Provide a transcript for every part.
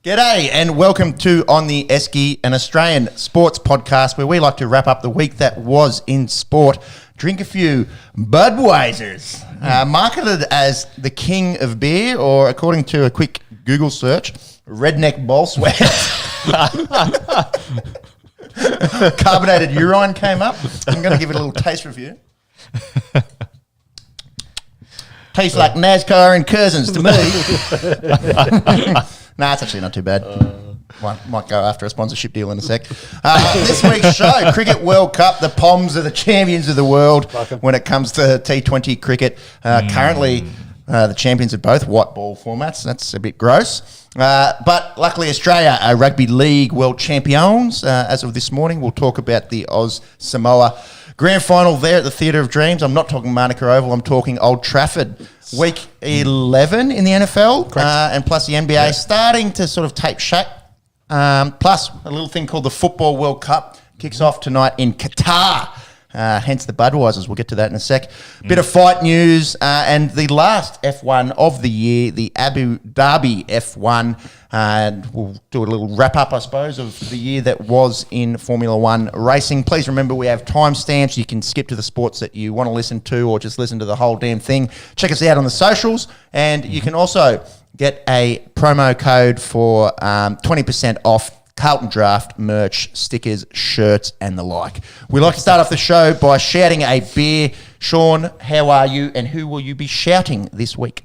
G'day and welcome to On The Esky, an Australian sports podcast where we like to wrap up the week that was in sport, drink a few Budweisers, marketed as the king of beer, or according to a quick Google search, redneck ball sweat. Carbonated urine came up. I'm going to give it a little taste review. Tastes like NASCAR and cousins to me. Nah, it's actually not too bad. Might go after a sponsorship deal in a sec. This week's show, Cricket World Cup. The Poms are the champions of the world when it comes to T20 cricket. Currently, the champions of both white ball formats. That's a bit gross. But luckily, Australia are rugby league world champions. As of this morning, we'll talk about the Samoa Grand Final there at the Theatre of Dreams. I'm not talking Manuka Oval. I'm talking Old Trafford. Week 11 in the NFL, and plus the NBA starting to sort of take shape. Plus a little thing called the Football World Cup kicks off tonight in Qatar. Hence the Budweisers. We'll get to that in a sec. Bit of fight news and the last F1 of the year, the Abu Dhabi F1. And we'll do a little wrap up, I suppose, of the year that was in Formula One racing. Please remember we have timestamps. You can skip to the sports that you want to listen to or just listen to the whole damn thing. Check us out on the socials. And you can also get a promo code for 20% off Carlton Draft merch, stickers, shirts, and the like. We like to start off the show by shouting a beer. Sean, how are you, and who will you be shouting this week?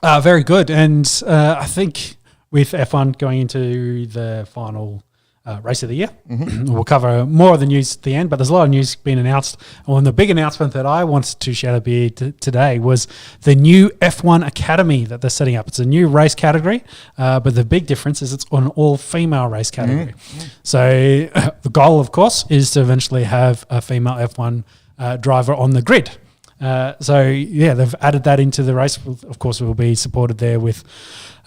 Very good, and I think with F1 going into the final race of the year, we'll cover more of the news at the end, but there's a lot of news being announced. And the big announcement that I wanted to shout a beer today was the new F1 Academy that they're setting up. It's a new race category, but the big difference is it's an all-female race category. So the goal, of course, is to eventually have a female F1 driver on the grid. They've added that into the race. Of course, it will be supported there with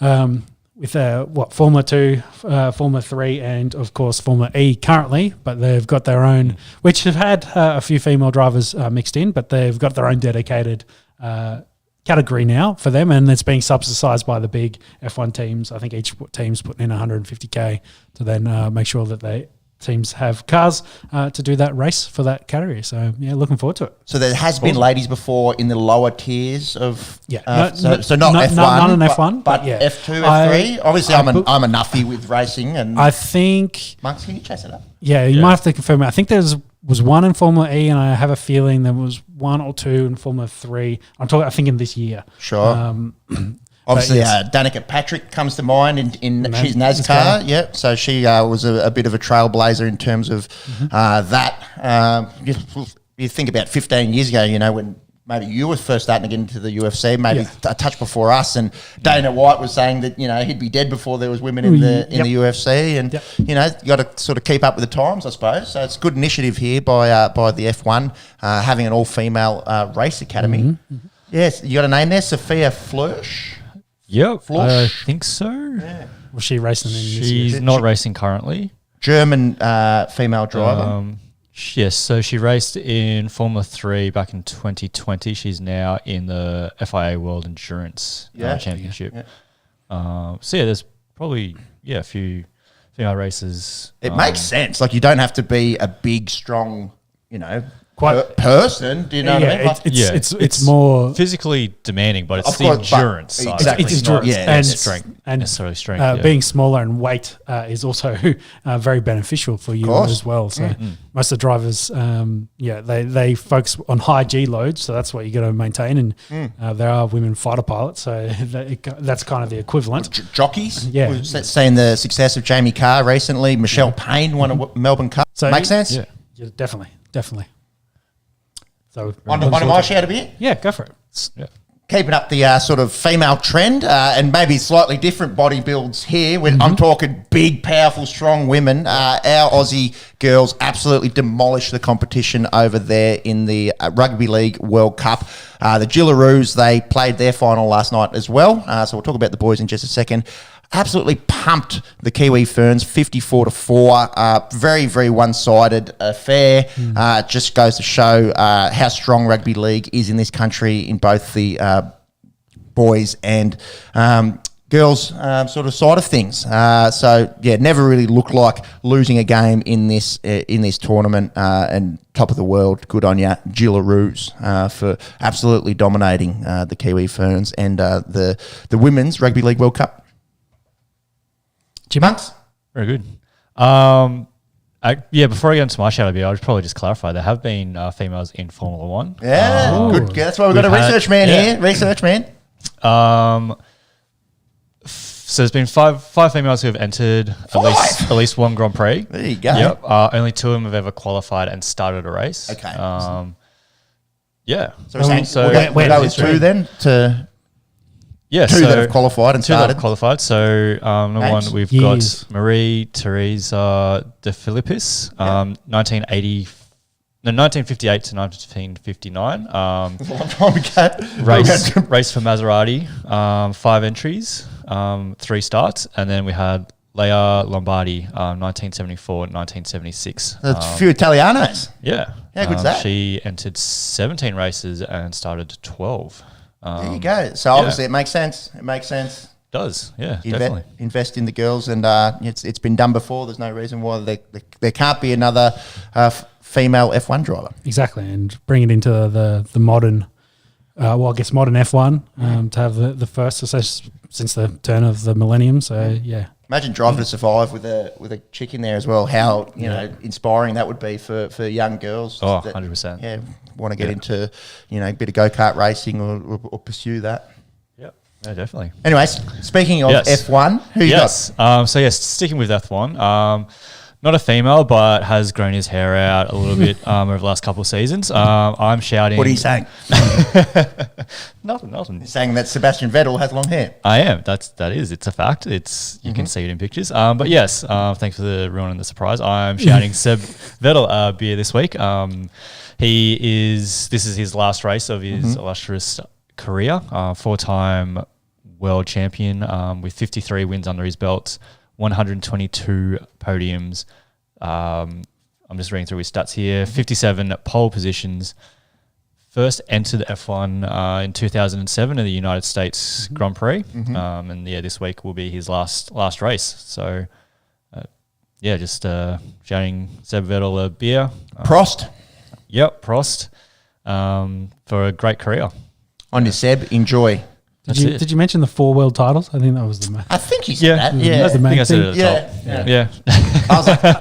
Formula 2, Formula 3, and of course Formula E currently, but they've got their own, which have had a few female drivers mixed in, but they've got their own dedicated category now for them, and it's being subsidised by the big F1 teams. I think each team's putting in $150K to then make sure that teams have cars to do that race for that category. So, looking forward to it. So there has been ladies before in the lower tiers of... not F1. Not an F1. But F2, F3. Obviously, I'm a nuffy with racing. And I think... Marks, can you chase it up? Yeah, you might have to confirm it. I think there was one in Formula E, and I have a feeling there was one or two in Formula 3. I think in this year. Sure. Obviously, Danica Patrick comes to mind in she's NASCAR. Yeah, so she was a bit of a trailblazer in terms of that. You think about 15 years ago, when maybe you were first starting to get into the UFC, maybe a touch before us, and Dana White was saying that he'd be dead before there was women in the UFC, and you got to sort of keep up with the times, I suppose. So it's a good initiative here by the F1 having an all-female race academy. Yes, you got a name there, Sophia Flörsch. Yep, I think so. Yeah. Was she racing in this year? She's not racing currently. German female driver. Yes, so she raced in Formula 3 back in 2020. She's now in the FIA World Endurance Championship. There's probably a few female races. It makes sense. Like, you don't have to be a big, strong, person. Do you know what I mean? It's more physically demanding, but it's the endurance side. Exactly. It's endurance and strength, and necessarily strength. Being smaller and weight is also very beneficial for you as well. So most of the drivers, they focus on high G loads, so that's what you got to maintain. And there are women fighter pilots, so that's kind of the equivalent. Jockeys. Yeah, we've seen the success of Jamie Carr recently. Michelle Payne won a Melbourne Cup. So make sense? Yeah, definitely. So on my shout a bit? Yeah, go for it. Yeah. Keeping up the sort of female trend and maybe slightly different body builds here. When I'm talking big, powerful, strong women. Our Aussie girls absolutely demolished the competition over there in the Rugby League World Cup. The Gillaroos, they played their final last night as well. So we'll talk about the boys in just a second. Absolutely pumped the Kiwi Ferns 54-4. Very, very one-sided affair. It just goes to show how strong rugby league is in this country in both the boys and girls sort of side of things. So yeah, never really looked like losing a game in this tournament, and top of the world. Good on ya, Gillaroos, for absolutely dominating the Kiwi Ferns and the Women's Rugby League World Cup. Chipmunks? Very good. Before I get into my shadow beer, I'll probably just clarify there have been females in Formula One. Yeah, good. That's why we've got a research man here. Research man. So there's been five females who have entered at least one Grand Prix. There you go. Yep. Only 2 of them have ever qualified and started a race. Okay. Yeah. So we're saying we'll go with 2 then to. Yeah, 2 that have qualified and 2 that started. have qualified. So number Names? 1, we've Years. got Marie Teresa de Philippis, 1958 to 1959. Long time ago. Race for Maserati, 5 entries, 3 starts, and then we had Leia Lombardi, 1974 1976. That's a few Italianos. Yeah. How good's that? She entered 17 races and started 12. There you go. So obviously it makes sense. It makes sense. Does, yeah, definitely. Invest in the girls, and it's been done before. There's no reason why there can't be another female F1 driver. Exactly, and bring it into the modern, I guess modern F1 to have the first since the turn of the millennium. So yeah, imagine Drive to Survive with a chick in there as well. How inspiring that would be for young girls. Oh, that, 100%. Yeah, want to get into a bit of go-kart racing or pursue that. Yep. Yeah, definitely. Anyways, speaking of F1, who you got? Sticking with F1. Not a female, but has grown his hair out a little bit over the last couple of seasons. I'm shouting. What are you saying? Nothing. He's saying that Sebastian Vettel has long hair. I am. It's a fact. You can see it in pictures. But yes, thanks for ruining the surprise. I'm shouting Seb Vettel beer this week. This is his last race of his illustrious career. 4-time world champion with 53 wins under his belt. 122 podiums. I'm just reading through his stats here. 57 pole positions. First entered F1 in 2007 in the United States Grand Prix. And this week will be his last race. So, just shouting Seb Vettel a beer. Prost. Yep, Prost. For a great career. On your Seb, enjoy. Did you mention the 4 world titles? I think that was the main. I think he said that. Yeah, that's the main I think I said thing. it at the top. Yeah.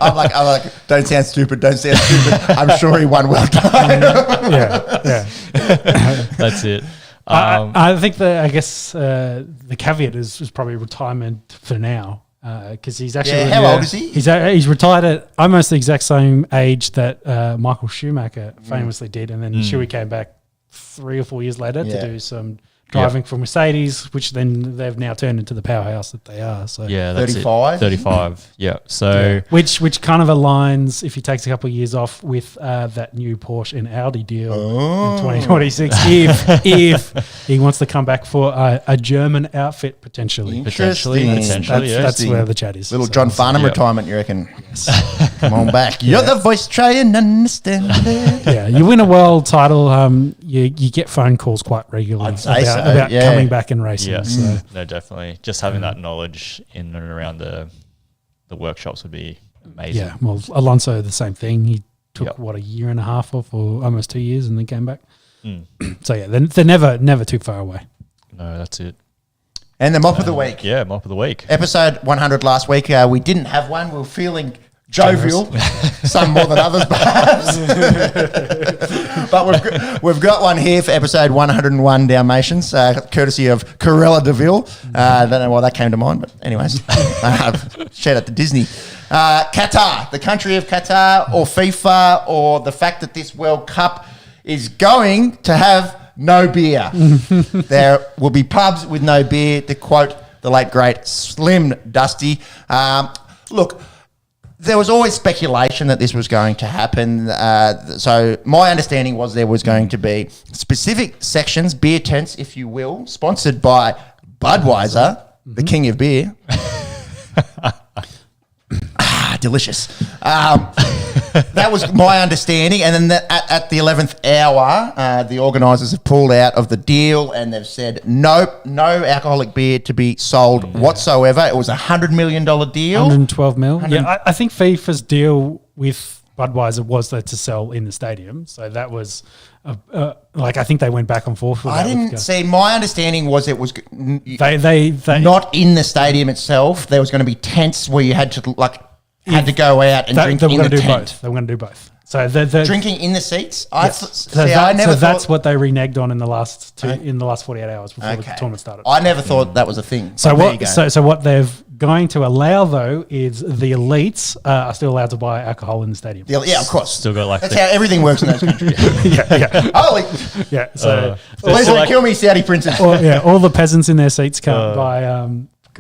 I'm like, don't sound stupid. Don't sound stupid. I'm sure he won well done. Yeah. That's it. I think the caveat is probably retirement for now. Because he's actually how old is he? He's retired at almost the exact same age that Michael Schumacher famously did, and then Schuey came back 3 or 4 years later to do some driving for Mercedes, which then they've now turned into the powerhouse that they are. So that's 35? 35, yeah. So which kind of aligns, if he takes a couple of years off, with that new Porsche and Audi deal in 2026, if he wants to come back for a German outfit potentially. That's where the chat is. Little John Farnham retirement, you reckon? Yes. Come on back. You're the voice, try and understand it. Yeah, you win a world title, you get phone calls quite regularly about coming back and racing. Yeah, so. No, definitely. Just having that knowledge in and around the workshops would be amazing. Yeah, well, Alonso, the same thing. He took, a year and a half off, or almost 2 years, and then came back. So, yeah, they're never too far away. No, that's it. And the mop of the week. Yeah, mop of the week. Episode 100 last week. We didn't have one. We were feeling jovial, some more than others, perhaps. But we've got one here for episode 101 Dalmatians, courtesy of Corella Deville. I don't know why that came to mind, but anyways, shout out to Disney. Qatar, the country of Qatar, or FIFA, or the fact that this World Cup is going to have no beer. There will be pubs with no beer, to quote the late, great Slim Dusty. Look, there was always speculation that this was going to happen. So my understanding was there was going to be specific sections, beer tents, if you will, sponsored by Budweiser, the king of beer. Delicious. That was my understanding. And then at the 11th hour, the organisers have pulled out of the deal and they've said, nope, no alcoholic beer to be sold whatsoever. It was $100 million deal. 112 mil. Yeah, I think FIFA's deal with Budweiser was to sell in the stadium. So that was, I think they went back and forth with I that. didn't see. My understanding was it was They not in the stadium itself. There was going to be tents where you had to go out and drink in the tent. They were going to do both. So the drinking in the seats. That's what they reneged on in the last 48 hours before the tournament started. I never thought that was a thing. So what they've going to allow though is the elites are still allowed to buy alcohol in the stadium. Yeah, of course. Still got that's how everything works in those countries. Holy. Yeah. So please don't kill me, Saudi princes. All the peasants in their seats can't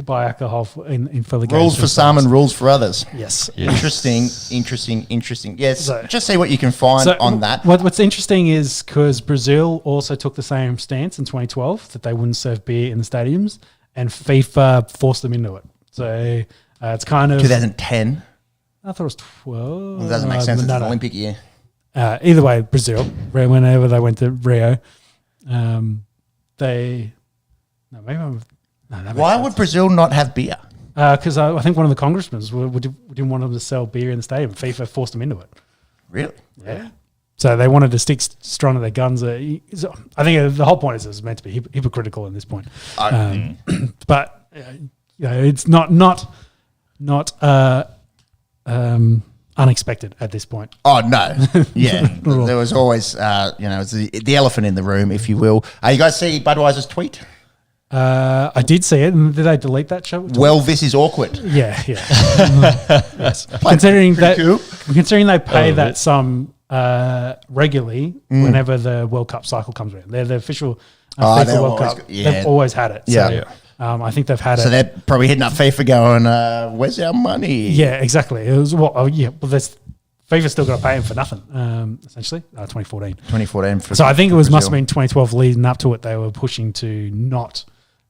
buy alcohol in for the games. Rules for some and rules for others. Yes. Interesting. Yes. So, just see what you can find on that. What's interesting is because Brazil also took the same stance in 2012 that they wouldn't serve beer in the stadiums, and FIFA forced them into it. So it's kind of 2010. I thought it was 12. Well, it doesn't make sense. It's an Olympic year. Either way, Brazil. Whenever they went to Rio, Why would Brazil not have beer? Because I think one of the congressmen didn't want them to sell beer in the stadium. FIFA forced them into it. Really? Yeah. So they wanted to stick strong to their guns. I think the whole point is it was meant to be hypocritical at this point. But it's not unexpected at this point. Oh no, yeah. There was always, it's the elephant in the room, if you will. You guys see Budweiser's tweet? I did see it, and did they delete that show? Well, this is awkward. Yeah. Yes. Considering they pay that sum regularly whenever the World Cup cycle comes around. They're the official FIFA World Cup. They've always had it. Yeah. So, I think they've had it. So they're probably hitting up FIFA going, where's our money? Yeah, exactly. It was FIFA's still got to pay him for nothing, essentially, 2014. 2014. So I think it must have been 2012 leading up to it. They were pushing to not.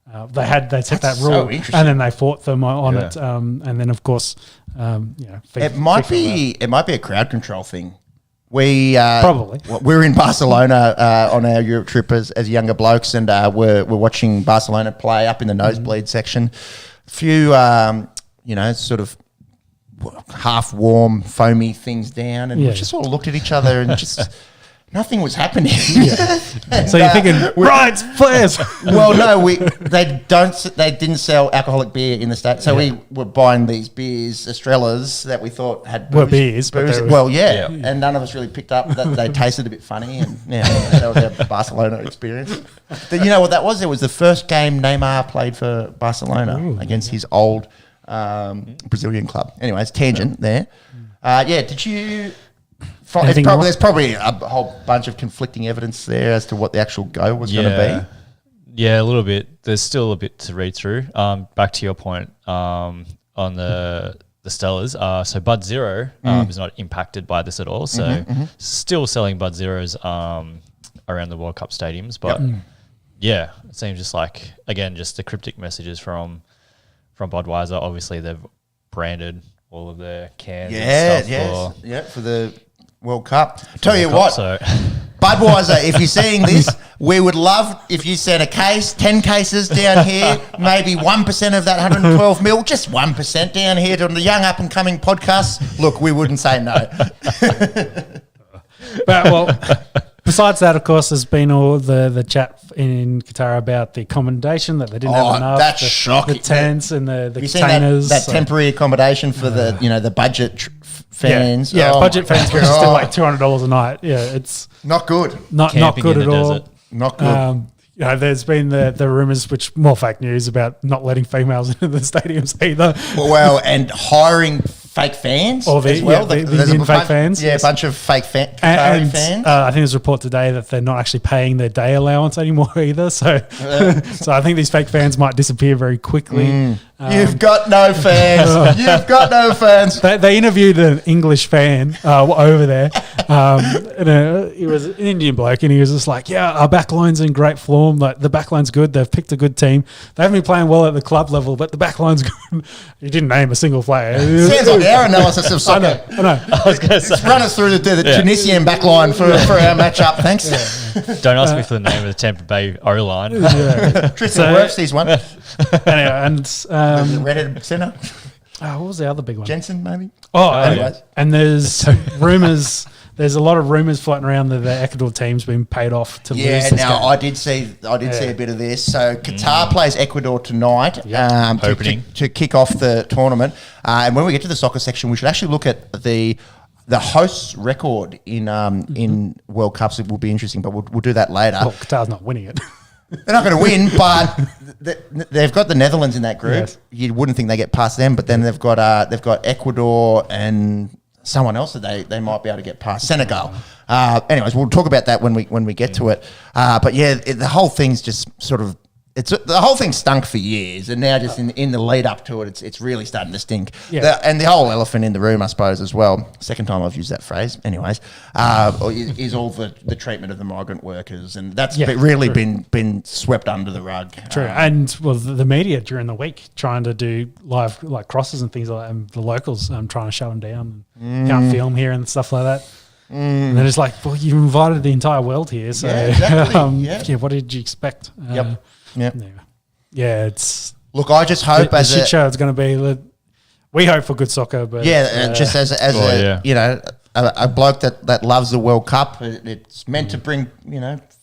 They set that rule, and then they fought them on it, and then of course, it might be a crowd control thing. Probably we were in Barcelona on our Europe trip as younger blokes, and we're watching Barcelona play up in the nosebleed section. A few sort of half warm, foamy things down, and we just all looked at each other and just. Nothing was happening. And, so you're thinking, right, players. Well, no, they didn't sell alcoholic beer in the state, so we were buying these beers, Estrellas, that we thought had beers. And none of us really picked up that they tasted a bit funny, and that was our Barcelona experience. But you know what that was? It was the first game Neymar played for Barcelona against his old Brazilian club. Anyways, tangent there. Did you? There's probably a whole bunch of conflicting evidence there as to what the actual go was going to be. Yeah, a little bit. There's still a bit to read through. Back to your point on the Stellas. So Bud Zero is not impacted by this at all. So still selling Bud Zeros around the World Cup stadiums. But it seems just like, again, just the cryptic messages from Budweiser. Obviously, they've branded all of their cans and stuff for the World Cup. Tell you what, Budweiser, if you're seeing this, we would love if you sent a case, 10 cases down here, maybe 1% of that 112 mil, just 1% down here to the young up and coming podcast. Look, we wouldn't say no. Besides that, of course, there's been all the chat in Qatar about the accommodation that they didn't have enough. That's shocking. The tents and the containers. containers. That temporary accommodation for the budget fans. Budget fans, which is still like $200 a night. Yeah, it's not good. Not good at all. Desert. Not good. There's been the rumours, which more fake news, about not letting females into the stadiums either. Well, and hiring fake fans as well. The fake fans. Yeah, a bunch of fake fans. I think there's a report today that they're not actually paying their day allowance anymore either. So so I think these fake fans might disappear very quickly. You've got no fans. You've got no fans. They interviewed an English fan over there. He was an Indian bloke, and he was just like, our backline's in great form. Like, the backline's good. They've picked a good team. They haven't been playing well at the club level, but the backline's good. He didn't name a single player. Sounds like our analysis of soccer. I know. I was going to say. Run us through the Tunisian back line for our matchup. Thanks. Don't ask me for the name of the Tampa Bay O-line. Tristan Wirfs, he's one. Anyway, and Red centre. what was the other big one? Jensen, maybe. Anyways. And there's rumours. There's a lot of rumours floating around that the Ecuador team's been paid off to lose this game. I did see a bit of this. So Qatar plays Ecuador tonight to kick off the tournament. And when we get to the soccer section, we should actually look at the host's record in World Cups. It will be interesting, but we'll do that later. Well, Qatar's not winning it. They're not going to win, but they've got the Netherlands in that group. Yes. You wouldn't think they get past them, but then they've got Ecuador and someone else that they might be able to get past. Senegal. Anyways, we'll talk about that when we get to it. But yeah, the whole thing's just sort of the whole thing stunk for years, and now just in the lead up to it, it's really starting to stink. Yeah. And the whole elephant in the room, I suppose, as well. Second time I've used that phrase. Anyways, is all the treatment of the migrant workers, and that's really been swept under the rug. True. And the media during the week trying to do live like crosses and things like that, and the locals trying to shut them down, can't film here and stuff like that. And then it's like, well, you invited the entire world here, so exactly. What did you expect? It's look. I just hope a shit show. It's going to be. We hope for good soccer, but just as a bloke that loves the World Cup, it's meant to bring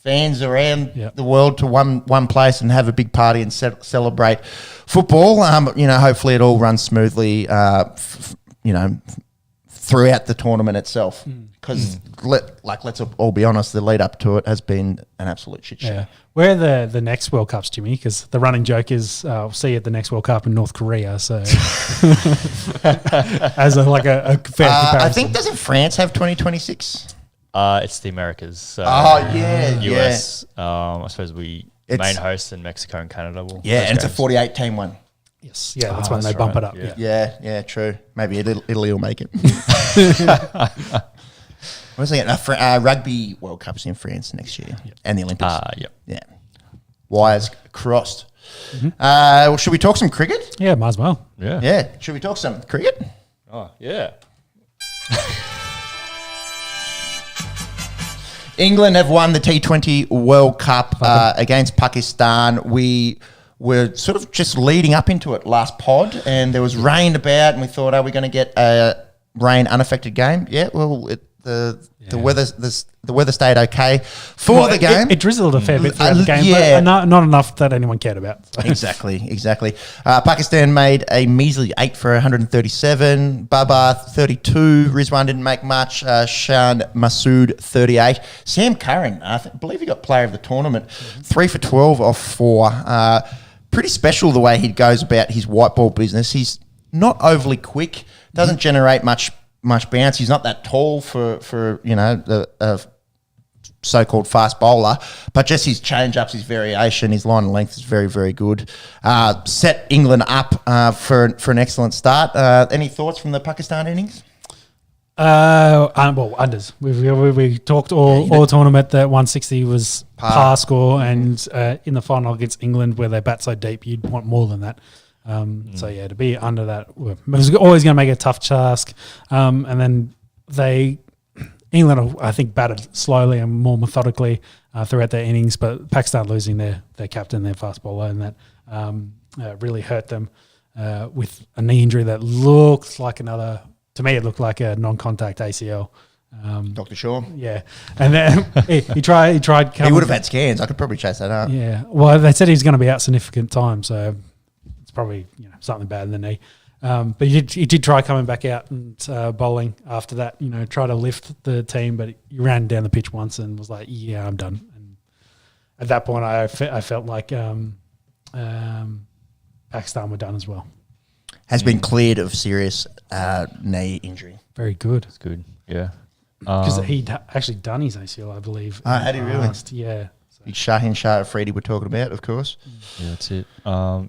fans around the world to one place and have a big party and celebrate football. Hopefully it all runs smoothly. Throughout the tournament itself, because let's all be honest, the lead up to it has been an absolute shit show. Where are the next World Cups, Jimmy? Because the running joke is, we'll see you at the next World Cup in North Korea. So, as a fair comparison. I think, doesn't France have 2026? It's the Americas. So US. I suppose it's main host, and Mexico and Canada will. Yeah, and it's a 48-team one. Yes, that's when they bump it up. Yeah, true. Maybe Italy will make it. I was thinking Rugby World Cup's in France next year, and the Olympics. Yeah. Wires crossed. Well, should we talk some cricket? Yeah, might as well. Yeah. Should we talk some cricket? Oh, yeah. England have won the T20 World Cup against Pakistan. We're sort of just leading up into it last pod, and there was rain about, and we thought, are we going to get a rain unaffected game? Yeah, well, the weather stayed okay for the game. It drizzled a fair bit throughout the game, but not enough that anyone cared about. So. Exactly. Pakistan made a measly 8 for 137. Babar 32. Rizwan didn't make much. Shan Masood 38. Sam Curran, I believe he got player of the tournament. 3 for 12 off 4. Pretty special the way he goes about his white ball business. He's not overly quick, doesn't generate much bounce. He's not that tall for the so-called fast bowler, but just his change-ups, his variation, his line and length is very, very good. Set England up for an excellent start. Any thoughts from the Pakistan innings? Unders. We talked all tournament that 160 was par score, and in the final against England, where they bat so deep, you'd want more than that. So to be under that, it was always going to make it a tough task. And then England, I think, batted slowly and more methodically throughout their innings, but Pakistan losing their captain, their fast bowler, and that really hurt them with a knee injury that looks like another. To me, it looked like a non-contact ACL. Dr. Shaw. Yeah. And then he tried coming. He would have had scans. I could probably chase that up. Yeah. Well, they said he's going to be out significant time, so it's probably something bad in the knee. But he did try coming back out and bowling after that, try to lift the team, but he ran down the pitch once and was like, yeah, I'm done. And at that point, I felt like Pakistan were done as well. Has been cleared of serious knee injury. Very good. That's good. Yeah. Because he'd actually done his ACL, I believe. Had he really? Yeah. Big Shaheen Shah Afridi we're talking about, of course. Yeah, that's it.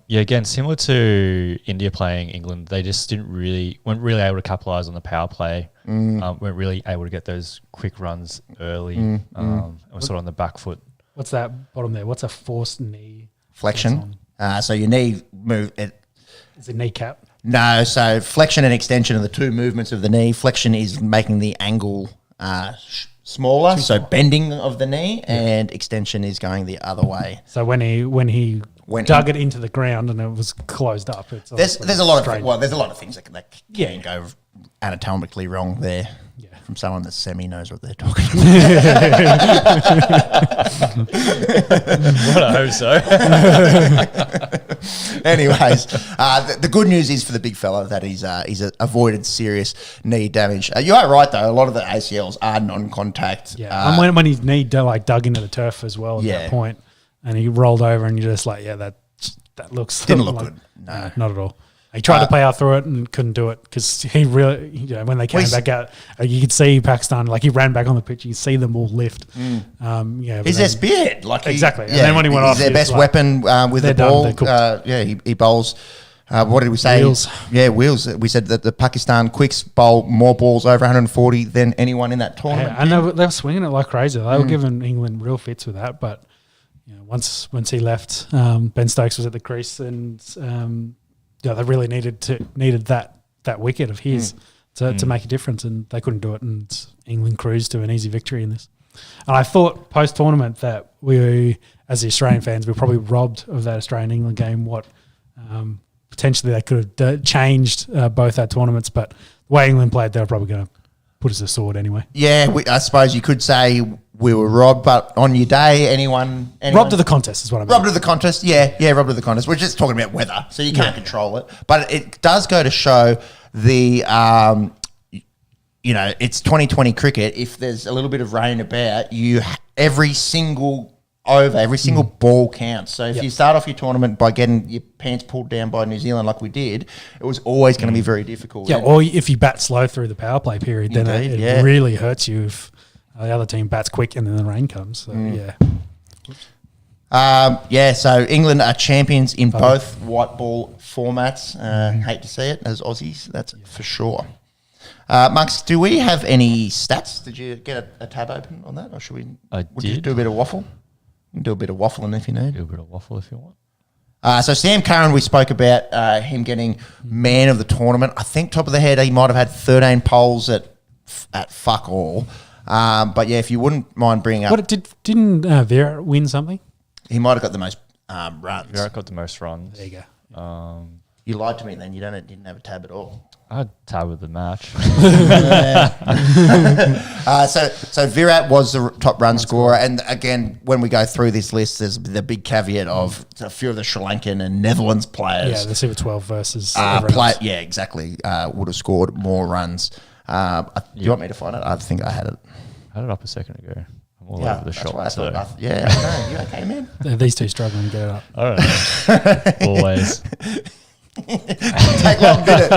Again, similar to India playing England, they just weren't really able to capitalise on the power play. Weren't really able to get those quick runs early. And we're sort of on the back foot. What's that bottom there? What's a forced knee flexion? So your knee move. Is it kneecap? No, so flexion and extension are the two movements of the knee. Flexion is making the angle smaller, so bending of the knee, and extension is going the other way. So when he dug it into the ground and it was closed up, there's a lot of things that can go anatomically wrong there. Yeah. From someone that semi-knows what they're talking about. Well, I hope so. Anyways, the good news is for the big fella that he's avoided serious knee damage. You are right, though. A lot of the ACLs are non-contact. Yeah, and when his knee dug into the turf as well at that point, and he rolled over and you're just like, that looks... Didn't look good. No, not at all. He tried to power through it and couldn't do it because he really, when they came back out, you could see Pakistan, he ran back on the pitch. You could see them all lift. He's their spearhead. Exactly. And then when he went off, he's their best weapon with the ball. He bowls. What did we say? Wheels. Yeah, wheels. We said that the Pakistan quicks bowl more balls over 140 than anyone in that tournament. Yeah, and they were swinging it like crazy. They were giving England real fits with that. But once he left, Ben Stokes was at the crease and... they really needed that wicket of his to make a difference, and they couldn't do it, and England cruised to an easy victory in this. And I thought post-tournament that we, as the Australian fans, were probably robbed of that Australian-England game, what potentially they could have changed both our tournaments, but the way England played, they were probably going to put us to sword anyway. Yeah, I suppose you could say we were robbed, but on your day, anyone robbed of the contest is what I mean. Robbed of the contest, robbed of the contest. We're just talking about weather, so you can't control it. But it does go to show the, it's 2020 cricket. If there's a little bit of rain about, every single over, every single ball counts. So if you start off your tournament by getting your pants pulled down by New Zealand like we did, it was always going to be very difficult. Yeah, or if you bat slow through the power play period, then it really hurts you if the other team bats quick and then the rain comes. So, so England are champions in both white ball formats. Hate to see it as Aussies, that's for sure. Monks, do we have any stats? Did you get a tab open on that, or should we? Would you do a bit of waffle? Do a bit of waffling if you need. Do a bit of waffle if you want. So Sam Curran, we spoke about him getting man of the tournament. I think top of the head, he might have had 13 poles at fuck all. But if you wouldn't mind bringing up... Didn't Vera win something? He might have got the most runs. Vera got the most runs. There you go. You lied to me then. You didn't have a tab at all. I had a tab with the match. So Virat was the top run scorer. And again, when we go through this list, there's the big caveat of a few of the Sri Lankan and Netherlands players. Yeah, the Super 12 versus exactly. Would have scored more runs. Do you want me to find it? I think I had it. I had it up a second ago. I'm all over the shop. I know. You okay, man? These two struggling to get it up. I don't know. Always. Take long, did it?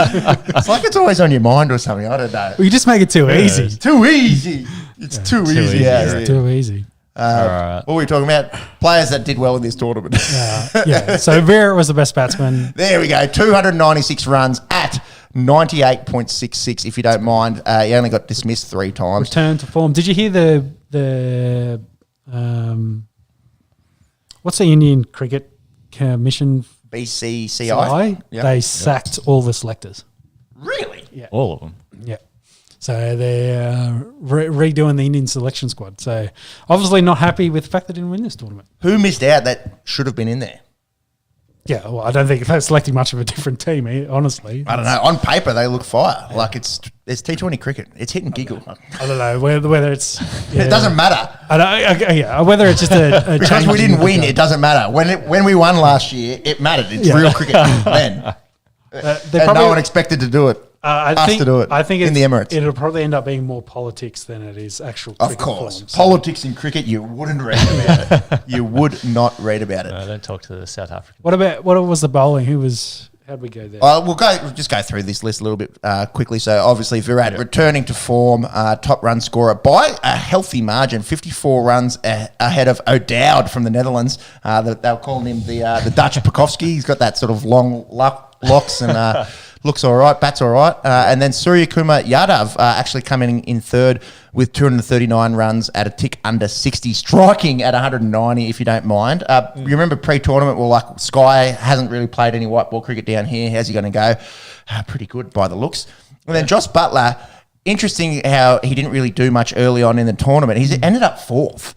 It's like it's always on your mind or something. I don't know. Well, you just make it too easy. It's too easy. It's too easy. It's too easy. What were we talking about? Players that did well in this tournament. So Vera was the best batsman. There we go. 296 runs at 98.66, if you don't mind. He only got dismissed 3 times. Return to form. Did you hear the what's the Indian Cricket Commission? BCCI? Yep. They sacked all the selectors. Really? Yeah. All of them? Yeah. So they're redoing the Indian selection squad. So obviously not happy with the fact they didn't win this tournament. Who missed out that should have been in there? Yeah, well, I don't think they're selecting much of a different team, honestly. I don't know. On paper, they look fire. Like it's T20 cricket. It's hit and giggle. I don't know whether it's... It doesn't matter. Whether it's just a because we didn't win, it doesn't matter. When we won last year, it mattered. It's real cricket then. And no one expected to do it. To do it. I think in the Emirates. It'll probably end up being more politics than it is actual cricket. Of course. Form, politics in cricket, you wouldn't read about it. You would not read about it. No, don't talk to the South African. What was the bowling? How'd we go there? We'll just go through this list a little bit quickly. So obviously Virat returning to form, top run scorer by a healthy margin, 54 runs ahead of O'Dowd from the Netherlands. They were calling him the Dutch Pekowski. He's got that sort of long locks and looks all right, bats all right. And then Suryakumar Yadav actually coming in third with 239 runs at a tick under 60, striking at 190, if you don't mind. You remember pre-tournament, well, like Sky hasn't really played any white ball cricket down here. How's he going to go? Pretty good by the looks. And then Josh Butler, interesting how he didn't really do much early on in the tournament. He's ended up fourth.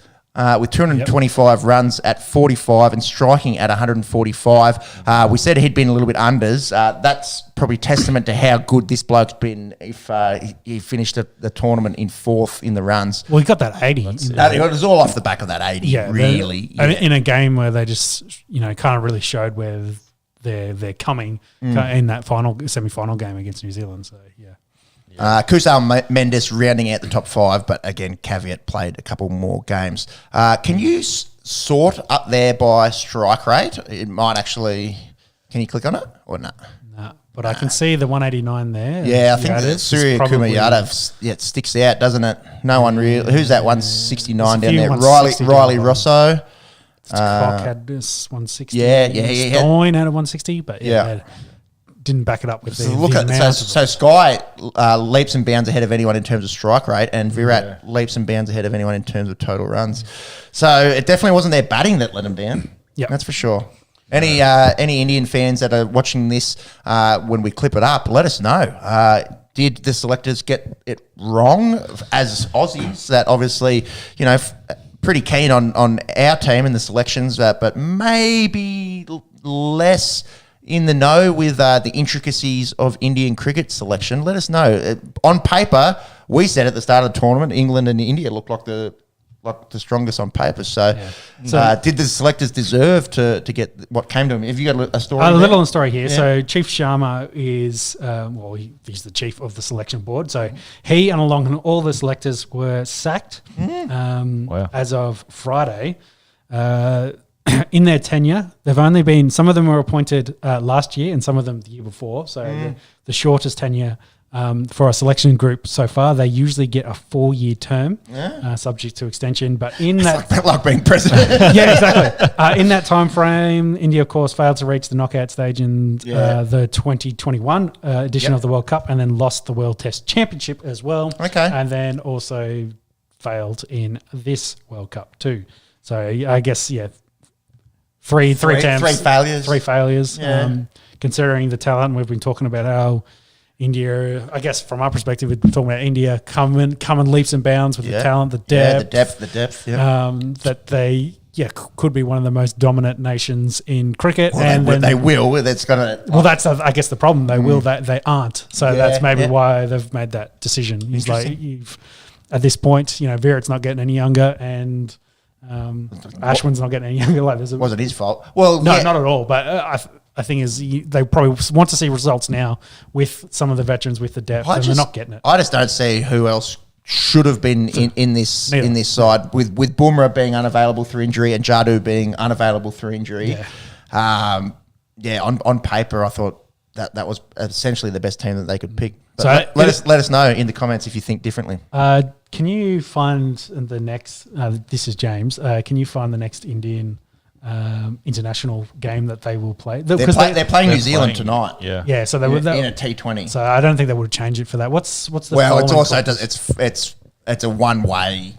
With 225 runs at 45 and striking at 145. We said he'd been a little bit unders. That's probably testament to how good this bloke's been if he finished the tournament in fourth in the runs. Well, he got that 80. It was all off the back of that 80, really. In a game where they just, kind of really showed where they're coming in that semi-final game against New Zealand. So, yeah. Kusal Mendes rounding out the top 5, but again, caveat, played a couple more games. Can you sort up there by strike rate? It might actually. Can you click on it or not? No, but I can see the 189 there. Yeah, I think Suryakumar Yadav. Yeah, it sticks out, doesn't it? No one really. Who's that 169 down there? Riley Rosso. Cock had this 160. Yeah. Stein had a 160, but didn't back it up with so Sky leaps and bounds ahead of anyone in terms of strike rate, and Virat leaps and bounds ahead of anyone in terms of total runs. So it definitely wasn't their batting that let them down. Yeah, that's for sure. Any Indian fans that are watching this when we clip it up, let us know. Did the selectors get it wrong as Aussies? That obviously, pretty keen on our team and the selections, but maybe less in the know with the intricacies of Indian cricket selection. Let us know. On paper, we said at the start of the tournament, England and India looked like the strongest on paper. So did the selectors deserve to get what came to them? Have you got a story? A little story here. Yeah. So Chief Sharma is, he's the chief of the selection board. So he and along all the selectors were sacked as of Friday. In their tenure, some of them were appointed last year and some of them the year before. So the shortest tenure for a selection group so far, they usually get a 4-year term, subject to extension. But in that, like being president, yeah, exactly. In that time frame, India, of course, failed to reach the knockout stage in the 2021 edition of the World Cup, and then lost the World Test Championship as well. Okay, and then also failed in this World Cup too. So I guess Three failures. Yeah. Considering the talent, we've been talking about how India, I guess from our perspective, we've been talking about India coming leaps and bounds with the talent, the depth. Yeah. That they could be one of the most dominant nations in cricket. Well, they will. That's gonna. Well, that's I guess the problem. They will. That they aren't. So that's maybe why they've made that decision. It's like at this point, Virat's not getting any younger, and Ashwin's not getting any younger. Wasn't his fault. Well, no, not at all. But I think they probably want to see results now with some of the veterans with the depth, and they're not getting it. I just don't see who else should have been in this side with Bumrah being unavailable through injury and Jadoo being unavailable through injury. Yeah. On paper, I thought that was essentially the best team that they could pick. But so let us know in the comments if you think differently. Can you find the next? This is James. Can you find the next Indian international game that they will play? They're playing New Zealand tonight. Yeah. So they were in a T20. So I don't think they would change it for that. What's the? Well, it's also it's a one-way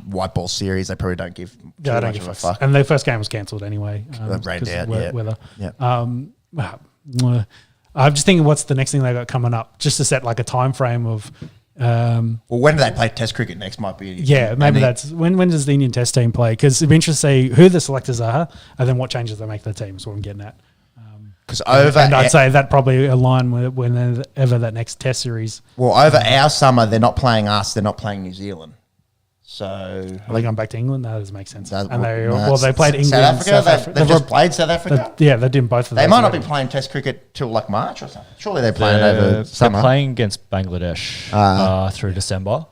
white ball series. They probably don't give too much of a fuck. And their first game was cancelled anyway. Rained out. Weather. I'm just thinking, what's the next thing they got coming up? Just to set like a time frame of. When do they play Test cricket next? Might be maybe that's when does the Indian Test team play? Because it'd be interesting to see who the selectors are and then what changes they make to the team. Is what I'm getting at. Because I'd say that probably align with whenever that next Test series. Well, over our summer, they're not playing us. They're not playing New Zealand. So are they going back to England? No, that doesn't make sense. They played England, South Africa. They've just played South Africa. They're doing both of them. They might not be playing Test cricket till like March or something. Surely they're playing over summer. They're playing against Bangladesh through December.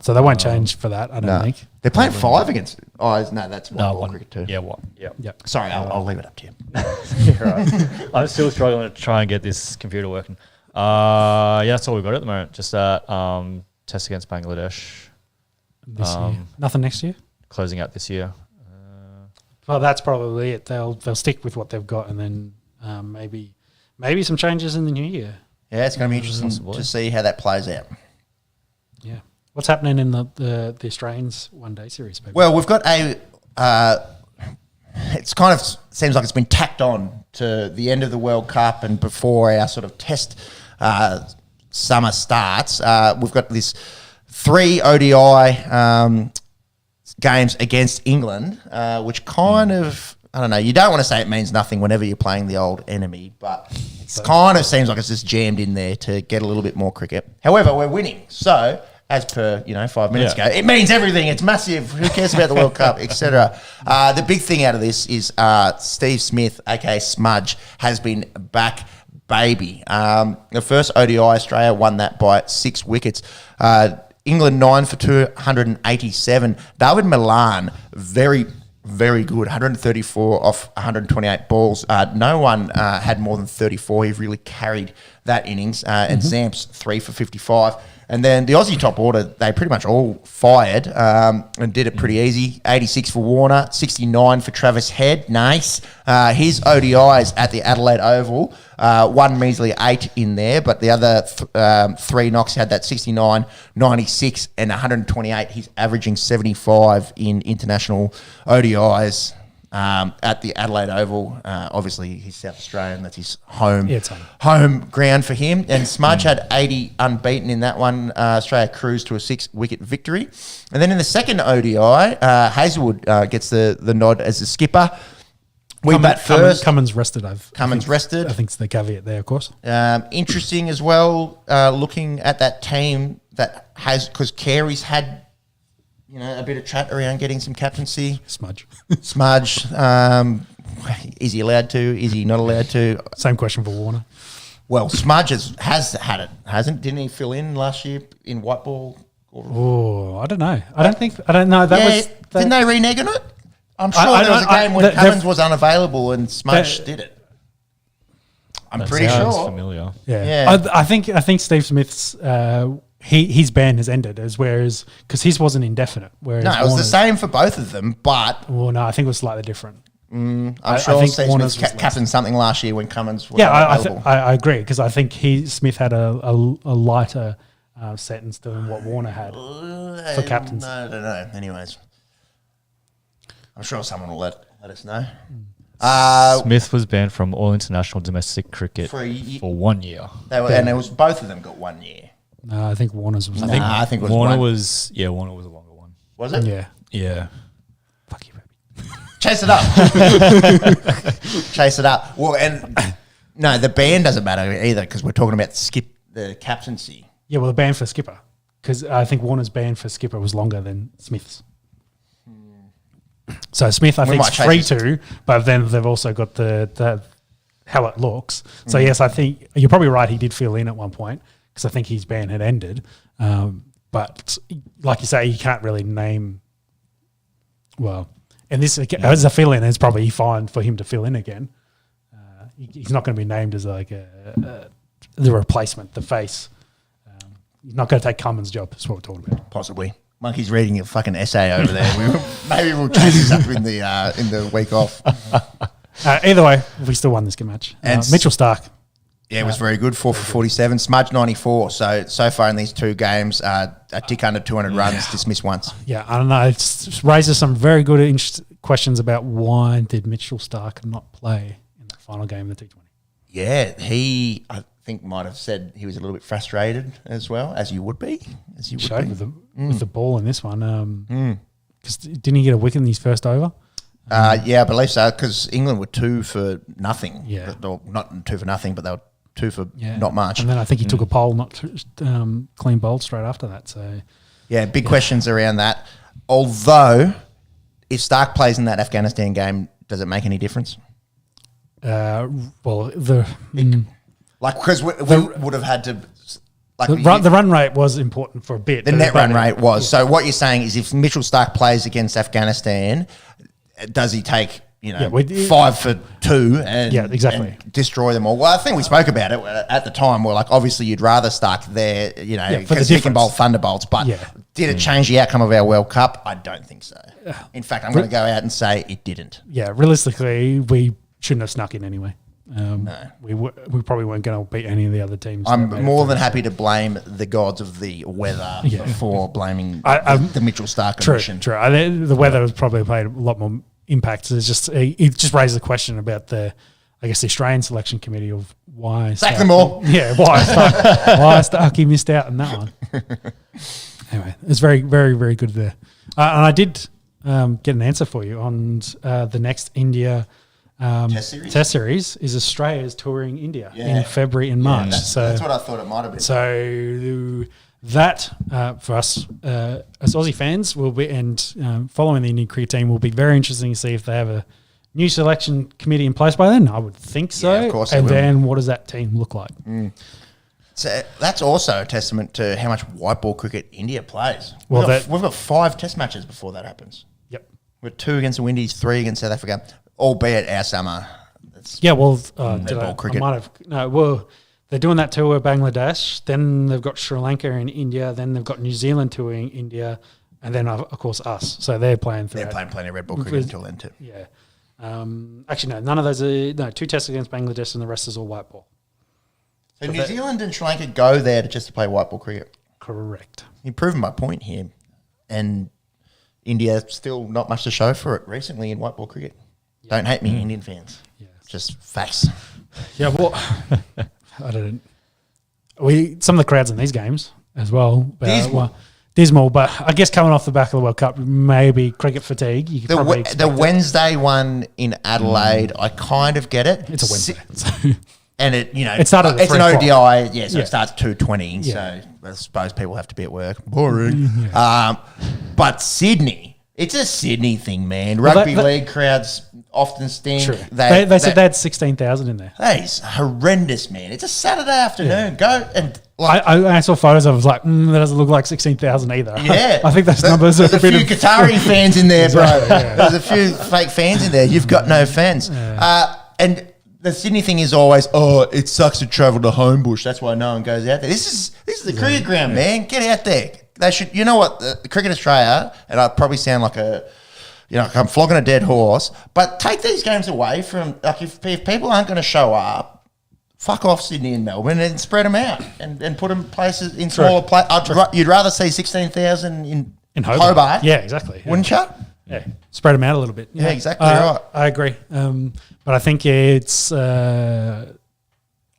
So they won't change for that. I don't think they're playing 5 against. Oh no, that's one cricket too. Yeah. Sorry, I'll leave it up to you. Right. I'm still struggling to try and get this computer working. That's all we've got at the moment. Just that test against Bangladesh. This year. Nothing next year? Closing out this year. Well, that's probably it. They'll stick with what they've got and then maybe maybe some changes in the new year. Yeah, it's going to be interesting Possibly. to see how that plays out. Yeah. What's happening in the Australians one-day series? Maybe? Well, we've got a. It's kind of seems like it's been tacked on to the end of the World Cup and before our sort of test summer starts. We've got this 3 ODI games against England, which kind of, I don't know, you don't want to say it means nothing whenever you're playing the old enemy, but it kind of seems like it's just jammed in there to get a little bit more cricket. However, we're winning. So, as per, 5 minutes ago, it means everything. It's massive. Who cares about the World Cup, etc. The big thing out of this is Steve Smith, aka Smudge, has been back, baby. The first ODI, Australia won that by 6 wickets. England 9 for 287. David Milan, very, very good. 134 off 128 balls. No one had more than 34. He really carried that innings. And Zamps 3 for 55. And then the Aussie top order, they pretty much all fired and did it pretty easy. 86 for Warner, 69 for Travis Head. Nice. His ODIs at the Adelaide Oval, one measly 8 in there, but the other 3 knocks had that 69, 96 and 128. He's averaging 75 in international ODIs. At the Adelaide Oval, obviously he's South Australian. That's his home, home ground for him. And Smudge had 80 unbeaten in that one. Australia cruised to a 6-wicket victory. And then in the second ODI, Hazelwood gets the nod as the skipper. We bat first. Cummins rested. Cummins rested. I think it's the caveat there, of course. Interesting as well, looking at that team that has, because Carey's had a bit of chat around getting some captaincy. Smudge. Is he allowed to? Is he not allowed to? Same question for Warner. Well, Smudge has had it, hasn't? Didn't he fill in last year in white ball? Oh, I don't know. I don't know. Didn't they renege on it? I'm sure there was a game when Cummins was unavailable and Smudge did it. I'm pretty sure. Familiar. Yeah. I think Steve Smith's his ban has ended whereas because his wasn't indefinite. Whereas no, it was the same for both of them, but no, I think it was slightly different. I'm sure Steve Smith captained something last year when Cummins was available. I agree because I think Smith had a lighter sentence than what Warner had for captains. No, I don't know. Anyways, I'm sure someone will let us know. Smith was banned from all international domestic cricket for 1 year. And it was both of them got 1 year. No, I think Warner's was. I think it was Warner one. Warner was a longer one. Was it? Yeah. Fuck you, baby. Chase it up. Chase it up. Well, and no, the ban doesn't matter either because we're talking about the captaincy. Yeah, well, the ban for skipper because I think Warner's ban for skipper was longer than Smith's. So Smith, I think, is free to, but then they've also got the how it looks. So yes, I think you're probably right. He did fill in at one point because I think his ban had ended. But like you say, you can't really name. Well, and this as a fill-in, it's probably fine for him to fill in again. He's not going to be named as like the replacement, the face. He's not going to take Cummins' job. That's what we're talking about. Possibly. Monkey's reading a fucking essay over there. Maybe we'll change this up in the week off. Either way, we still won this match. And Mitchell Stark. Yeah, it was very good. 4 for 47. Smudge 94. So far in these 2 games, a tick under 200 runs, dismissed once. Yeah, I don't know. It raises some very good questions about why did Mitchell Stark not play in the final game of the T20. Yeah, he, I think, might have said he was a little bit frustrated as well, as you would be. Showed with the ball in this one. Because didn't he get a wicket in his first over? Yeah, I believe so, because England were 2 for nothing. Yeah. Not 2 for nothing, but they were 2 for not much. And then I think he took a pole, not clean bowled straight after that. So yeah, big questions around that. Although, if Stark plays in that Afghanistan game, does it make any difference? Because we would have had to. The run rate was important for a bit. The net run rate was. Yeah. So what you're saying is if Mitchell Stark plays against Afghanistan, does he take 5 for 2 and destroy them all? Well, I think we spoke about it at the time. We're like, obviously you'd rather Stark there, because he can bowl thunderbolts. But did it change the outcome of our World Cup? I don't think so. In fact, I'm going to go out and say it didn't. Yeah, realistically, we shouldn't have snuck in anyway. we probably weren't going to beat any of the other teams. I'm more than happy to blame the gods of the weather for blaming the Mitchell Stark commission. True. The weather has probably played a lot more impact. It just raised the question about the Australian selection committee of why sack them all. Yeah, why Starkey missed out on that one. Anyway, it's very, very, very good there. And I did get an answer for you on the next India Test series is Australia's touring India in February and March. That's what I thought it might have been. So that for us as Aussie fans will be, and following the Indian cricket team will be very interesting to see if they have a new selection committee in place by then. I would think so. Yeah, of course. And then what does that team look like? So that's also a testament to how much white ball cricket India plays. Well, we've got 5 test matches before that happens. Yep. We're 2 against the Windies, 3 against South Africa, albeit our summer. They're doing that tour with Bangladesh. Then they've got Sri Lanka and India. Then they've got New Zealand touring India. And then, of course, us. So they're playing through. They're playing plenty of red ball cricket until then too. Yeah. Actually, no, none of those are... No, 2 tests against Bangladesh and the rest is all white ball. So New Zealand and Sri Lanka go there just to play white ball cricket. Correct. You've proven my point here. And India still not much to show for it recently in white ball cricket. Yeah. Don't hate me, Indian fans. Yeah. Just facts. Yeah, well, I don't... Some of the crowds in these games as well. Dismal, but I guess coming off the back of the World Cup, maybe cricket fatigue. You could probably expect the Wednesday one in Adelaide, I kind of get it. It's a Wednesday. And it started it's an ODI, so it starts 2:20. Yeah. So I suppose people have to be at work. Boring. Yeah. But Sydney, it's a Sydney thing, man. Rugby league crowds often stink. True. They said they had 16,000 in there. That is horrendous, man. It's a Saturday afternoon. Go and I saw photos of it. I was like, that doesn't look like 16,000 either. Yeah. I think those numbers are a few Qatari fans in there, bro. There's a few fake fans in there. You've got no fans. Yeah. And the Sydney thing is always, it sucks to travel to Homebush. That's why no one goes out there. This is the cricket ground, man. Get out there. They should. You know what? The Cricket Australia, and I probably sound like I'm flogging a dead horse, but take these games away from, if people aren't going to show up, fuck off Sydney and Melbourne and spread them out and put them places in smaller places. You'd rather see 16,000 in Hobart. Yeah, exactly. Wouldn't you? Yeah, spread them out a little bit. Yeah, exactly right. I agree. But I think it's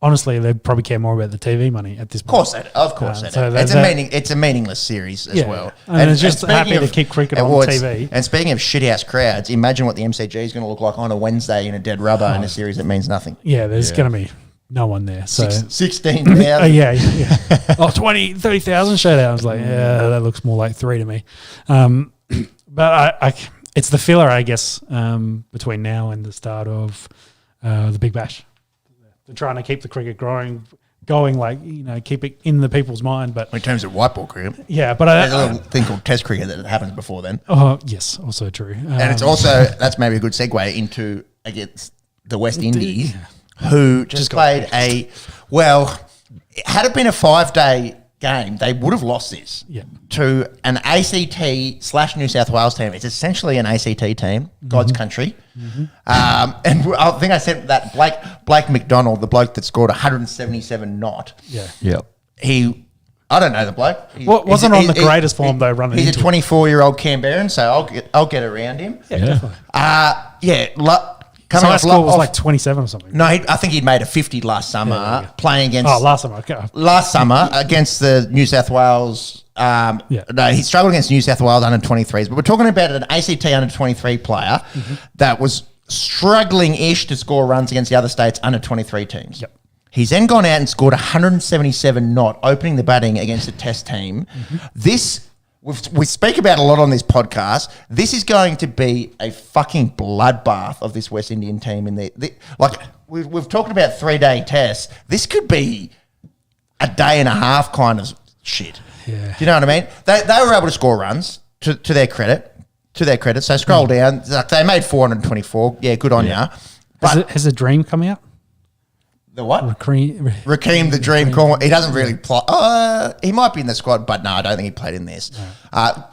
honestly they probably care more about the TV money at this point. Of course, it's a meaningless series as well. And it's just happy to keep cricket on TV. And speaking of shithouse crowds, imagine what the MCG is going to look like on a Wednesday in a dead rubber in a series that means nothing. Yeah, there's going to be no one there. So 16,000. Yeah. 20, 30,000 showed out. I was like, that looks more like 3 to me. But I it's the filler, I guess, between now and the start of the Big Bash. They're trying to keep the cricket going, keep it in the people's mind. But in terms of white ball cricket, but there's a little thing called Test cricket that happens before then. Oh yes, also true. And it's also that's maybe a good segue into against the West Indies, who just played had it been a 5-day game, they would have lost this to an ACT/New South Wales team. It's essentially an ACT team, God's country. And I think I said that Blake McDonald, the bloke that scored 177 not. Yeah. Yep. I don't know the bloke. Wasn't on the greatest form though. Running, he's a 24-year-old Canberran, so I'll get around him. Yeah, definitely. Coming off score was like 27 or something. No, I think he'd made a 50 last summer playing against... Oh, last summer. Okay. Last summer against the New South Wales... No, he struggled against New South Wales under-23s. But we're talking about an ACT under-23 player that was struggling-ish to score runs against the other states under-23 teams. Yep. He's then gone out and scored 177 not, opening the batting against a test team. This... We speak about a lot on this podcast. This is going to be a fucking bloodbath of this West Indian team. We've talked about 3-day tests. This could be a day and a half kind of shit. Yeah. Do you know what I mean? They were able to score runs to their credit. So scroll down. They made 424. Yeah, good on ya. Has the Dream come out? The what? Rakeem the Dream Cornwall. He doesn't really play. He might be in the squad, but no, I don't think he played in this.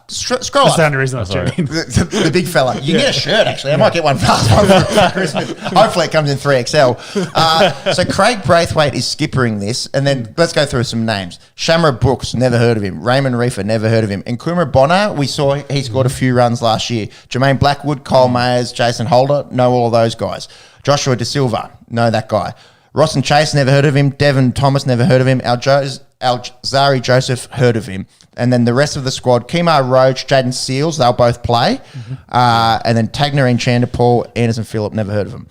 Scroll That's up. the only reason I was joking. The big fella. You can get a shirt, actually. I might get one fast one for Christmas. Hopefully it comes in 3XL. So Craig Braithwaite is skippering this. And then let's go through some names. Shamra Brooks, never heard of him. Raymond Reefer, never heard of him. And Kuma Bonner, we saw he scored a few runs last year. Jermaine Blackwood, Cole Mayers, Jason Holder, know all of those guys. Joshua De Silva, know that guy. Ross and Chase, never heard of him. Devon Thomas, never heard of him. Alzari Joseph, heard of him. And then the rest of the squad, Kemar Roach, Jaden Seals, they'll both play. And then Tagner, Chanderpaul, Anderson Phillip, never heard of them.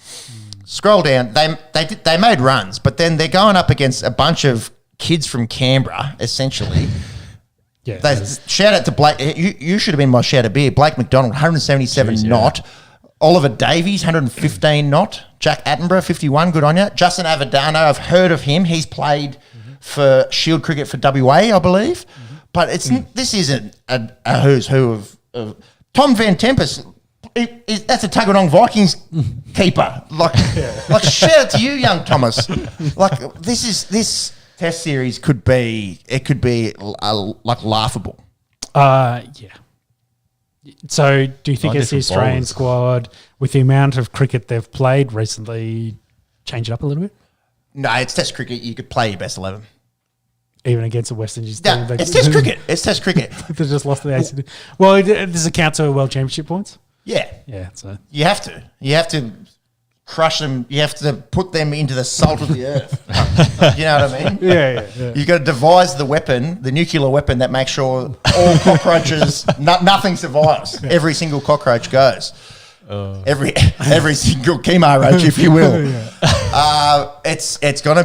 Scroll down. They made runs, but then they're going up against a bunch of kids from Canberra, essentially. Yeah. Shout out to Blake. You should have been my shout out beer. Blake McDonald, 177 knot. Oliver Davies, 115 knot. Jack Attenborough, 51. Good on you. Justin Avadano, I've heard of him. He's played for Shield Cricket for WA, I believe. But this isn't a who's who of Tom Van Tempest. That's a Tuggeranong Vikings keeper. Like shout out to you, young Thomas. Like this Test series could be like laughable. Yeah. So, do you think it's the Australian squad, with the amount of cricket they've played recently, change it up a little bit? No, it's Test cricket. You could play your best 11. Even against the West Indies team? Yeah, it's Test cricket. It's Test cricket. They just lost the ACT. Well, does it count to World Championship points? Yeah. Yeah. So you have to. You have to crush them. You have to put them into the salt of the earth. You know what I mean? Yeah. You've got to devise the weapon, the nuclear weapon that makes sure all cockroaches, nothing survives. Every single cockroach goes. Every single chemo roach, if you will. It's gonna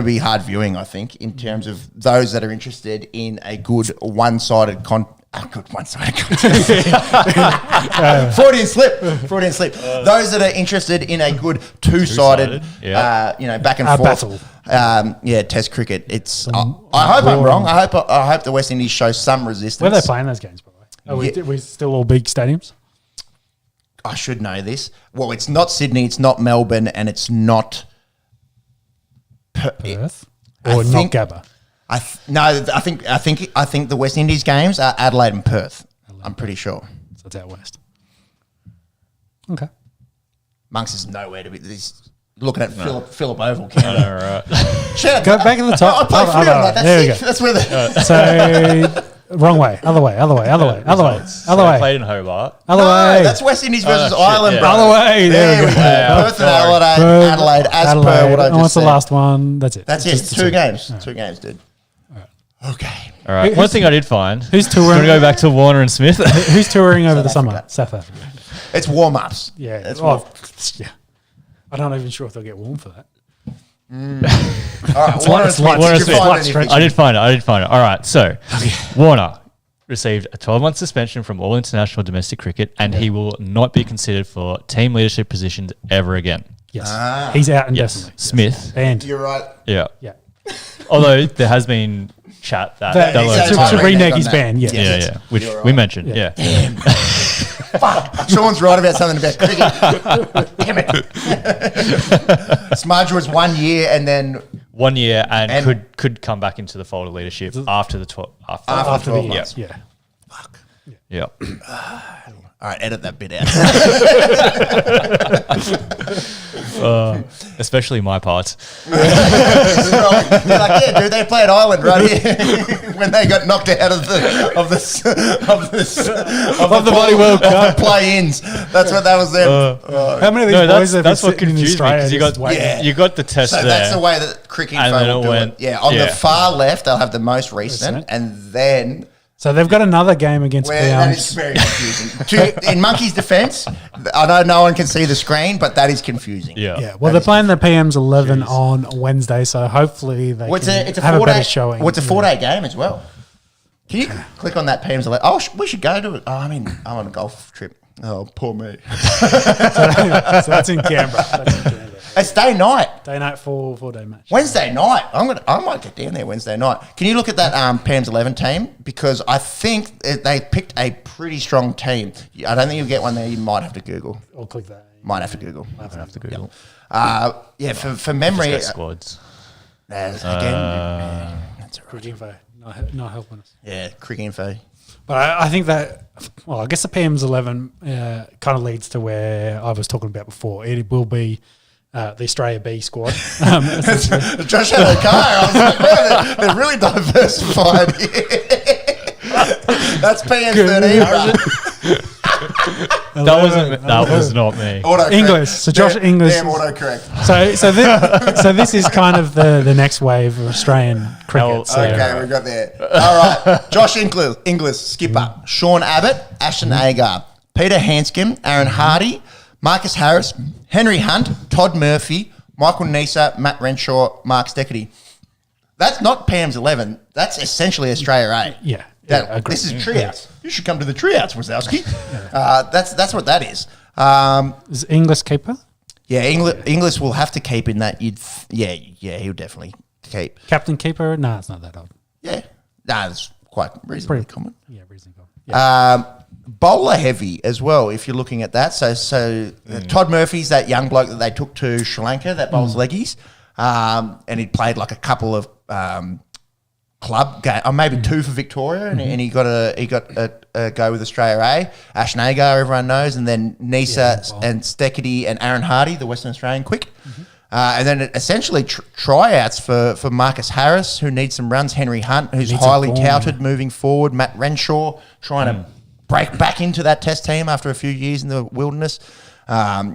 be hard viewing, I think, in terms of those that are interested in a good one-sided Freudian slip. Those that are interested in a good two-sided, back and forth battle. Test cricket. It's. I hope I'm wrong. I hope the West Indies show some resistance. Where are they playing those games, by the way? Are we still all big stadiums? I should know this. Well, it's not Sydney, it's not Melbourne, and it's not Perth or not Gabba. I think the West Indies games are Adelaide and Perth. I'm pretty sure. So it's out west. Okay. Monks is nowhere to be. He's looking at Phillip Oval. Canada. Right. Go back in the top. I play footy on that. That's it. That's where the. So wrong way. Other way. I played in Hobart. Other way. That's West Indies versus Ireland, bro. Other way. There we go. Perth and Adelaide. As per what I just said. What's the last one? That's it. That's it. Two games. Two games, dude. Okay. All right. One thing I did find. Who's touring? Want to go back to Warner and Smith? Who's touring over the summer? South Africa. It's warm-ups. Yeah. It's yeah. I'm not even sure if they'll get warm for that. All right. Warner and Smith. I did find it. All right. So Warner received a 12-month suspension from all international domestic cricket, and he will not be considered for team leadership positions ever again. Yes. He's out indefinitely. Yes. Smith. And you're right. Yeah. Yeah. Although there has been chat that to renege his ban. Yeah. Which we mentioned. Yeah. Damn. Fuck. Sean's right about something about cricket. Damn it. Smudge was 1 year and then 1 year and could come back into the fold of leadership after the 12 after 12 months. Yeah. Fuck. Yeah. All right, edit that bit out. Especially my part. They're like, yeah, dude, they played Ireland right here when they got knocked out of the bloody World Cup play-ins. That's what that was them. How many of these boys have that's been what sitting in confused me Australia? because you got the test so there. that's the way that cricket and then will do it. Yeah, on the far left, they'll have the most recent, and then. So they've got another game against that is very confusing. In Monkey's defence, I know no one can see the screen, but that is confusing. Yeah. Well, they're playing the PM's 11 on Wednesday, so hopefully they can have a better showing. Well, it's a 4-day game as well. Can you click on that PM's 11? Oh, we should go to it. Oh, I'm on a golf trip. Oh, poor me. So that's in Canberra. It's day night. Day night 4-day match. Wednesday night. I might get down there Wednesday night. Can you look at that PAM's 11 team? Because I think they picked a pretty strong team. I don't think you'll get one there. You might have to Google. I'll click that. Might have to Google. I'd have to Google. For memory, Just go squads. that's all right. Cricket info, not helping us. Yeah, cricket info. But I think that, well, I guess the PM's 11 kind of leads to where I was talking about before. It will be the Australia B squad. Josh had a car. I was like, man, they're really diversified here. That's PM13, bro. That was not me. Autocorrect. English. So Josh English. Damn autocorrect. So this is kind of the next wave of Australian cricket. So. Okay, we got there. All right. Josh Inglis, skipper. Sean Abbott, Ashton Agar, Peter Hanscom, Aaron Hardy, Marcus Harris, Henry Hunt, Todd Murphy, Michael Neser, Matt Renshaw, Mark Steckety. That's not PM's 11. That's essentially Australia A. Yeah. This is Treeouts. You should come to the Treeouts, Wazowski. That's what that is. Is English keeper? Yeah, Inglis will have to keep in that. He'll definitely keep. Captain keeper? No, it's not that old. Yeah, it's quite reasonably common. Yeah, reasonably common. Yeah. Bowler heavy as well, if you're looking at that. So Todd Murphy's that young bloke that they took to Sri Lanka that bowls leggies, and he played like a couple of club game, or maybe two for Victoria, and he got a go with Australia A. Ashton Agar, everyone knows, and then Neser and Steckety and Aaron Hardy, the Western Australian quick. And then essentially tryouts for Marcus Harris, who needs some runs, Henry Hunt, who's highly touted moving forward, Matt Renshaw, trying to break back into that test team after a few years in the wilderness.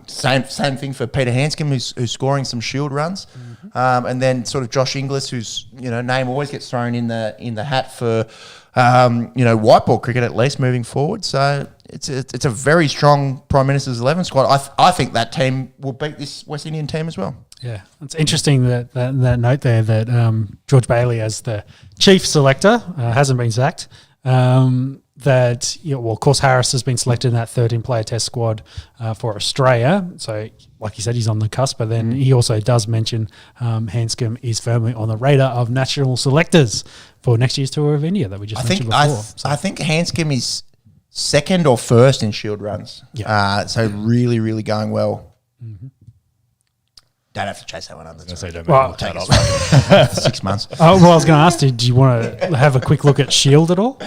Same thing for Peter Hanscom, who's scoring some shield runs, and then sort of Josh Inglis, whose name always gets thrown in the hat for white ball cricket at least moving forward. So it's a very strong Prime Minister's 11 squad. I think that team will beat this West Indian team as well. Yeah, it's interesting that note there that George Bailey, as the chief selector, hasn't been sacked. Of course, Harris has been selected in that 13-player test squad for Australia. So, like you said, he's on the cusp. But then he also does mention Hanscom is firmly on the radar of national selectors for next year's tour of India that we just mentioned before. I think Hanscom is second or first in shield runs. Yeah. So really, really going well. Mm-hmm. Don't have to chase that one up. Well, take us 6 months. I was going to ask you, do you want to have a quick look at Shield at all?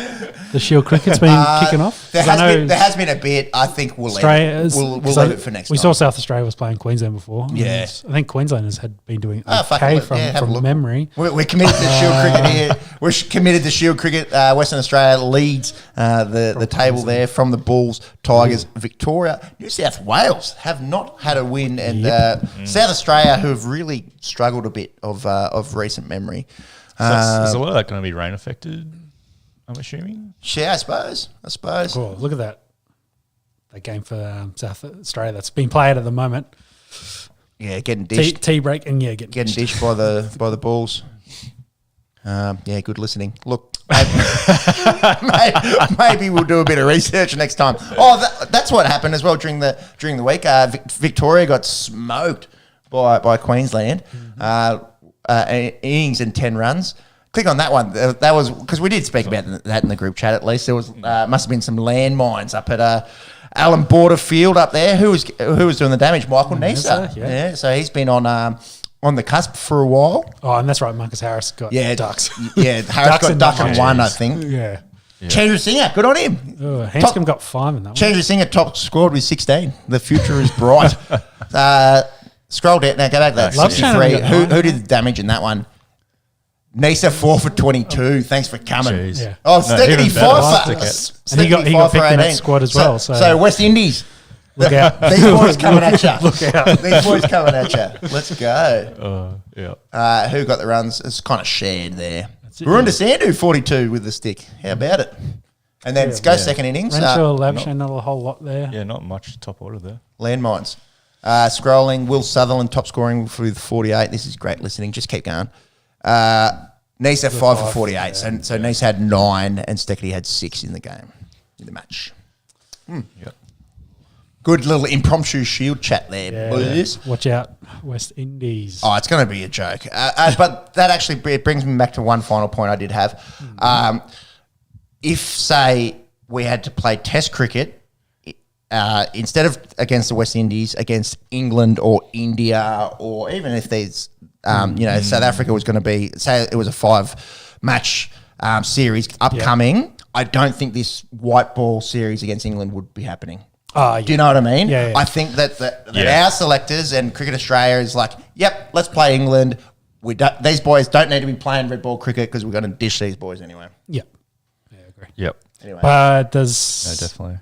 The Shield cricket's been kicking off? There has been a bit. I think we'll leave it for next time. We saw South Australia was playing Queensland before. Yeah. I think Queenslanders had been doing okay from memory. We're committed to Shield cricket here. We're committed to Shield cricket. Western Australia leads the table there from the Bulls, Tigers, Victoria. New South Wales have not had a win, and South Australia, who have really struggled a bit of recent memory. Is a lot of that going to be rain affected, I'm assuming? Yeah, I suppose. Cool. Look at that game for South Australia that's being played at the moment. Yeah, getting dished. Tea break and getting dished by the Bulls. Good listening. Look, maybe we'll do a bit of research next time. Oh, that's what happened as well during the week. Victoria got smoked by Queensland, innings and 10 runs. Click on that one. That was because we did speak about that in the group chat. At least there was must have been some landmines up at Alan Border Field up there. Who was doing the damage? Michael Neser. Yeah, so he's been on the cusp for a while. Oh, and that's right. Marcus Harris got ducks. Yeah, Harris got duck and one, I think. Yeah. Chandra Singer, good on him. Hanscom got 5 in that one. Chandra Singer top scored with 16. The future is bright. Scroll down now. Go back to that. 63. Who did the damage in that one? Neser 4 for 22. Thanks for coming. Yeah. Oh, Steckety 5 for and he got picked in that squad as well. So West Indies. Look out. These boys coming at you. Look out. These boys coming at you. Let's go. Yeah. Who got the runs? It's kind of shared there. Barunda Sandhu 42 with the stick. How about it? And then go second innings. Renshaw, Labuschagne, not a whole lot there. Yeah, not much top order there. Landmines. Scrolling, Will Sutherland top scoring with 48. This is great listening. Just keep going. Neser 5 for 48. Yeah. So Neser had 9 and Steckety had 6 in the game, in the match. Yep. Good little impromptu shield chat there, boys. Watch out, West Indies. Oh, it's going to be a joke. But that actually brings me back to one final point I did have. If, say, we had to play Test cricket instead of against the West Indies, against England or India, or even if there's, South Africa was going to be, say it was a 5-match series upcoming, I don't think this white ball series against England would be happening. Do you know what I mean? Yeah. I think that our selectors and Cricket Australia is like, yep, let's play England. These boys don't need to be playing red ball cricket because we're going to dish these boys anyway. Yeah, I agree. Yep. Anyway. Definitely.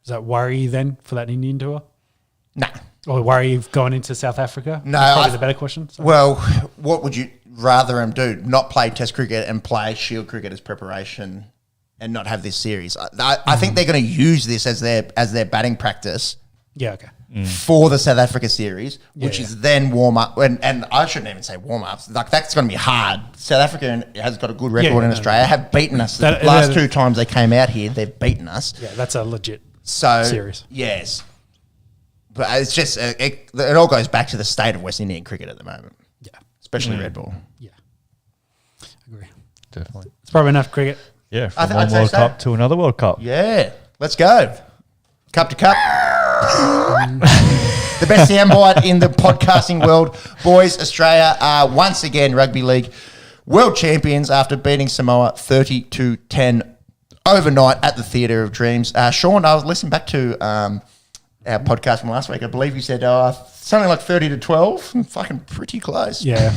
Does that worry you then for that Indian tour? Nah. Or worry you've gone into South Africa? No. That's probably the better question. Sorry. Well, what would you rather them do? Not play Test cricket and play Shield cricket as preparation and not have this series? I think they're going to use this as their batting practice. Yeah, okay. For the South Africa series, which is then warm up, and I shouldn't even say warm ups. Like that's going to be hard. South Africa has got a good record in Australia. Have beaten us the last 2 times they came out here. They've beaten us. Yeah, that's a legit series. Yes, but it's just it all goes back to the state of West Indian cricket at the moment. Yeah, especially red ball. Yeah, agree. Definitely, it's probably enough cricket. Yeah, from one World Cup to another World Cup. Yeah, let's go. Cup to cup. The best soundbite in the podcasting world. Boys, Australia are once again rugby league world champions after beating Samoa 30-10 overnight at the Theatre of Dreams. Sean, I was listening back to our podcast from last week. I believe you said something like 30-12. Fucking pretty close. Yeah.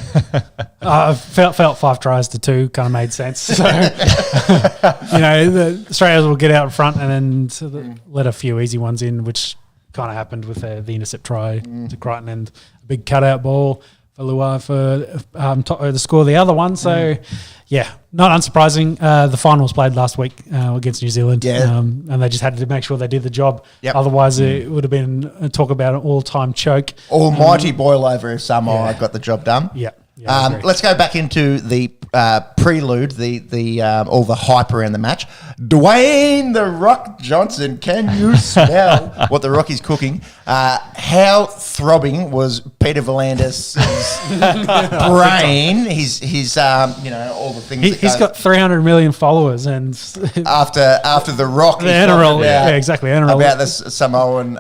I felt 5 tries to 2 kind of made sense. So, the Australians will get out in front and then let a few easy ones in, which kind of happened with the intercept try to Crichton and a big cutout ball for Luai for the score of the other one. So, not unsurprising. The final was played last week against New Zealand, and they just had to make sure they did the job. Yep. Otherwise, it would have been talk about an all-time choke. Almighty boil over if Samoa got the job done. Yeah. Let's go back into the prelude, the all the hype around the match. Dwayne "The Rock" Johnson, can you smell what the Rock is cooking? How throbbing was Peter V'landis' brain? His all the things. He's got 300 million followers, and after the Rock, the NRL, exactly, NRL about the Samoan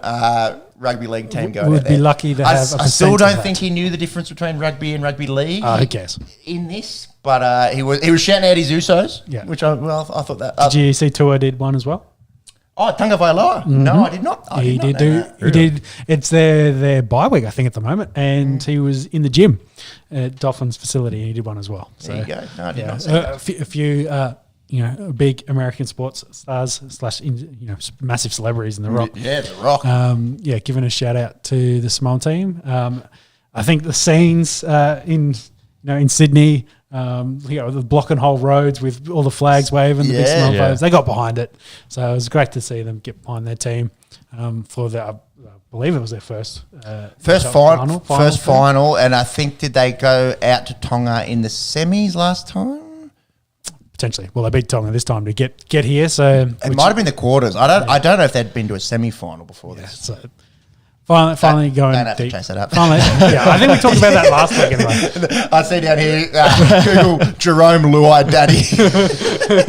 rugby league team going would out there. Be lucky to have. I still don't think he knew the difference between rugby and rugby league. Who cares? In this, but he was shouting out his Usos, which I thought that. Did you see Tua did one as well? Oh, Tunga Vailoa. No, I did not. He did. It's their bye week, I think, at the moment, and he was in the gym at Dolphins facility, and he did one as well. So, there you go. No, I did not see that. A few. Big American sports stars / massive celebrities in The Rock. Yeah, The Rock. Giving a shout out to the small team. I think the scenes in Sydney, the block and hole roads with all the flags waving, the big small photos, they got behind it. So it was great to see them get behind their team for their, I believe it was their first final. And I think, did they go out to Tonga in the semis last time? Potentially. Well, they beat Tonga this time to get here. So it might have been the quarters. I don't know if they'd been to a semi-final before this. So finally going don't have deep. To chase that up. Finally, I think we talked about that last week anyway. I see down here, Google Jerome Luai daddy.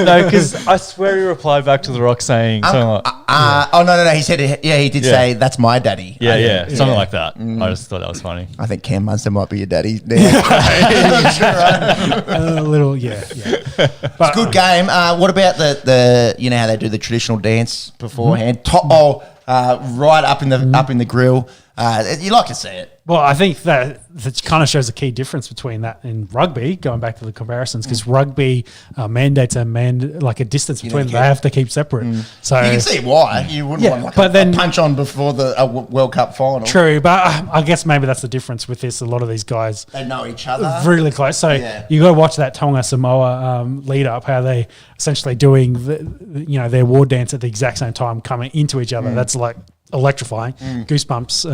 No, because I swear he replied back to The Rock saying something like... Oh, no. He said, he did say, that's my daddy. Yeah, something like that. I just thought that was funny. I think Cam Munster might be your daddy. A little, But, it's a good game. What about the how they do the traditional dance beforehand? Right up in the grill. You like to see it. Well, I think that kind of shows a key difference between that and rugby, going back to the comparisons, because rugby mandates like a distance between them. They have to keep separate. So you can see why. You wouldn't want a punch on before the World Cup final. True, but I guess maybe that's the difference with this. A lot of these guys, they know each other. Really close. So you got to watch that Tonga Samoa lead up, how they essentially doing their war dance at the exact same time, coming into each other. That's like electrifying, goosebumps.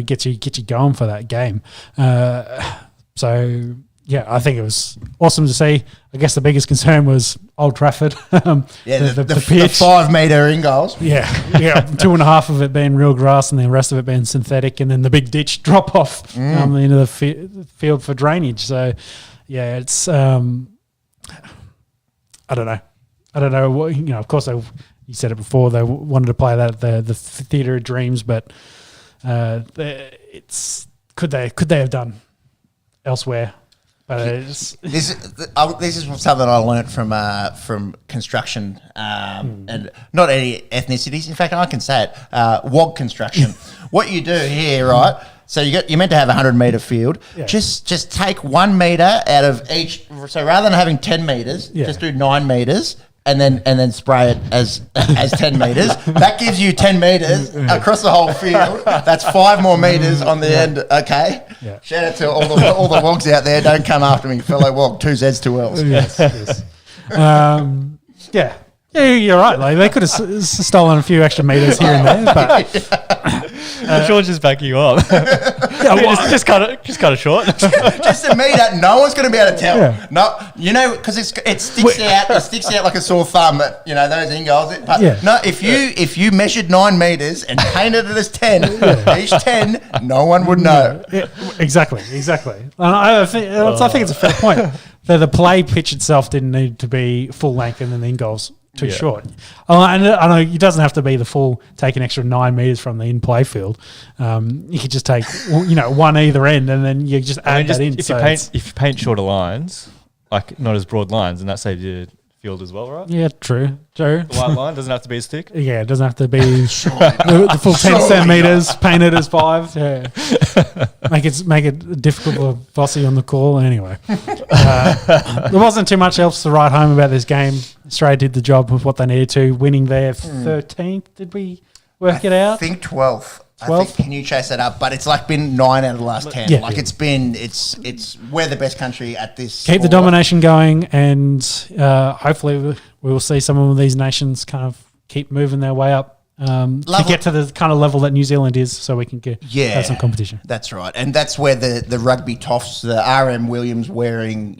Gets you going for that game. So I think it was awesome to see. I guess the biggest concern was Old Trafford. The pitch, 5 metre in goals. 2.5 of it being real grass and the rest of it being synthetic, and then the big ditch drop off into the field for drainage. So it's I don't know what of course you said it before. They wanted to play that at the Theatre of Dreams, but could they have done elsewhere? But this is something I learnt from construction and not any ethnicities. In fact, I can say it. WOG construction. What you do here, right? So you're meant to have a 100-meter field. Yeah. Just take 1 meter out of each. So rather than having 10 meters, just do 9 meters. And then spray it as 10 meters. That gives you 10 meters across the whole field. That's 5 more meters on the end. Okay. Yeah. Shout out to all the wogs out there. Don't come after me, fellow wog. 2 Z's, 2 L's. Yes. Yeah. Yeah, you're right. Like they could have stolen a few extra meters here and there, but George is backing you up. Just cut it short. Just a meter. No one's going to be able to tell. Yeah. No, because it sticks out. It sticks out like a sore thumb. Those ingots. But no, if you measured 9 meters and painted it as 10, each 10, no one would know. Yeah, exactly. And I think it's a fair point. The play pitch itself didn't need to be full length, and then the in-goal's too short. And I know it doesn't have to be the full, take an extra 9 meters from the in-play field. You could just take, one either end, and then you just add that in. If you paint shorter lines, like not as broad lines, and that saves your field as well, right? Yeah, true. The white line doesn't have to be as thick. Yeah, it doesn't have to be the full 10 centimeters, painted as 5. Yeah. Make it difficult for Vossi on the call. Anyway, there wasn't too much else to write home about this game. Australia did the job with what they needed to, winning their 13th. Did we work it out? I think 12th. 12th? Can you chase that up? But it's been 9 out of the last 10. Yeah, it's we're the best country at this. Keep the domination going, and hopefully we will see some of these nations kind of keep moving their way up to get to the kind of level that New Zealand is, so we can have some competition. That's right, and that's where the rugby toffs, the RM Williams wearing,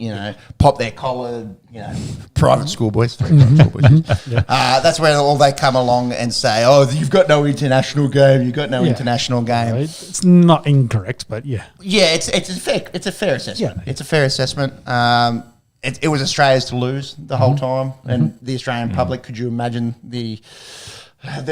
pop their collar, private schoolboys, 3 private schoolboys. That's where all they come along and say, "Oh, you've got no international game. You've got no international game." It's not incorrect, but yeah, it's a fair assessment. Yeah. It's a fair assessment. It was Australia's to lose the whole time, and the Australian public. Could you imagine the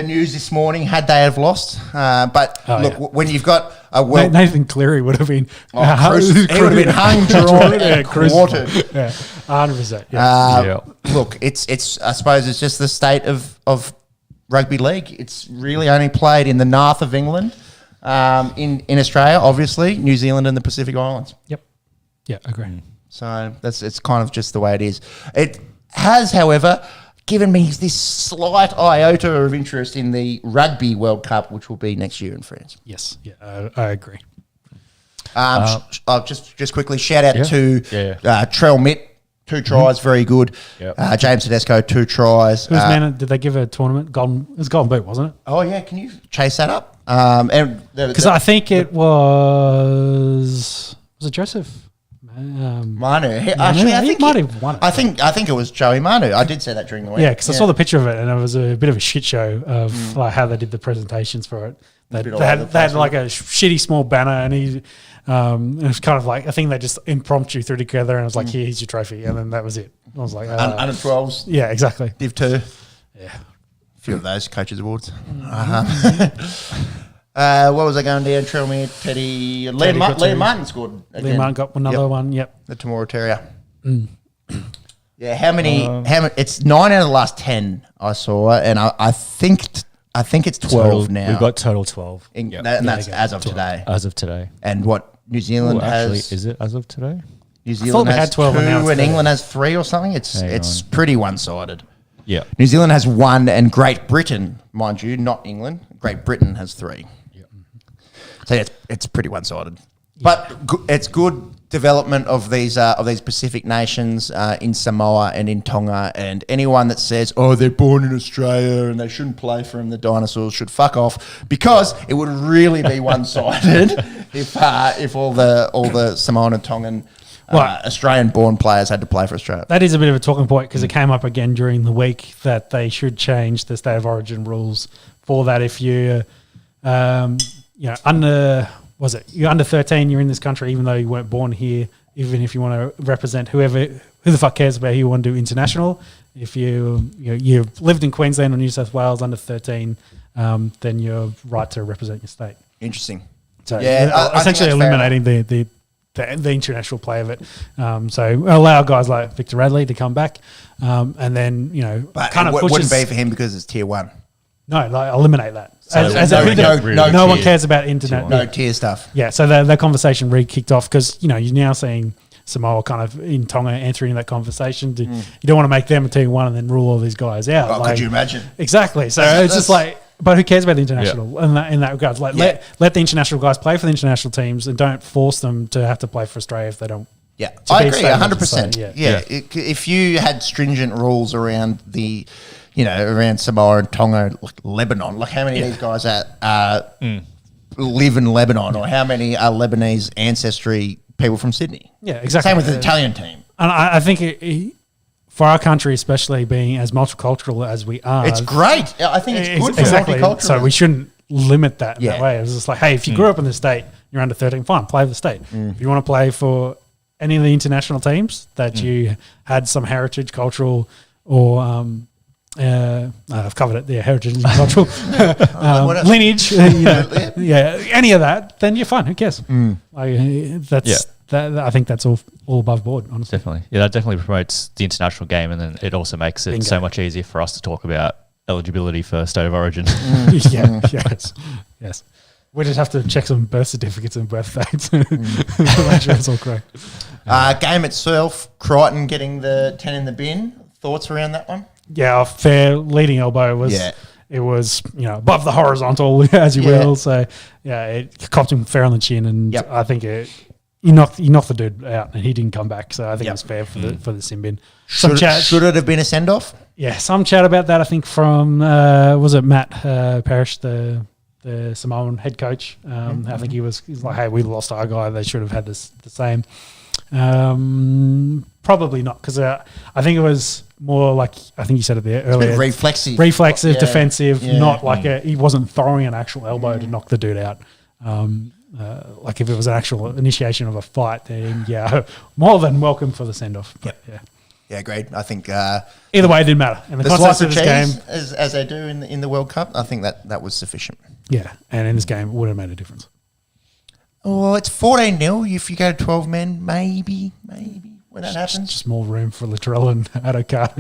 news this morning had they have lost? When you've got a Nathan Cleary would have been he would have been hung, drawn, and quartered. 100%. Look, it's I suppose it's just the state of rugby league. It's really only played in the north of England, in Australia, obviously, New Zealand and the Pacific Islands. Yep. Yeah, agree. So it's kind of just the way it is. It has, however, given me this slight iota of interest in the Rugby World Cup, which will be next year in France. Yes, I agree. I'll just quickly shout out to Trell Mitt, 2 tries, very good. Yep. James Tedesco, 2 tries. Whose man did they give a tournament? It was Golden Boot, wasn't it? Oh yeah, can you chase that up? Because I think it was it Joseph? Manu. Actually, I think he might have won it. I think it was Joey Manu. I did say that during the week. Yeah, because I saw the picture of it, and it was a bit of a shit show of like how they did the presentations for it. They had like a shitty small banner, and it was kind of like, I think they just impromptu threw together, and it was like, here's your trophy, and then that was it. I was like, under 12s. Yeah, exactly. Div 2. Yeah, a few of those coaches awards. What was I going down? Trell Mitt, Teddy. Liam Martin scored again. Liam Martin got another one. Yep. The Temora Terrier. Yeah, how many? It's 9 out of the last 10 I saw, and I think it's 12 now. We've got total 12. And that's as of 12. today. As of today. And what New Zealand has? Actually, is it as of today? New Zealand has 12 2 and England has 3 or something. It's pretty one-sided. Yeah. New Zealand has 1 and Great Britain, mind you, not England. Great Britain has 3. So it's pretty one-sided, but it's good development of these Pacific nations in Samoa and in Tonga, and anyone that says, "Oh, they're born in Australia and they shouldn't play for them, the dinosaurs," should fuck off, because it would really be one-sided if all the Samoan and Tongan Australian-born players had to play for Australia. That is a bit of a talking point, because it came up again during the week that they should change the state of origin rules for that. If you you're under 13, you're in this country, even though you weren't born here, even if you want to represent who the fuck cares about who you want to do international, If you've lived in Queensland or New South Wales under 13, then you're right to represent your state. Interesting. So Yeah, essentially eliminating the international play of it. So allow guys like Victor Radley to come back, and then But kind of it pushes. wouldn't be for him because it's tier 1. No, like eliminate that. So No one cares about internet. No tier stuff. Yeah, so that conversation kicked off because you're now seeing Samoa kind of in Tonga entering that conversation. You don't want to make them a tier 1 and then rule all these guys out. Oh, could you imagine? Exactly. So it's just like, but who cares about the international in that regard? Like let the international guys play for the international teams and don't force them to have to play for Australia if they don't. Yeah, I agree 100%. So, If you had stringent rules around around Samoa and Tonga, like Lebanon, like how many of these guys live in Lebanon, or how many are Lebanese ancestry people from Sydney? Yeah, exactly. Same with the Italian team. And I think for our country, especially being as multicultural as we are, It's great. I think it's good for multicultural. So we shouldn't limit that in that Yeah. way. It's just like, hey, if you grew up in the state, you're under 13, fine, play for the state. If you want to play for any of the international teams that you had some heritage, cultural, or I've covered it, heritage and cultural lineage, any of that, then you're fine. Who cares? I think that's all above board, honestly. Definitely. Yeah, that definitely promotes the international game, and then it also makes it so much easier for us to talk about eligibility for state of origin. Yes. We just have to check some birth certificates and birth dates to make sure it's all correct. Game itself, Crichton getting the 10 in the bin. Thoughts around that one? Yeah, a fair leading elbow was. Yeah. It was, above the horizontal, as you will. So, it copped him fair on the chin, and I think he knocked the dude out, and he didn't come back. So I think it was fair for the sin bin. Should it have been a send off? Yeah, some chat about that. I think from was it Matt Parrish, the Samoan head coach. I think he's like, hey, we lost our guy. They should have had the same. Probably not, because I think it was more like, I think you said it there earlier. Reflexive, defensive, not like he wasn't throwing an actual elbow to knock the dude out. Like if it was an actual initiation of a fight, then more than welcome for the send off. Yeah, great. I think either way, it didn't matter. And the context of this game, as they do in the World Cup, I think that was sufficient. Yeah, and in this game, it would have made a difference. Oh, it's 14-0. If you go to 12 men, maybe when that happens. Just more room for Latrell and Adokar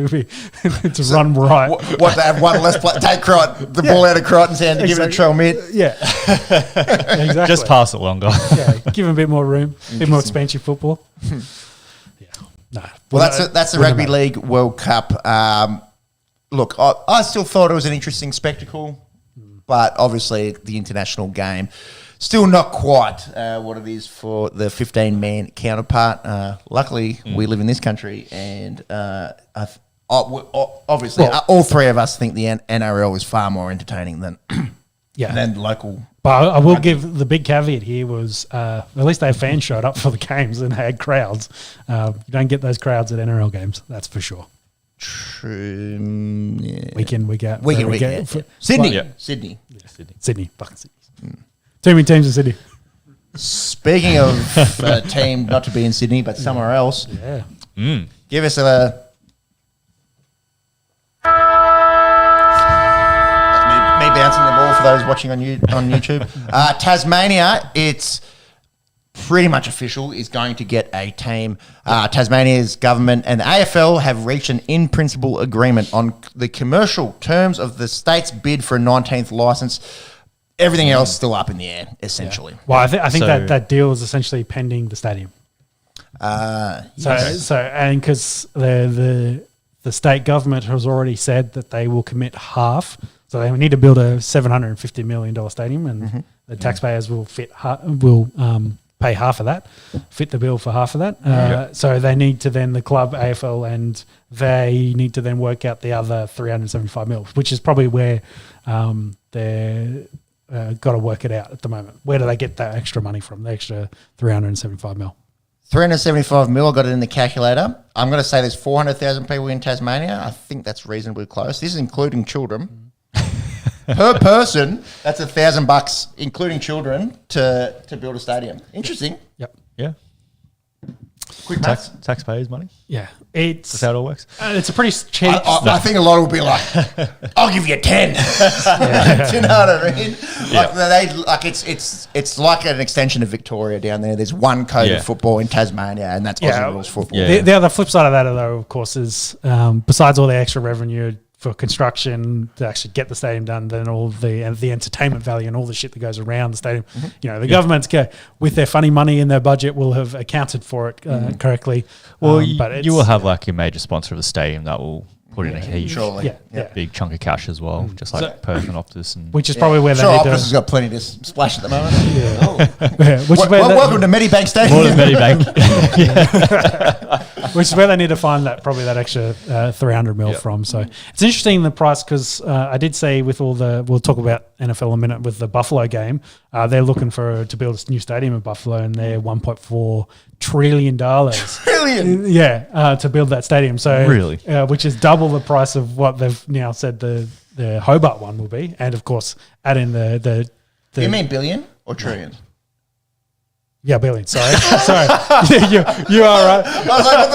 to run right. What they have one less play, take the ball out of Crichton's hand and give it to Trell mid. Yeah, exactly. Just pass it longer. Give him a bit more room, a bit more expansive football. No. Well, that's the Rugby League World Cup. Look, I still thought it was an interesting spectacle, but obviously the international game still not quite what it is for the 15-man counterpart. Luckily, we live in this country, and obviously all three of us think the NRL is far more entertaining than local. But I will give the big caveat here was at least their fans showed up for the games and had crowds. You don't get those crowds at NRL games, that's for sure. True. Yeah. Week in, week out. Sydney. Sydney. Fucking Sydney. Too many teams in Sydney. Speaking of a team not to be in Sydney but somewhere else, give us me bouncing the ball for those watching on YouTube. Tasmania, it's pretty much official, is going to get a team. Tasmania's government and the AFL have reached an in-principle agreement on the commercial terms of the state's bid for a 19th licence. Everything else is still up in the air, essentially. Yeah. Well, I think that deal is essentially pending the stadium. Yes. So and because the state government has already said that they will commit half, so they need to build a $750 million stadium, and the taxpayers will pay half of that, fit the bill for half of that. So they need to then, the club, AFL, and they need to then work out the other 375 mil, which is probably where they're got to work it out at the moment. Where do they get that extra money from, the extra 375 mil? 375 mil, I got it in the calculator. I'm going to say there's 400,000 people in Tasmania. I think that's reasonably close. This is including children. Per person, that's $1,000, including children, to build a stadium. Interesting. Yep. Yeah. Quick maths. Taxpayers' money. Yeah, That's how it all works. it's a pretty cheap. I think a lot will be like, I'll give you 10. Do you know what I mean? Like it's like an extension of Victoria down there. There's one code of football in Tasmania, and that's Aussie rules football. Yeah. The other flip side of that, though, of course, is besides all the extra revenue for construction to actually get the stadium done, then all the entertainment value and all the shit that goes around the stadium. You know, the government's with their funny money in their budget will have accounted for it correctly. Well, but you will have like a major sponsor of the stadium that will put in a huge, big chunk of cash as well, just like Perth and Optus, and which is probably where they sure, need Optus to. has got plenty to splash at the moment. Which is where welcome to Medibank Stadium. more than Medibank. which is where they need to find that extra 300 mil from. So it's interesting the price because I did say with all we'll talk about NFL in a minute with the Buffalo game, they're looking to build a new stadium in Buffalo, and they're $1.4 trillion. Trillion. To build that stadium. So Really? Which is double the price of what they've now said the Hobart one will be, and of course add in the You mean billion or trillion? Yeah, billion. Sorry. You are right. I was like,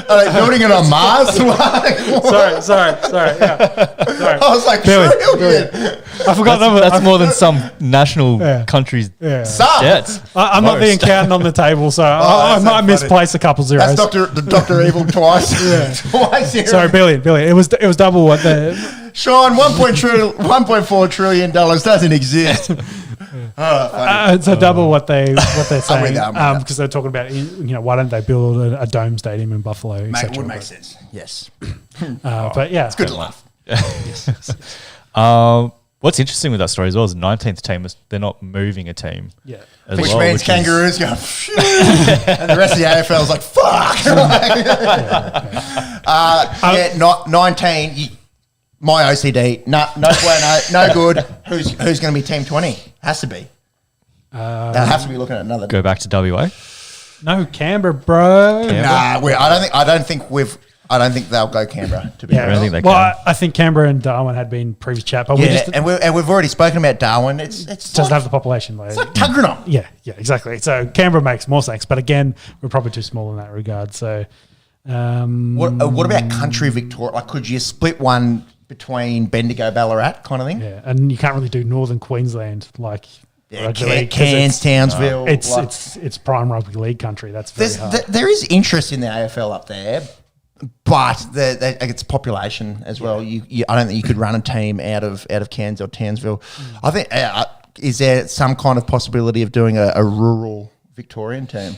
are they building it on Mars? Sorry. Yeah. Sorry. I was like, Billion. trillion. I forgot That's more than some national countries' Some. debts. I'm not the accountant on the table, so I might misplace a couple zeros. That's Dr. Evil twice. Twice here. Sorry, billion. It was double what the. Sean, $1.4 trillion doesn't exist. It's a double what they're saying that. because they're talking about why don't they build a dome stadium in Buffalo? Mate, would make sense. Yes. But yeah, It's good to laugh. What's interesting with that story as well is the 19th team they're not moving a team. Yeah. Which means kangaroos go, and the rest of the AFL is like, fuck. 19. My OCD, no bueno, no good. Who's going to be Team 20? Has to be. They'll have to be looking at another. Go back to WA. No, Canberra, bro. Nah, I don't think they'll go Canberra. To be honest. I think they Well, I think Canberra and Darwin had been previous chat, but we've already spoken about Darwin. It doesn't have the population. It's like Tuggeranong. Yeah, exactly. So Canberra makes more sense, but again, we're probably too small in that regard. So, what about country Victoria? Like, could you split one between Bendigo, Ballarat, kind of thing? Yeah, and you can't really do Northern Queensland like rugby league, Cairns, Townsville. It's prime rugby league country. That's very hard. There is interest in the AFL up there, but it's population as well. I don't think you could run a team out of Cairns or Townsville. I think is there some kind of possibility of doing a rural Victorian team?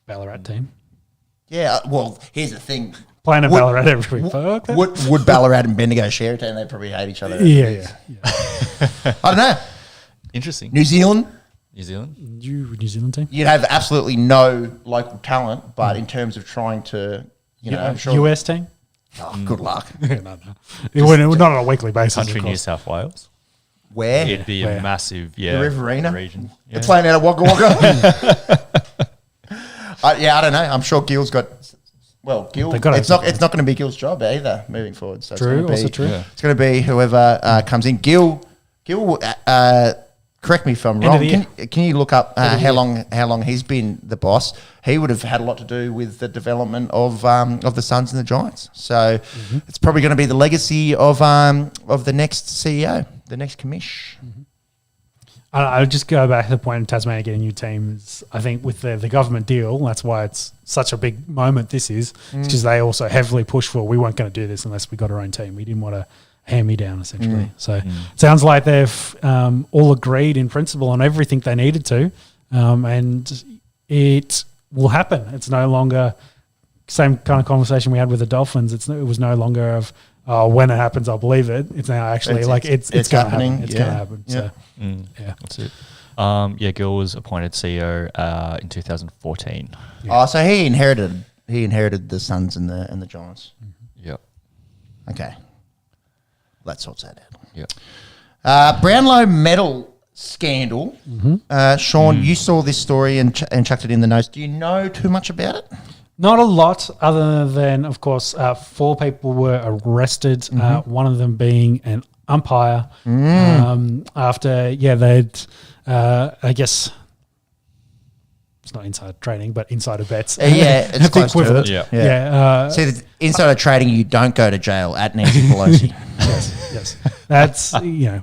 Ballarat team. Yeah. Well, here's the thing. Playing at Ballarat every week. Would Ballarat and Bendigo share a team? They'd probably hate each other. Yeah. I don't know. Interesting. New Zealand New Zealand team. you'd have absolutely no local talent, but in terms of trying to, US team. Good luck. No. We're not on a weekly basis. Country of New course. South Wales. Where? It'd be a massive, The Riverina? region. They're playing out of Wagga Wagga. I don't know. I'm sure Gil's got. Well, Gil. It's not going to be Gil's job either moving forward. So True. It's True. Yeah. It's going to be whoever comes in. Gil. Correct me if I'm wrong. Can you look up how long he's been the boss? He would have had a lot to do with the development of the Suns and the Giants. So it's probably going to be the legacy of the next CEO, the next commish. I'll just go back to the point of Tasmania getting new teams. I think with the government deal, that's why it's such a big moment. This is because they also heavily pushed for we weren't going to do this unless we got our own team. We didn't want to hand me down essentially. So it sounds like they've all agreed in principle on everything they needed to, and it will happen. It's no longer same kind of conversation we had with the Dolphins. It was no longer of when it happens, I'll believe it. It's now actually it's going to happen. It's going to happen. So that's it. Gil was appointed CEO in 2014. Oh, so he inherited the Suns and the Giants. Yep. Okay. That sorts that out. Yep. Brownlow medal scandal. Sean, you saw this story and chucked it in the notes. Do you know too much about it? Not a lot, other than, of course, 4 people were arrested, one of them being an umpire, after, they'd, I guess, it's not insider trading, but insider bets. Yeah, it's The close to equivalent. it. Yeah. See, the insider trading, you don't go to jail at Nancy Pelosi. Yes. That's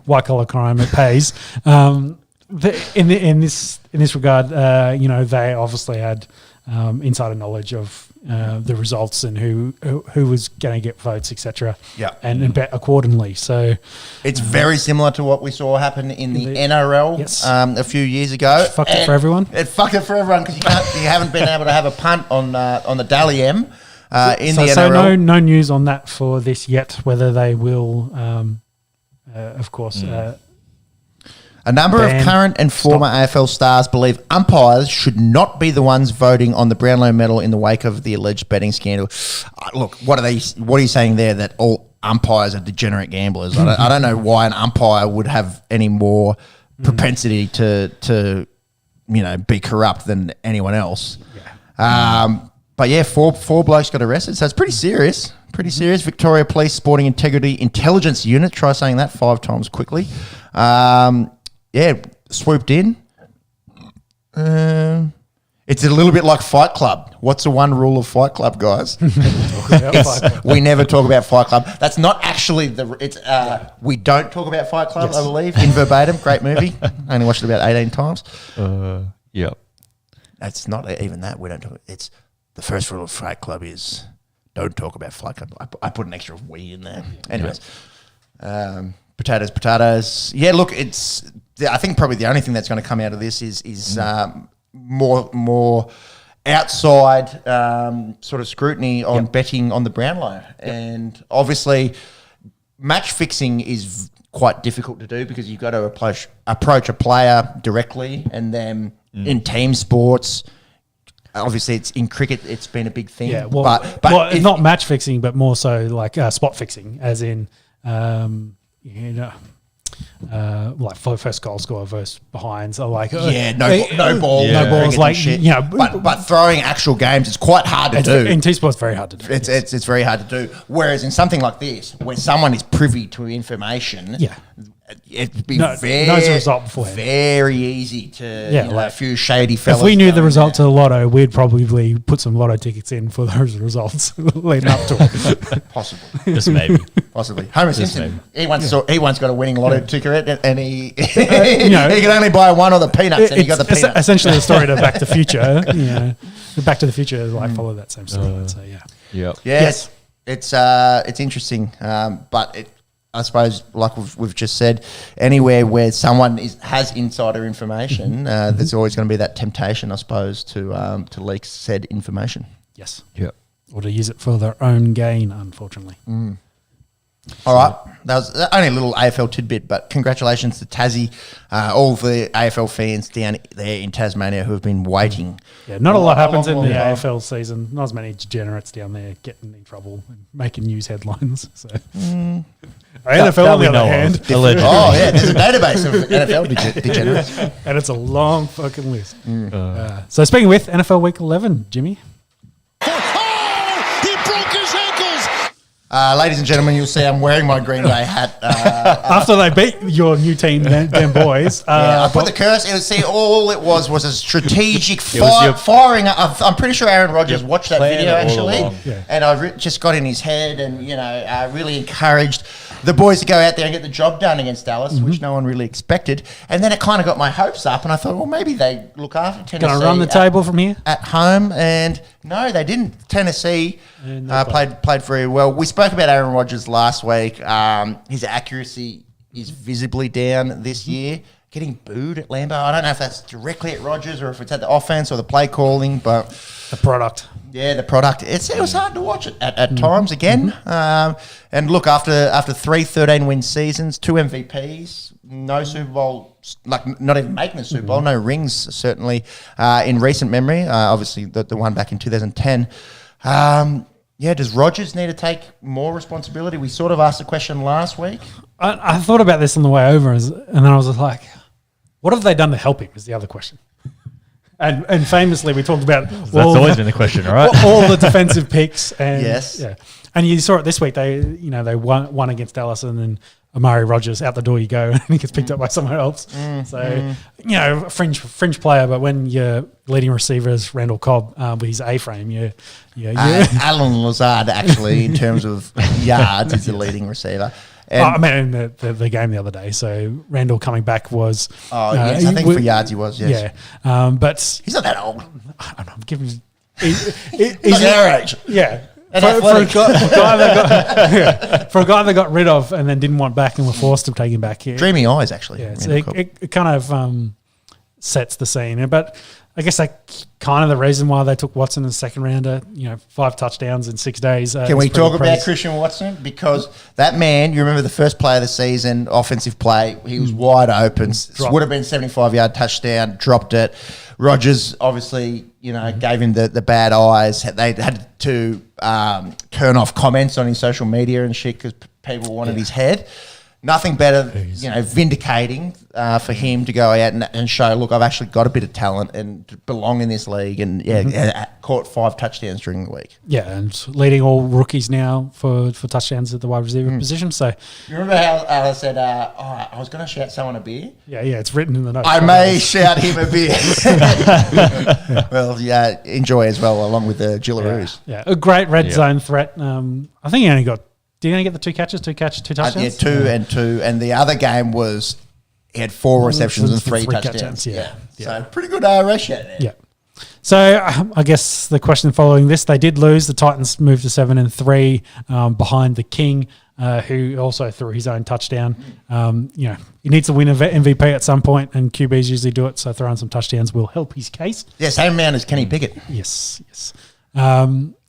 white collar crime. It pays. In this regard, they obviously had insider knowledge of the results and who was going to get votes, etc. Yeah, and bet accordingly. So it's very similar to what we saw happen in the NRL a few years ago. Fucked it for everyone. It fucked it for everyone because you haven't been able to have a punt on the Dally M in the NRL. So no news on that for this yet. Whether they will, of course. A number of current and former AFL stars believe umpires should not be the ones voting on the Brownlow medal in the wake of the alleged betting scandal. Look, what are you saying there, that all umpires are degenerate gamblers? I don't know why an umpire would have any more propensity to be corrupt than anyone else. Yeah. But yeah, four blokes got arrested, so it's pretty serious. Pretty serious. Victoria Police Sporting Integrity Intelligence Unit, try saying that 5 times quickly. Swooped in. It's a little bit like Fight Club. What's the one rule of Fight Club, guys? We never talk about Fight Club. That's not actually we don't talk about Fight Club, I believe, in verbatim. Great movie. I only watched it about 18 times. Yep. That's not even that. We don't talk. It's the first rule of Fight Club is don't talk about Fight Club. I put an extra "we" in there. Anyways. Potatoes. Yeah, look, I think probably the only thing that's going to come out of this is more outside sort of scrutiny on betting on the Brownlow. And obviously match fixing is quite difficult to do because you've got to approach a player directly, and then in team sports, obviously it's in cricket, it's been a big thing. Yeah, but not match fixing, but more so like spot fixing, as in like for first goal scorer versus behinds, or like no balls, like shit. But throwing actual games is quite hard to do. In T sports, very hard to do. It's very hard to do. Whereas in something like this, where someone is privy to information, it'd be knows the result beforehand. Very easy to a few shady fellas. If we knew the result to the lotto, we'd probably put some lotto tickets in for those results leading up to it. Possibly, just maybe. Possibly. Homer Simpson, he once got a winning lotto ticket, and he could only buy one of the peanuts, and he got the peanuts. Essentially, the story to Back to the Future. Back to the Future, like follow that same story. So yes, it's interesting, but I suppose, like we've just said, anywhere where someone has insider information, there's always going to be that temptation, I suppose, to leak said information. Yes. Yeah. Or to use it for their own gain, unfortunately. All right. That was only a little AFL tidbit, but congratulations to Tassie, all the AFL fans down there in Tasmania who have been waiting. Yeah, not a lot happens in the AFL season. Not as many degenerates down there getting in trouble and making news headlines. So. NFL, on the other hand. There's a database of NFL degenerates. And it's a long fucking list. So speaking with NFL Week 11, Jimmy. Ladies and gentlemen, you'll see I'm wearing my Green Bay hat. After they beat your new team, them boys. I put the curse. All it was a strategic firing. I'm pretty sure Aaron Rodgers watched that video, actually. And I just got in his head and, really encouraged the boys to go out there and get the job done against Dallas, which no one really expected. And then it kind of got my hopes up, and I thought, well, maybe they look after Tennessee. Going to run the table from here? At home, and no, they didn't. Tennessee played very well. We spoke about Aaron Rodgers last week. His accuracy is visibly down this year. Getting booed at Lambeau. I don't know if that's directly at Rodgers or if it's at the offense or the play calling, but the product. Yeah, the product. It was hard to watch it at times again. And look, after 3 13-win seasons, 2 MVPs, no Super Bowl, like not even making the Super Bowl, no rings certainly in recent memory. Obviously, the one back in 2010. Does Rodgers need to take more responsibility? We sort of asked the question last week. I thought about this on the way over, and then I was like, what have they done to help him is the other question. And famously, we talked about... That's always been the question, right? All the defensive picks. And, yes. Yeah. And you saw it this week. They won against Dallas, and then Amari Rogers, out the door you go, and he gets picked up by someone else. Fringe player, but when your leading receiver is Randall Cobb with his A-frame, Alan Lazard, actually, in terms of yards, is the leading receiver. And I mean, in the game the other day. So Randall coming back was. Yes, I think for yards he was. Yes. Yeah, but he's not that old. I don't know. I'm giving. He's our age. Yeah. And for a guy that got rid of and then didn't want back and were forced to take him back here. Dreamy eyes, actually. Yeah, so it kind of sets the scene. But I guess that's kind of the reason why they took Watson in the second rounder. 5 touchdowns in 6 days. Can we talk about Christian Watson? Because that man, you remember the first play of the season, offensive play, he was wide open. Would have been 75-yard touchdown, dropped it. Rogers obviously, gave him the bad eyes. They had to turn off comments on his social media and shit because people wanted his head. Nothing better, vindicating for him to go out and show, look, I've actually got a bit of talent and belong in this league. And, caught 5 touchdowns during the week. Yeah, and leading all rookies now for touchdowns at the wide receiver position. So, you remember how I said, I was going to shout someone a beer? Yeah, it's written in the notes. I may shout him a beer. Well, enjoy as well, along with the Gillaroos. Yeah, a great red zone threat. I think he only got... Did he only get the 2 catches, 2 touchdowns? 2 and 2. And the other game was he had 4 receptions and 3 touchdowns. Yeah. So pretty good ratio there. Yeah. So I guess the question following this, they did lose. The Titans moved to 7-3 behind the King, who also threw his own touchdown. He needs to win an MVP at some point, and QBs usually do it. So throwing some touchdowns will help his case. Yeah, same amount as Kenny Pickett. Yes.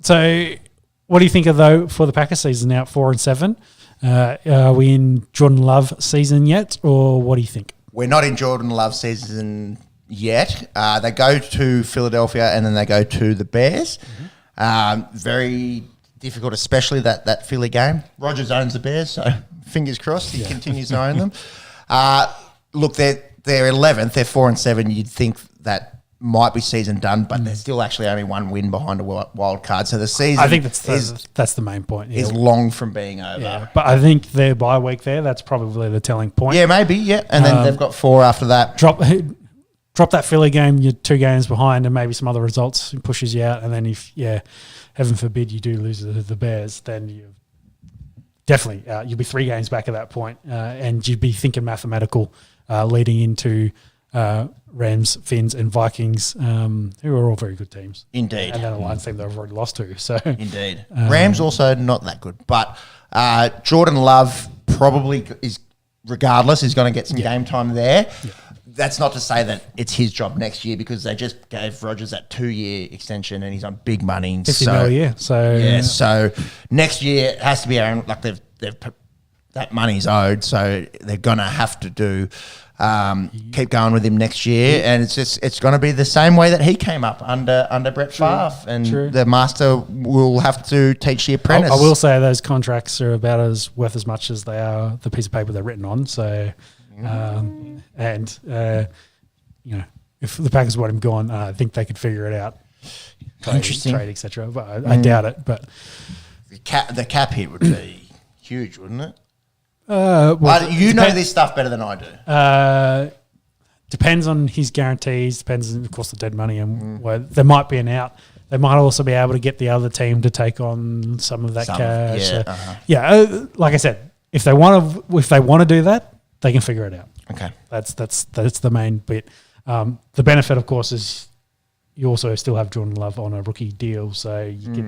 So... What do you think of, though, for the Packers season now at 4-7? Are we in Jordan Love season yet, or what do you think? We're not in Jordan Love season yet. They go to Philadelphia and then they go to the Bears. Very difficult, especially that Philly game. Rodgers owns the Bears, so fingers crossed he continues to own them. Look, they're 11th. They're 4-7. You'd think that might be season done, but there's still actually only 1 win behind a wild card. So the season, I think that's the main point. Is long from being over. Yeah, but I think their bye week there, that's probably the telling point. Yeah, maybe. Yeah, and then they've got 4 after that. Drop that Philly game. You're 2 games behind, and maybe some other results pushes you out. And then if heaven forbid you do lose the Bears, then you definitely you'll be 3 games back at that point, and you'd be thinking mathematical leading into. Rams, Finns, and Vikings, who are all very good teams. Indeed. And then a Lions team they've already lost to. So indeed. Rams also not that good. But Jordan Love probably is going to get some game time there. Yeah. That's not to say that it's his job next year because they just gave Rodgers that 2-year extension and he's on big money. $50 million a year. So next year it has to be Aaron. Like they've that money's owed, so they're gonna have to do. Keep going with him next year, and it's going to be the same way that he came up under Brett Favre, and the master will have to teach the apprentice. I will say those contracts are about as worth as much as they are the piece of paper they're written on. So, if the Packers want him gone, I think they could figure it out. Interesting trade, etc. But I doubt it. But the cap hit would be huge, wouldn't it? Well, know this stuff better than I do. Depends on his guarantees. Depends on, of course, the dead money and where there might be an out. They might also be able to get the other team to take on some of that cash. Like I said, if they want to do that, they can figure it out. Okay, that's the main bit. The benefit, of course, is you also still have Jordan Love on a rookie deal, so you can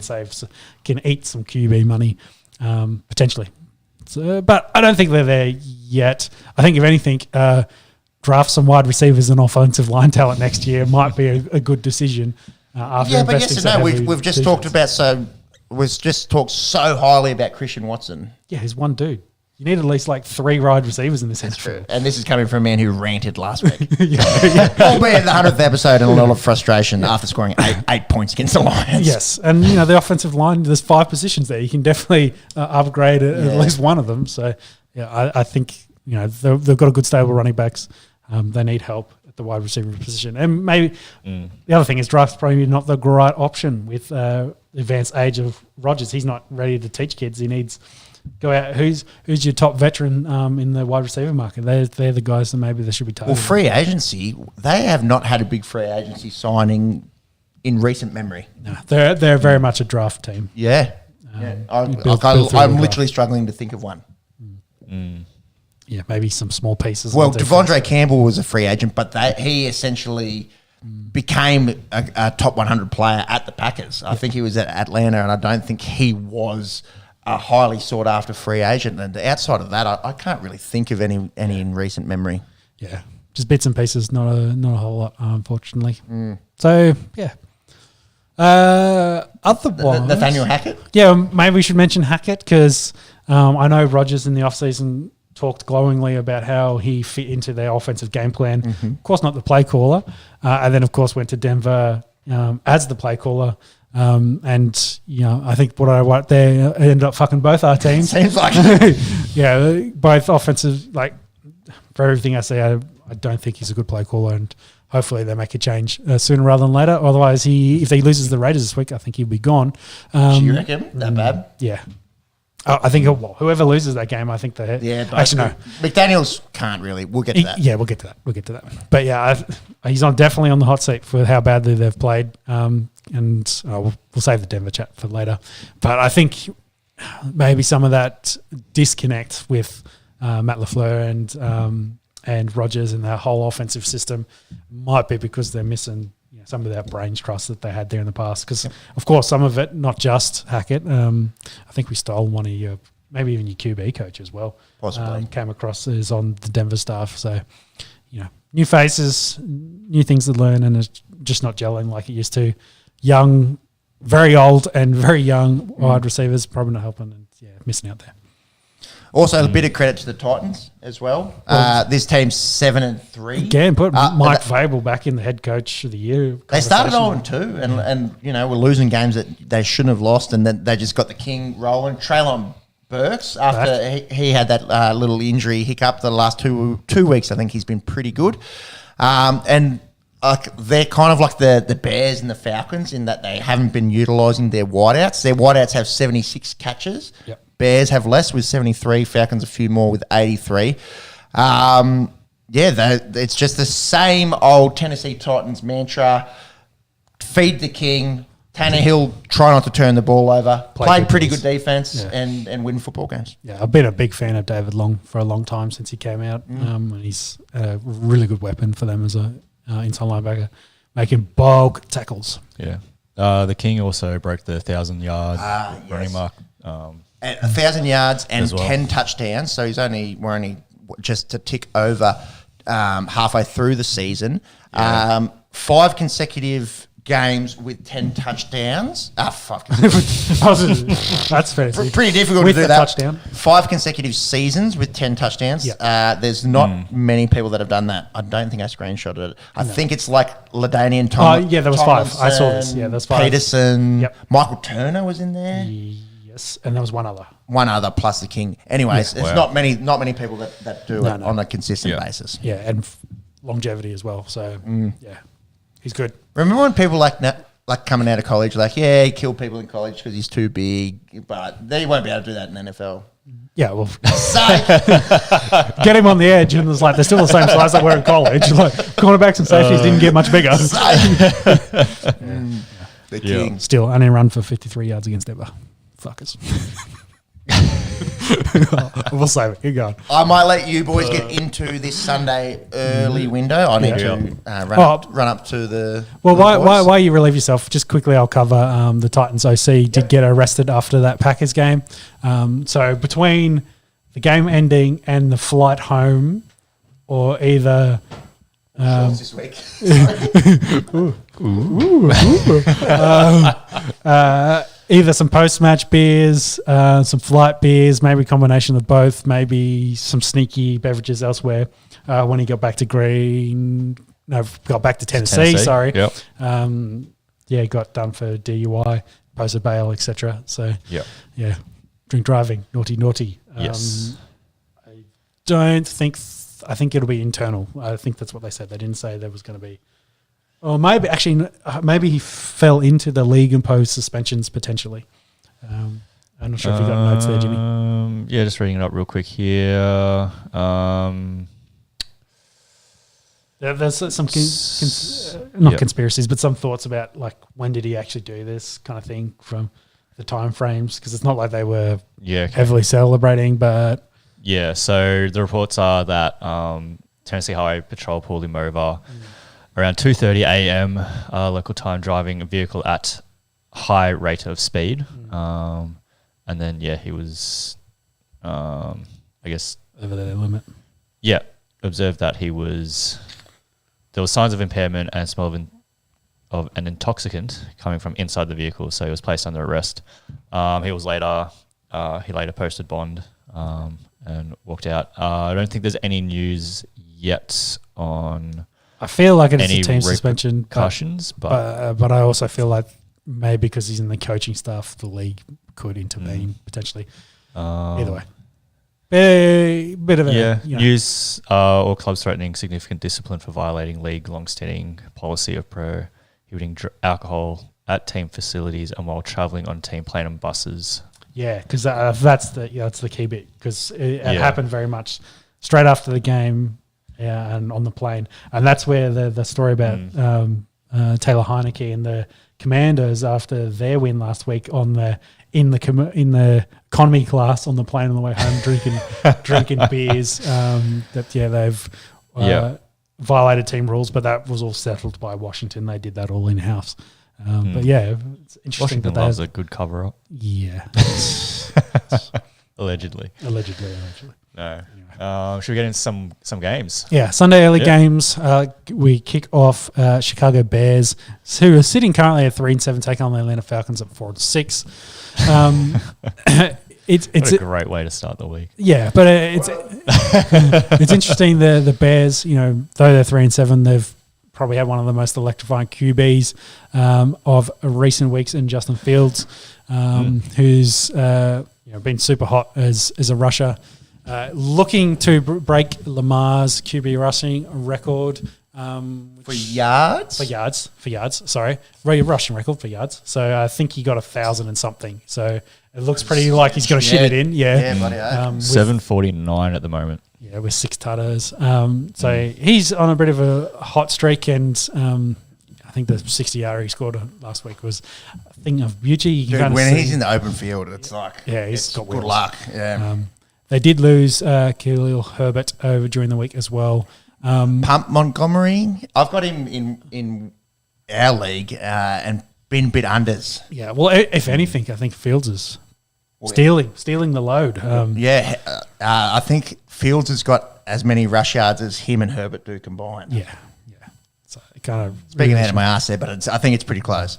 eat some QB money potentially. But I don't think they're there yet. I think, if anything, draft some wide receivers and offensive line talent next year might be a good decision. After but yes and no. We've just talked so highly about Christian Watson. Yeah, he's one dude. You need at least 3 wide receivers in this That's true. And this is coming from a man who ranted last week. Albeit the 100th episode and a lot of frustration after scoring eight points against the Lions. Yes, and the offensive line, there's 5 positions there. You can definitely upgrade at least one of them. So, I think they've got a good stable running backs. They need help at the wide receiver position. And maybe the other thing is draft's probably not the right option with the advanced age of Rodgers. He's not ready to teach kids. He needs go out. Who's your top veteran in the wide receiver market? They're the guys that maybe they should be targeting. Well, free agency, they have not had a big free agency signing in recent memory. No, they're very much a draft team. Yeah. I'm literally struggling to think of one. Yeah, maybe some small pieces. Well, Devondre Campbell was a free agent, but he essentially became a top 100 player at the Packers. I think he was at Atlanta, and I don't think he was a highly sought after free agent. And outside of that, I can't really think of any in recent memory. Yeah, just bits and pieces, not a whole lot, unfortunately. So yeah. Otherwise, Nathaniel Hackett. Yeah, maybe we should mention Hackett because I know Rodgers in the offseason talked glowingly about how he fit into their offensive game plan. Of course, not the play caller, and then of course went to Denver as the play caller. And I think what I wrote there ended up fucking both our teams. Seems like yeah, both offensive. Like for everything I say, I don't think he's a good play caller, and hopefully they make a change sooner rather than later. Otherwise, if he loses the Raiders this week, I think he'll be gone. Do you reckon that bad? Yeah. I think whoever loses that game, I think they. Yeah, actually no. McDaniels can't really. We'll get to that. Yeah, we'll get to that. But yeah, he's definitely on the hot seat for how badly they've played. And we'll save the Denver chat for later. But I think maybe some of that disconnect with Matt LaFleur and Rodgers and their whole offensive system might be because they're missing some of that brains trust that they had there in the past. Because, of course, some of it, not just Hackett. I think we stole one of your, maybe even your QB coach as well. Possibly. Came across as on the Denver staff. So, new faces, new things to learn, and it's just not gelling like it used to. Young, very old and very young wide receivers, probably not helping and, missing out there. Also, a bit of credit to the Titans as well. This team's 7-3. Again, put Mike Vrabel back in the head coach of the year. They started 0-2, and we're losing games that they shouldn't have lost, and then they just got the king rolling. Treylon Burks, after he had that little injury hiccup the last two weeks, I think he's been pretty good. And they're kind of like the Bears and the Falcons in that they haven't been utilising their wideouts. Their wideouts have 76 catches. Yep. Bears have less with 73, Falcons a few more with 83. It's just the same old Tennessee Titans mantra, feed the king. Tannehill, try not to turn the ball over. Played pretty good defense and win football games. Yeah, I've been a big fan of David Long for a long time since he came out. And he's a really good weapon for them as a inside linebacker, making bulk tackles. Yeah. The king also broke the 1,000-yard running mark. 1,000 yards and 10 touchdowns. So we're only just to tick over halfway through the season. 5 consecutive games with 10 touchdowns. Fuck. That's fair. Pretty difficult with to do that. Touchdown. Touchdown. 5 consecutive seasons with 10 touchdowns. Yep. There's not many people that have done that. I don't think I screenshotted it. I think it's like LaDainian Tomlinson. There was 5. I saw this. Yeah, there's 5. Peterson. Yep. Michael Turner was in there. Yes, and there was one other. One other plus the king. Anyways, it's not many people that do it on a consistent basis. Yeah, and longevity as well. So he's good. Remember when people like coming out of college, he killed people in college because he's too big, but they won't be able to do that in NFL. Yeah, well, get him on the edge, and it's like they're still the same size that were in college. Like cornerbacks and safeties didn't get much bigger. The king still only run for 53 yards against Denver. Fuckers. We'll save it. Keep going. I might let you boys get into this Sunday early window. I need to run up to the. Well, while you relieve yourself, just quickly, I'll cover the Titans OC did get arrested after that Packers game. So between the game ending and the flight home, or either. This week. Either some post-match beers, some flight beers, maybe a combination of both, maybe some sneaky beverages elsewhere. When he got back to Tennessee. Sorry. Yep. Got done for DUI, posted bail, etc. So, yeah, drink driving, naughty. Yes. I think it'll be internal. I think that's what they said. They didn't say there was going to be. Or maybe he fell into the league-imposed suspensions potentially. I'm not sure if you got notes there, Jimmy. Yeah, just reading it up real quick here. There's some conspiracies, but some thoughts about like when did he actually do this kind of thing from the time frames, because it's not like they were heavily celebrating, but yeah. So the reports are that Tennessee Highway Patrol pulled him over around 2:30 a.m. Local time, driving a vehicle at high rate of speed, and then he was, I guess, over the limit. Yeah, observed that he was. There were signs of impairment and smell of an intoxicant coming from inside the vehicle, so he was placed under arrest. He later posted bond and walked out. I don't think there's any news yet on. I feel like it's a team suspension, repercussions, but I also feel like maybe because he's in the coaching staff, the league could intervene potentially. Either way. Bit of a news. All clubs threatening significant discipline for violating league long-standing policy of prohibiting alcohol at team facilities and while travelling on team plane and buses. Yeah, because that's the key bit, because it happened very much straight after the game and on the plane, and that's where the story about Taylor Heineke and the Commanders after their win last week in the economy class on the plane on the way home, drinking beers. They've violated team rules, but that was all settled by Washington. They did that all in house. But it's interesting. Washington loves a good cover up. Yeah, allegedly. No. Anyway. Should we get into some games? Yeah, Sunday early games. We kick off Chicago Bears, who are sitting currently at 3-7, taking on the Atlanta Falcons at 4-6. It's a great way to start the week. Yeah, but it's interesting. The Bears, though they're 3-7, they've probably had one of the most electrifying QBs of recent weeks in Justin Fields, who's been super hot as a rusher. Looking to break Lamar's QB rushing record for yards. Sorry, rushing record for yards. So I think he got 1,000 and something. So it looks pretty like he's going to shit it in. Yeah, buddy. 749 at the moment. Yeah, with 6 tutters. So he's on a bit of a hot streak, and I think the 60-yarder he scored last week was a thing of beauty. Dude, when he's in the open field, it's like he's got good luck. Yeah. They did lose Khalil Herbert over during the week as well. Pump Montgomery, I've got him in our league and been bit unders. Yeah, well, if anything, I think Fields is stealing the load. I think Fields has got as many rush yards as him and Herbert do combined. Yeah. So it kind of speaking out of my ass there, but I think it's pretty close.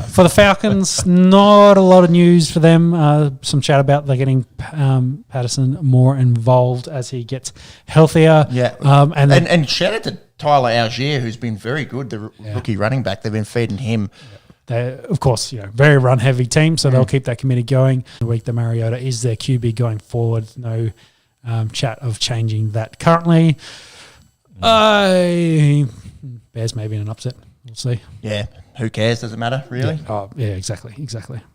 For the Falcons, not a lot of news for them. Some chat about they're getting Patterson more involved as he gets healthier. Yeah, and shout out to Tyler Algier, who's been very good, the rookie running back. They've been feeding him. They, of course, very run-heavy team, so they'll keep that committee going. The week that Mariota is their QB going forward. No chat of changing that currently. Bears maybe in an upset. We'll see. Yeah, who cares? Does it matter, really? Yeah, exactly.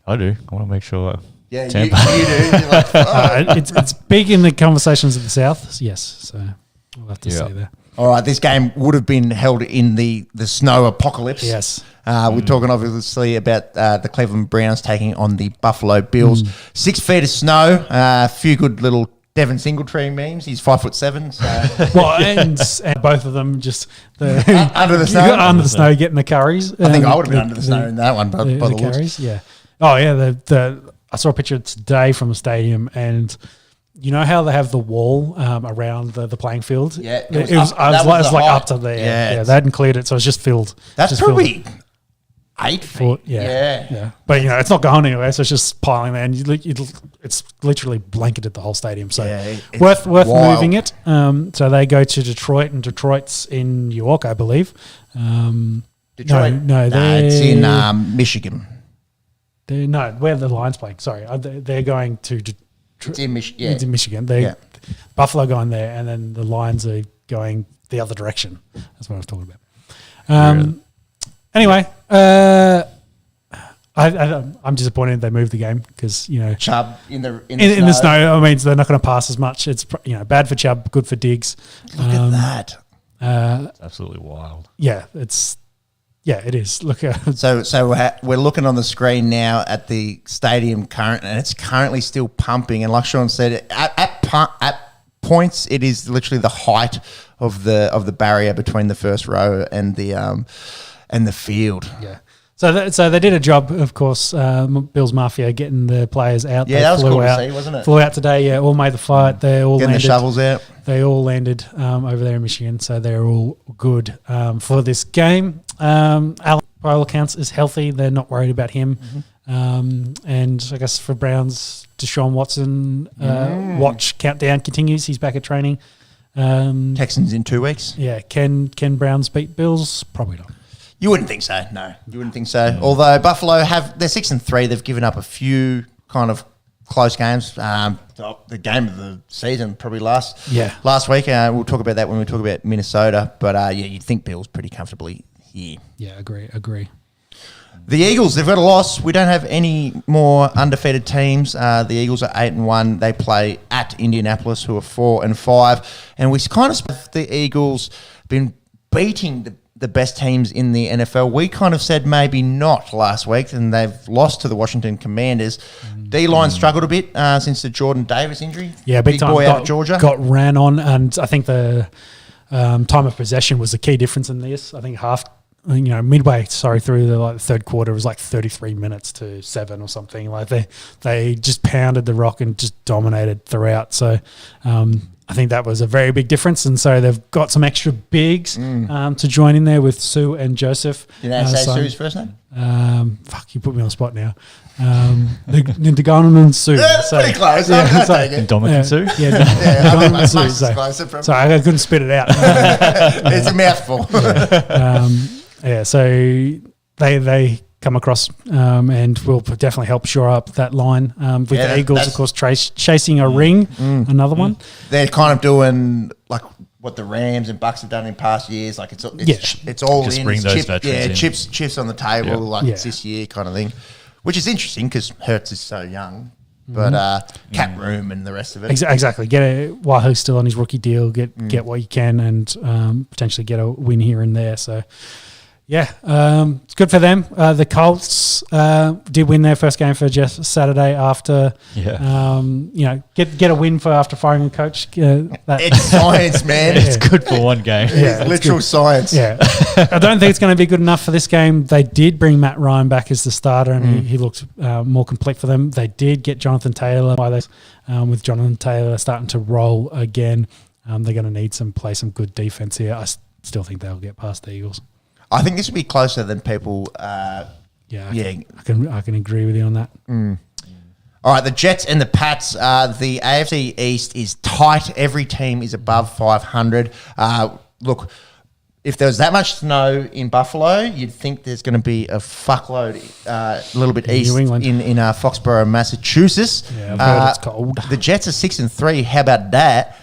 I do. I want to make sure. Yeah, you do. You're like, it's big in the conversations of the South, yes. So we'll have to see there. All right, this game would have been held in the snow apocalypse. Yes. We're talking obviously about the Cleveland Browns taking on the Buffalo Bills. 6 feet of snow, a few good little Devin Singletary memes. He's 5'7". So. Well, and both of them just under the snow. Under the snow, getting the curries. I think I would have been under the snow in that one, by the curries. Yeah. Oh yeah. I saw a picture today from the stadium, and you know how they have the wall around the playing field. Yeah, it was like up to there. Yeah, they hadn't cleared it, so it was just filled. That's just probably 8 feet. Yeah. But it's not going anywhere, so it's just piling there, and it's literally blanketed the whole stadium. So worth moving it. So they go to Detroit, and Detroit's in New York, I believe. Detroit? No, it's in Michigan. Where the Lions playing? Sorry, they're going to. It's in Michigan. It's in Michigan. Buffalo going there, and then the Lions are going the other direction. That's what I was talking about. Anyway, I'm disappointed they moved the game because Chubb in the snow. I mean, they're not going to pass as much. It's bad for Chubb, good for Diggs. Look at that. It's absolutely wild. Yeah, it is. Look at So we're looking on the screen now at the stadium current, and it's currently still pumping. And like Sean said, at points, it is literally the height of the barrier between the first row and the field. Yeah. So they did a job, of course, Bills Mafia, getting the players out. Yeah, that was cool to see, wasn't it? Flew out today, yeah, all made the fight. They all getting landed. the shovels out. They all landed over there in Michigan, so they're all good for this game. Alan, by all accounts, is healthy. They're not worried about him. And I guess for Browns, Deshaun Watson, watch countdown continues. He's back at training. Texans in 2 weeks. Yeah, can Browns beat Bills? Probably not. You wouldn't think so. No, you wouldn't think so. Although Buffalo they're 6-3. They've given up a few kind of close games. The game of the season probably last week. We'll talk about that when we talk about Minnesota. But you'd think Bills pretty comfortably here. Yeah, agree. The Eagles, they've got a loss. We don't have any more undefeated teams. The Eagles are 8-1. They play at Indianapolis, who are 4-5. And we kind of the Eagles been beating the best teams in the NFL. We kind of said maybe not last week, and they've lost to the Washington Commanders. D-line struggled a bit since the Jordan Davis injury. Yeah, big time. Boy out of Georgia. Got ran on, and I think the time of possession was the key difference in this. I think midway through the third quarter, it was like 33 minutes to 7 or something. Like they just pounded the rock and just dominated throughout. So I think that was a very big difference, and so they've got some extra bigs to join in there with Sue and Joseph. Did you say Sue's first name? You put me on the spot now. Ndaganon and Sue. Yeah, that's pretty close. I'll take it. Dominic Sue? Yeah, Ndaganon and Sue. Closer. Sorry, I couldn't spit it out. It's a mouthful. So they come across and will definitely help shore up that line. With the Eagles, of course, chasing a ring, another one. They're kind of doing like what the Rams and Bucks have done in past years. Like it's all just in. bring those veterans in. chips on the table, it's this year kind of thing, which is interesting because Hurts is so young. But cap room and the rest of it. Exactly. While he's still on his rookie deal, get what you can and potentially get a win here and there. So, it's good for them. The Colts did win their first game for Jeff Saturday after, get a win after firing a coach. It's science, man. It's good for one game. It's literal science. Yeah. I don't think it's going to be good enough for this game. They did bring Matt Ryan back as the starter, and he looked more complete for them. They did get Jonathan Taylor with Jonathan Taylor starting to roll again. They're going to need play some good defense here. I still think they'll get past the Eagles. I think this will be closer than people. I can agree with you on that. All right, the Jets and the Pats. The AFC East is tight. Every team is above 500. Look, if there was that much snow in Buffalo, you'd think there's going to be a fuckload a little bit east in Foxborough, Massachusetts. Yeah, I've heard it's cold. The Jets are 6-3. How about that?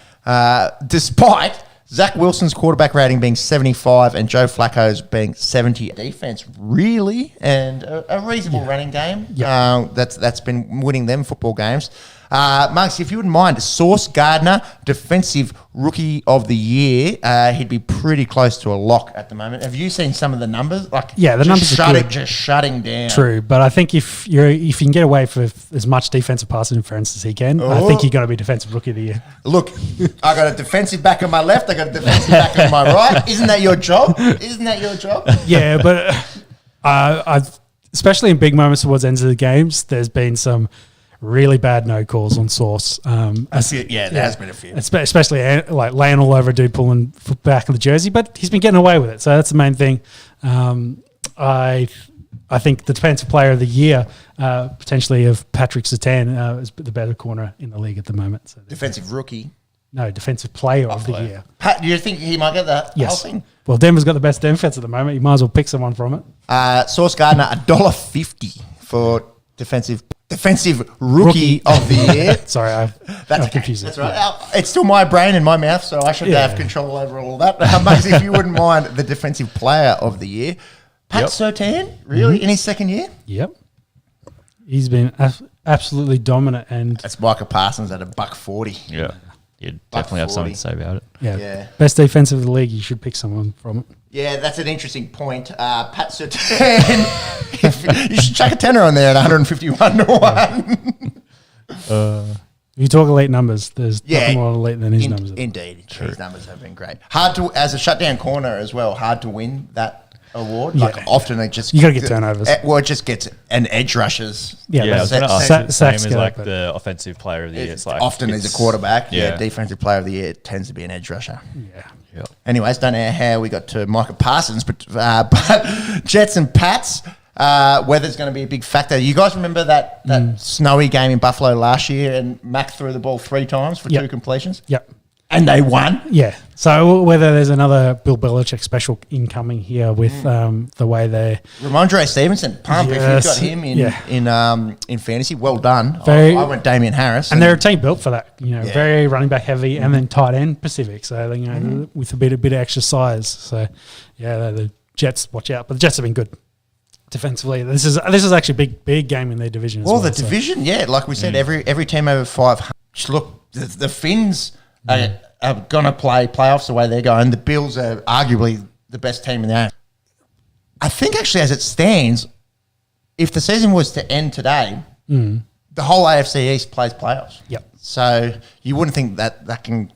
Despite Zach Wilson's quarterback rating being 75 and Joe Flacco's being 70. Defense, really, and a reasonable running game. That's been winning them football games. Marks, if you wouldn't mind, Sauce Gardner, Defensive Rookie of the Year. He'd be pretty close to a lock at the moment. Have you seen some of the numbers? The numbers are good. Just shutting down. True, but I think if you can get away for as much defensive pass interference as he can, I think you're going to be Defensive Rookie of the Year. Look, I got a defensive back on my left. I got a defensive back on my right. Isn't that your job? Yeah, but I've especially in big moments towards the ends of the games, there's been some really bad no calls on Sauce. There has been a few. Especially like laying all over a dude pulling back of the jersey, but he's been getting away with it. So that's the main thing. I think the Defensive Player of the Year, potentially of Patrick Surtain, is the better corner in the league at the moment. So Defensive Rookie? No, Defensive Player of the Year. Pat, do you think he might get that whole thing? Well, Denver's got the best defense at the moment. You might as well pick someone from it. Sauce Gardner, $1.50 for Defensive Rookie of the Year. Sorry, I've confused it. That's right. Yeah. It's still my brain and my mouth, so I should have control over all that. Max, if you wouldn't mind, the Defensive Player of the Year. Pat Surtain, really, in his second year? Yep. He's been absolutely dominant, and That's Micah Parsons at $1.40. Yeah. You'd definitely have something to say about it. yeah, best defense of the league. You should pick someone from it. Yeah, that's an interesting point. Pat Surtain, you should chuck a tenner on there at 151 to 1. If you talk elite numbers, there's nothing more elite than his numbers. Indeed, his numbers have been great. Hard to, as a shutdown corner as well, hard to win that award. Yeah. Like often it just You gotta get turnovers. Well, it just gets an edge rushers. Yeah, I was that's- going to ask Sa- the sacks same as go like up, the offensive player of the year. It's like often as a quarterback. Yeah. Defensive player of the year tends to be an edge rusher. Yeah. Yep. Anyways, don't know how we got to Micah Parsons, but Jets and Pats, weather's going to be a big factor. You guys remember that snowy game in Buffalo last year, and Mac threw the ball 3 times for 2 completions? Yep. And they won? Yeah. So whether there's another Bill Belichick special incoming here with the way they Ramondre Stevenson, pump Yes. if you've got him in fantasy. Well done. Very- I went Damian Harris. and they're a team built for that, Yeah. very running back heavy, and then tight end Pacific. So with a bit of extra size. So the Jets, watch out. But the Jets have been good defensively. This is actually a big game in their division. Well, as well, the division, like we said, every team over 500. Look, the Finns are going to play playoffs the way they're going. The Bills are arguably the best team in the AFC. I think actually, as it stands, if the season was to end today, the whole AFC East plays playoffs. Yep. So you wouldn't think that can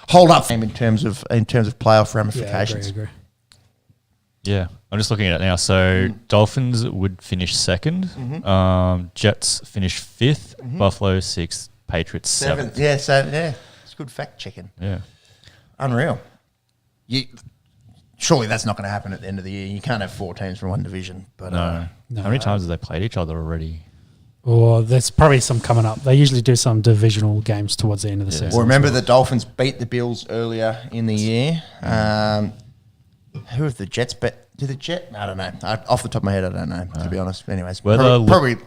hold up in terms of playoff ramifications. I agree. Yeah, I'm just looking at it now. So Dolphins would finish second. Jets finish 5th. Buffalo 6th. Patriots 7th. Yeah, it's good fact checking. Yeah. Unreal. Surely that's not going to happen at the end of the year. You can't have 4 teams from one division. But No. How many times have they played each other already? Or there's probably some coming up. They usually do some divisional games towards the end of the season. well, remember the Dolphins beat the Bills earlier in the year. Who have the Jets bet? Did the Jet? I don't know. Off the top of my head, I don't know, to be honest. But anyways, probably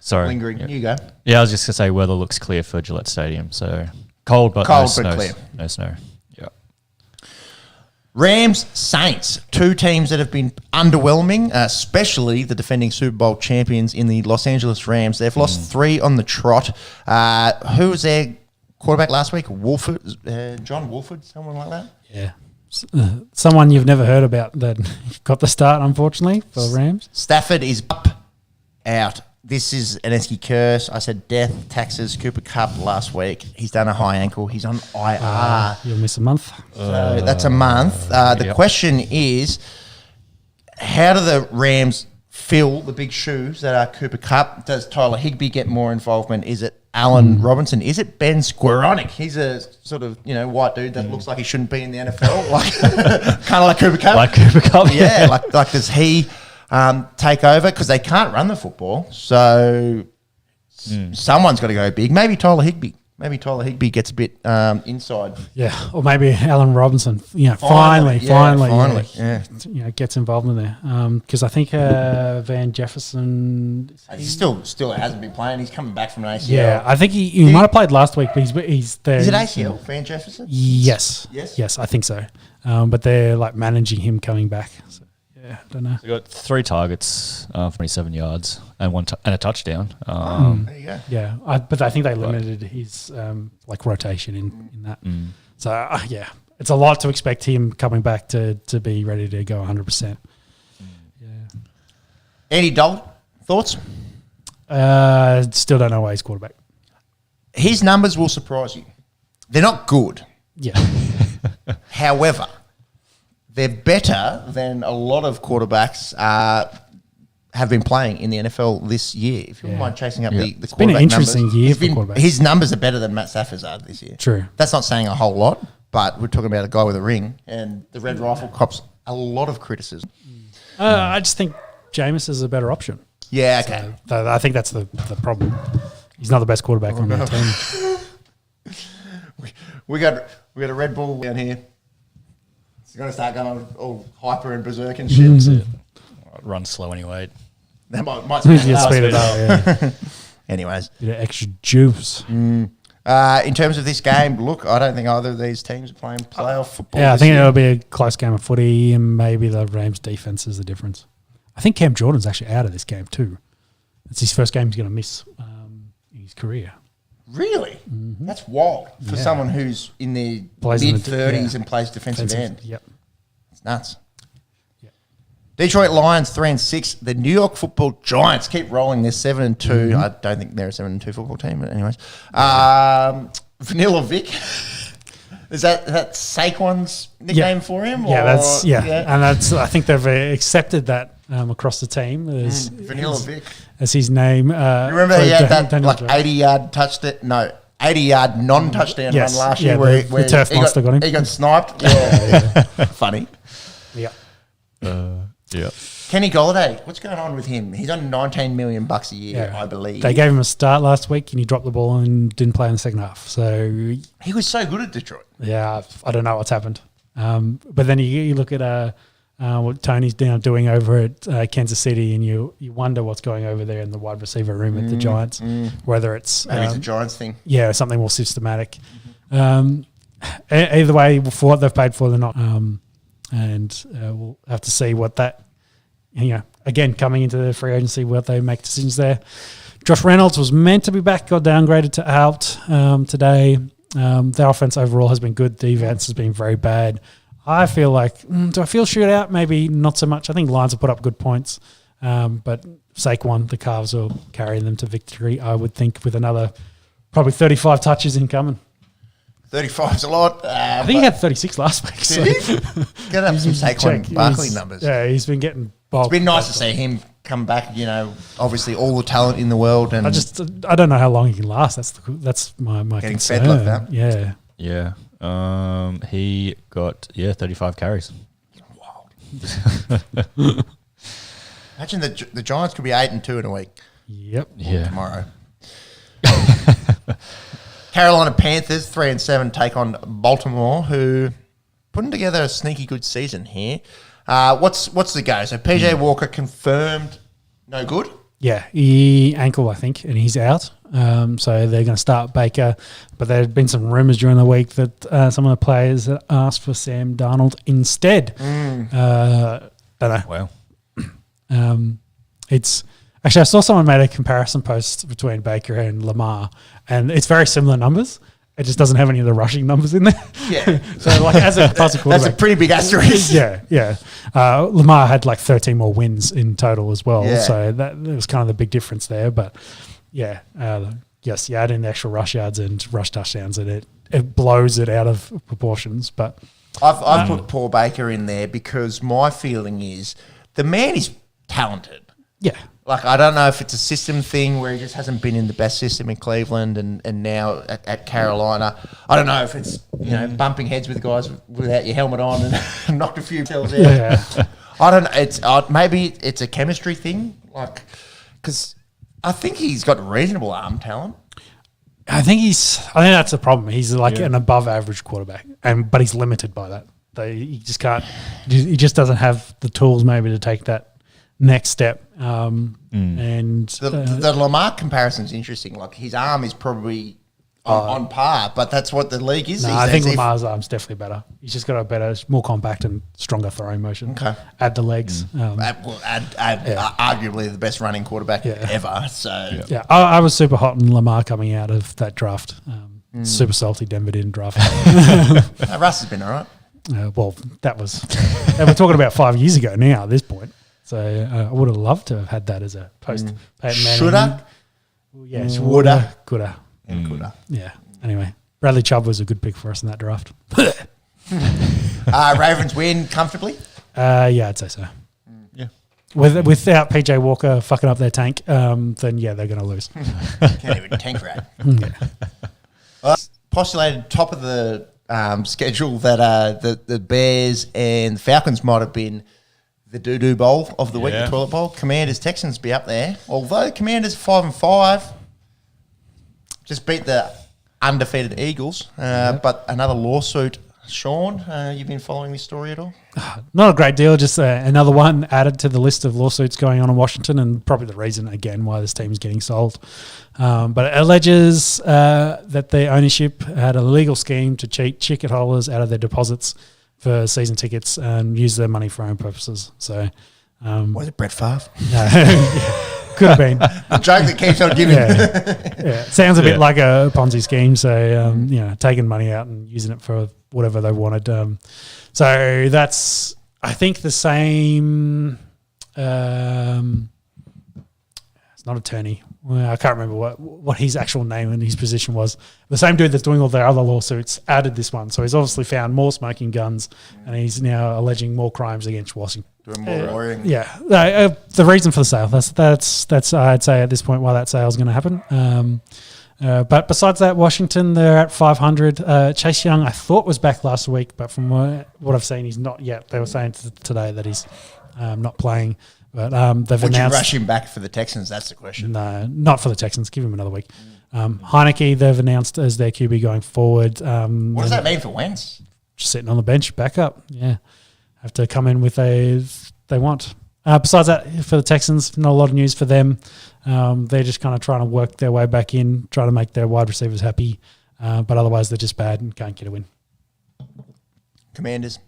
Sorry. lingering. Yeah. You go. Yeah, I was just going to say weather looks clear for Gillette Stadium. So cold, but Clear. No snow. Yeah. Rams, Saints, 2 teams that have been underwhelming, especially the defending Super Bowl champions in the Los Angeles Rams. They've lost 3 on the trot. Who was their quarterback last week? John Wolford, someone like that? Yeah. Someone you've never heard about that got the start, unfortunately, for Rams. Stafford is up, out. This is an Esky curse. I said death, taxes, Cooper Cup last week. He's done a high ankle. He's on IR. You'll miss a month. So that's a month. The question is, how do the Rams fill the big shoes that are Cooper Cup? Does Tyler Higbee get more involvement? Is it Allen Robinson? Is it Ben Skowronek? He's a sort of white dude that looks like he shouldn't be in the NFL, kind of like Cooper Cup. Like Cooper Cup. Yeah, like does he take over? Because they can't run the football, so someone's got to go big. Maybe Tyler Higbee. Maybe Tyler Higbee gets a bit inside. Yeah, or maybe Allen Robinson. Finally, gets involved in there. Because I think Van Jefferson. He still hasn't been playing. He's coming back from an ACL. Yeah, I think he might have played last week, but he's there. Is it ACL, Van Jefferson? Yes. Yes? I think so. But they're managing him coming back. So, yeah, I don't know. They got 3 targets, 27 yards, and and a touchdown. There you go. Yeah, but I think they limited his rotation in that. So it's a lot to expect him coming back to be ready to go 100%. Yeah. Andy Dalton, thoughts? Still don't know why he's quarterback. His numbers will surprise you. They're not good. Yeah. However, they're better than a lot of quarterbacks have been playing in the NFL this year. If you wouldn't mind chasing up the quarterback It's been an interesting numbers. year for quarterbacks. His numbers are better than Matt Stafford's are this year. True. That's not saying a whole lot, but we're talking about a guy with a ring, and the Red Rifle cops a lot of criticism. I just think Jameis is a better option. Yeah, okay. So I think that's the problem. He's not the best quarterback on that team. We got a Red Bull down here. It's going to start going all hyper and berserk and shit. Run slow anyway. That might Speed it up, yeah. Anyways. Bit of extra juice. In terms of this game, look, I don't think either of these teams are playing playoff football. Yeah, I this think year. it'll be a close game of footy, and maybe the Rams' defense is the difference. I think Cam Jordan's actually out of this game too. it's his first game he's going to miss in his career. Really? That's wild for someone who's in their mid-30s and plays defensive end. Yep. It's nuts. Yep. Detroit Lions 3-6. The New York Football Giants keep rolling. They're 7-2. I don't think they're a 7-2 football team, but anyways. Vanilla Vic. Is that Saquon's nickname for him? Yeah, and that's. I think they've accepted that across the team. Vanilla Vic. As his name. You remember he had that 80-yard touchdown? No, 80-yard non-touchdown run last year where the turf monster got him. He got sniped. Yeah. Funny. Yeah. Yeah. Kenny Golladay, what's going on with him? He's on $19 million a year, I believe. They gave him a start last week and he dropped the ball and didn't play in the second half. So he was so good at Detroit. Yeah, I don't know what's happened. But then you look at what Tony's now doing over at Kansas City, and you wonder what's going over there in the wide receiver room at the Giants, whether it's maybe it's a Giants thing. Yeah, something more systematic. Either way, for what they've paid for, they're not. And we'll have to see what that. Again, coming into the free agency, what they make decisions there. Josh Reynolds was meant to be back, got downgraded to out today. Their offense overall has been good. The defense has been very bad. I feel like, do I feel shootout? Maybe not so much. I think Lions have put up good points. But Saquon, the Cavs will carry them to victory, I would think, with another probably 35 touches incoming. 35 is a lot. I think he had 36 last week. Did he? Get up some Saquon Barkley numbers. Yeah, he's been getting It's been nice to see him come back, obviously all the talent in the world. And I don't know how long he can last. That's my getting concern. fed like that. Yeah. Yeah. He got 35 carries. Wow. Imagine the Giants could be 8-2 in a week. Yep. Yeah. Tomorrow. Carolina Panthers 3-7 take on Baltimore, who putting together a sneaky good season here. What's the go? So PJ Walker confirmed no good. Yeah, he ankle, I think, and he's out. So they're going to start Baker. But there had been some rumours during the week that some of the players asked for Sam Darnold instead. Don't know. Wow. It's actually, I saw someone made a comparison post between Baker and Lamar, and it's very similar numbers. It just doesn't have any of the rushing numbers in there. Yeah. So, as a passing quarterback. That's a pretty big asterisk. Yeah. Lamar had 13 more wins in total as well. Yeah. So that was kind of the big difference there. But, yeah, yes, you add in the extra rush yards and rush touchdowns, and it blows it out of proportions. But I've put Paul Baker in there because my feeling is the man is talented. Yeah. I don't know if it's a system thing where he just hasn't been in the best system in Cleveland and now at Carolina. I don't know if it's, bumping heads with guys without your helmet on and knocked a few tails out. Yeah. I don't know. It's maybe it's a chemistry thing, because I think he's got reasonable arm talent. I think that's the problem. He's an above average quarterback, but he's limited by that. He just can't. He just doesn't have the tools maybe to take that next step. And the Lamar comparison is interesting. His arm is probably on par, but that's what the league is. I think Lamar's arm's definitely better. He's just got a better, more compact and stronger throwing motion. Okay. Add the legs. Arguably the best running quarterback ever. So I was super hot on Lamar coming out of that draft. Super salty Denver didn't draft. Russ has been all right. Well, that was we're talking about 5 years ago now at this point. So I would have loved to have had that as a post Peyton Manning. Shoulda? Yes, woulda, coulda, and coulda. Yeah. Anyway, Bradley Chubb was a good pick for us in that draft. Ravens win comfortably. Yeah, I'd say so. Yeah. Without PJ Walker fucking up their tank, then they're going to lose. Can't even tank rat. Postulated top of the schedule that the Bears and Falcons might have been the doo-doo bowl of the week, the toilet bowl. Commanders, Texans be up there. Although Commanders 5-5, just beat the undefeated Eagles. But another lawsuit. Sean, you've been following this story at all? Not a great deal, just another one added to the list of lawsuits going on in Washington, and probably the reason, again, why this team's getting sold. But it alleges that the ownership had a legal scheme to cheat ticket holders out of their deposits for season tickets and use their money for own purposes. So, was it Brett Favre? No. Could have been. The joke that keeps on giving. Yeah. Sounds a bit like a Ponzi scheme. So, taking money out and using it for whatever they wanted. So that's, I think, the same. It's not attorney. Well, I can't remember what his actual name and his position was. The same dude that's doing all their other lawsuits added this one. So he's obviously found more smoking guns, and he's now alleging more crimes against Washington. Doing more lawyering. Yeah. The reason for the sale. That's I'd say at this point why that sale is going to happen. But besides that, Washington, they're at 500. Chase Young, I thought, was back last week, but from what I've seen, he's not yet. They were saying today that he's not playing. But they've Would announced. You rush him back for the Texans? That's the question. No, not for the Texans. Give him another week. Heineke, they've announced as their QB going forward. What does that mean for Wentz? Just sitting on the bench, back up. Yeah. Have to come in with they want. Besides that, for the Texans, not a lot of news for them. They're just kind of trying to work their way back in, try to make their wide receivers happy. But otherwise, they're just bad and can't get a win. Commanders.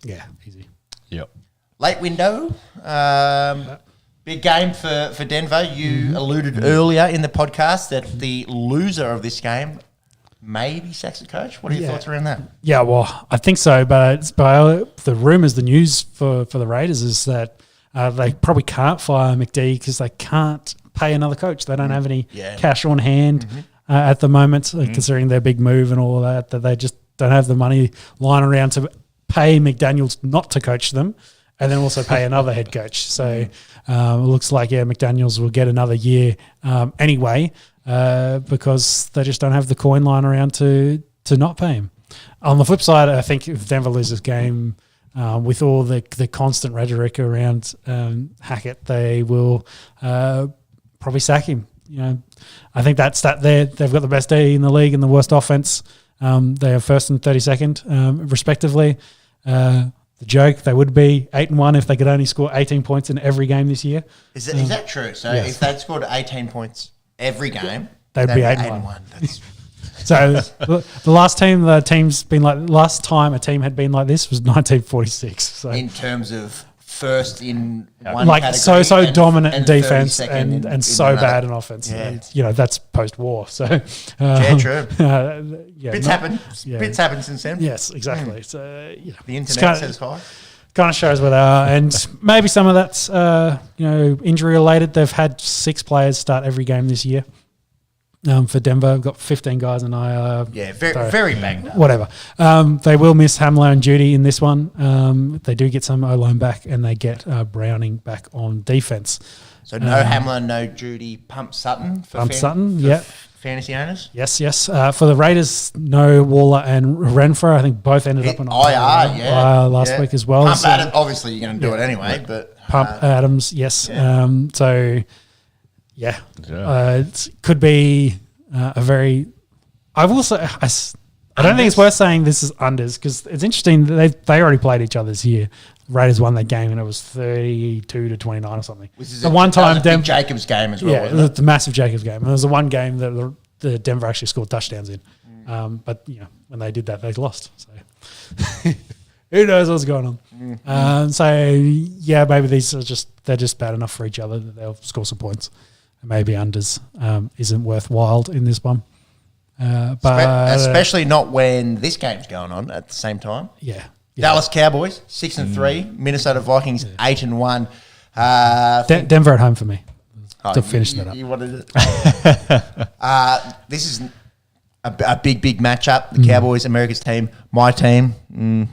Yeah, easy. Yep. Late window. Big game for Denver. You alluded earlier in the podcast that the loser of this game maybe sacks the coach. What are your thoughts around that? Yeah, well, I think so. But it's by the rumours, the news for the Raiders is that they probably can't fire McD because they can't pay another coach. They don't have any cash on hand at the moment, considering their big move and all that they just don't have the money lying around to pay McDaniels not to coach them. And then also pay another head coach. So it looks like, McDaniels will get another year anyway because they just don't have the coin lying around to not pay him. On the flip side, I think if Denver loses game with all the constant rhetoric around Hackett, they will probably sack him. I think that's that. They've got the best D in the league and the worst offense. They are first and 32nd, respectively. The joke, they would be 8-1 if they could only score 18 points in every game this year. Is that true? So if they'd scored 18 points every game, they'd be 8-1. So the last time a team had been like this was 1946. So in terms of first in one category, so dominant in defense and in so another. bad in offense. And, that's post-war. So true. Bits happen. Yeah. Bits happen since then. Yes, exactly. So the internet says hi. Kind of shows where they are, and maybe some of that's injury related. They've had 6 players start every game this year. For Denver, we've got 15 guys and very banged up. Whatever. They will miss Hamler and Judy in this one. They do get some O-line back, and they get Browning back on defense. So no Hamler, no Judy, Pump Sutton for fantasy owners? Yes. For the Raiders, no Waller and Renfro. I think both ended up on IR last week as well. Pump Adams, obviously you're going to do it anyway. But Pump Adams, yes. Yeah. It could be a very. I will say, I don't think it's worth saying this is unders because it's interesting that they already played each other this year. Raiders won that game and it was 32-29 or something. Which is big Jacobs game as well. Yeah, it was the massive Jacobs game. And it was the one game that the Denver actually scored touchdowns in. But when they did that, they lost. So who knows what's going on? Maybe these are they're just bad enough for each other that they'll score some points. Maybe unders isn't worthwhile in this one. But especially not when this game's going on at the same time. Yeah. Dallas Cowboys 6-3, Minnesota Vikings 8-1. Denver at home for me to finish that up. You wanted it. This is a big matchup. The Cowboys, America's team, my team. No.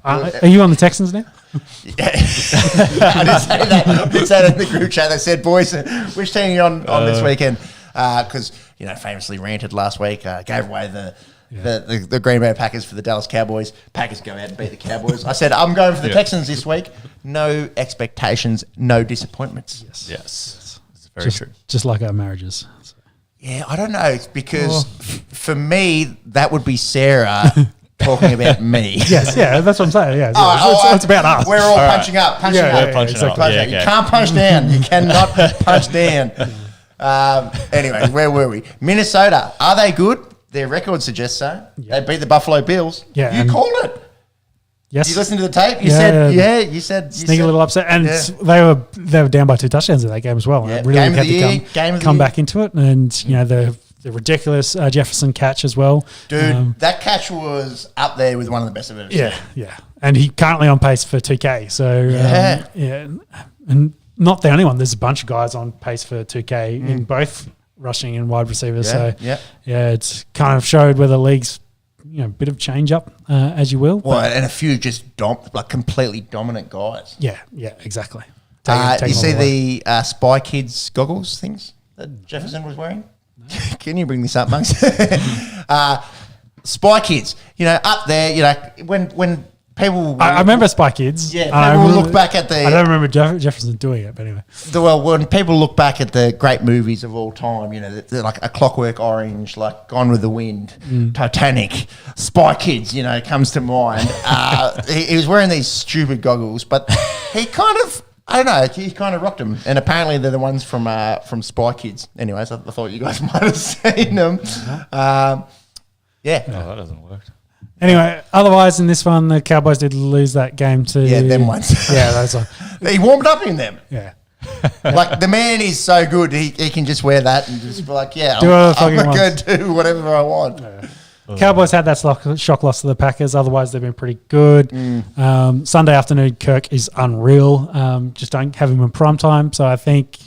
Are you on the Texans now? Yeah. I did say that in the group chat. They said, boys, which team are you on this weekend? Because, famously ranted last week, gave away the Green Bay Packers for the Dallas Cowboys. Packers go out and beat the Cowboys. I said, I'm going for the Texans this week. No expectations, no disappointments. Yes. It's very true. Just like our marriages. So. Yeah, I don't know. Because for me, that would be Sarah talking about me. Yes, that's what I'm saying. Yeah, it's about us. We're all punching up. Punching up. You can't punch down. You cannot punch down. Anyway, where were we? Minnesota. Are they good? Their record suggests so. They beat the Buffalo Bills. Yeah, you called it. Yes. Did you listen to the tape? You said sneaky little upset, and they were down by 2 touchdowns in that game as well. Yeah. Really Game of had the year, to come back into it, and the ridiculous Jefferson catch as well. Dude, that catch was up there with one of the best I've ever seen. Yeah, and he currently on pace for 2K. So and not the only one. There's a bunch of guys on pace for 2K in both rushing and wide receivers. It's kind of showed where the league's a bit of change up, as you will. Well, and a few just completely dominant guys. Yeah, exactly. You see the Spy Kids goggles things that Jefferson was wearing? No. Can you bring this up, Monks? Spy Kids, up there, when people... I remember Spy Kids. Yeah, people will look back at the... I don't remember Jefferson doing it, but anyway. When people look back at the great movies of all time, they're like A Clockwork Orange, like Gone with the Wind, Titanic, Spy Kids, comes to mind. He was wearing these stupid goggles, but he kind of... I don't know. He kind of rocked them, and apparently they're the ones from Spy Kids. Anyways, I thought you guys might have seen them. No, that doesn't work. Anyway, otherwise in this one, the Cowboys did lose that game to... Yeah, them ones. those ones. He warmed up in them. Yeah. Like, the man is so good, he can just wear that and just be like, I'm going to do whatever I want. Yeah. Cowboys had that shock loss to the Packers. Otherwise, they've been pretty good. Sunday afternoon, Kirk is unreal. Just don't have him in prime time. So I think,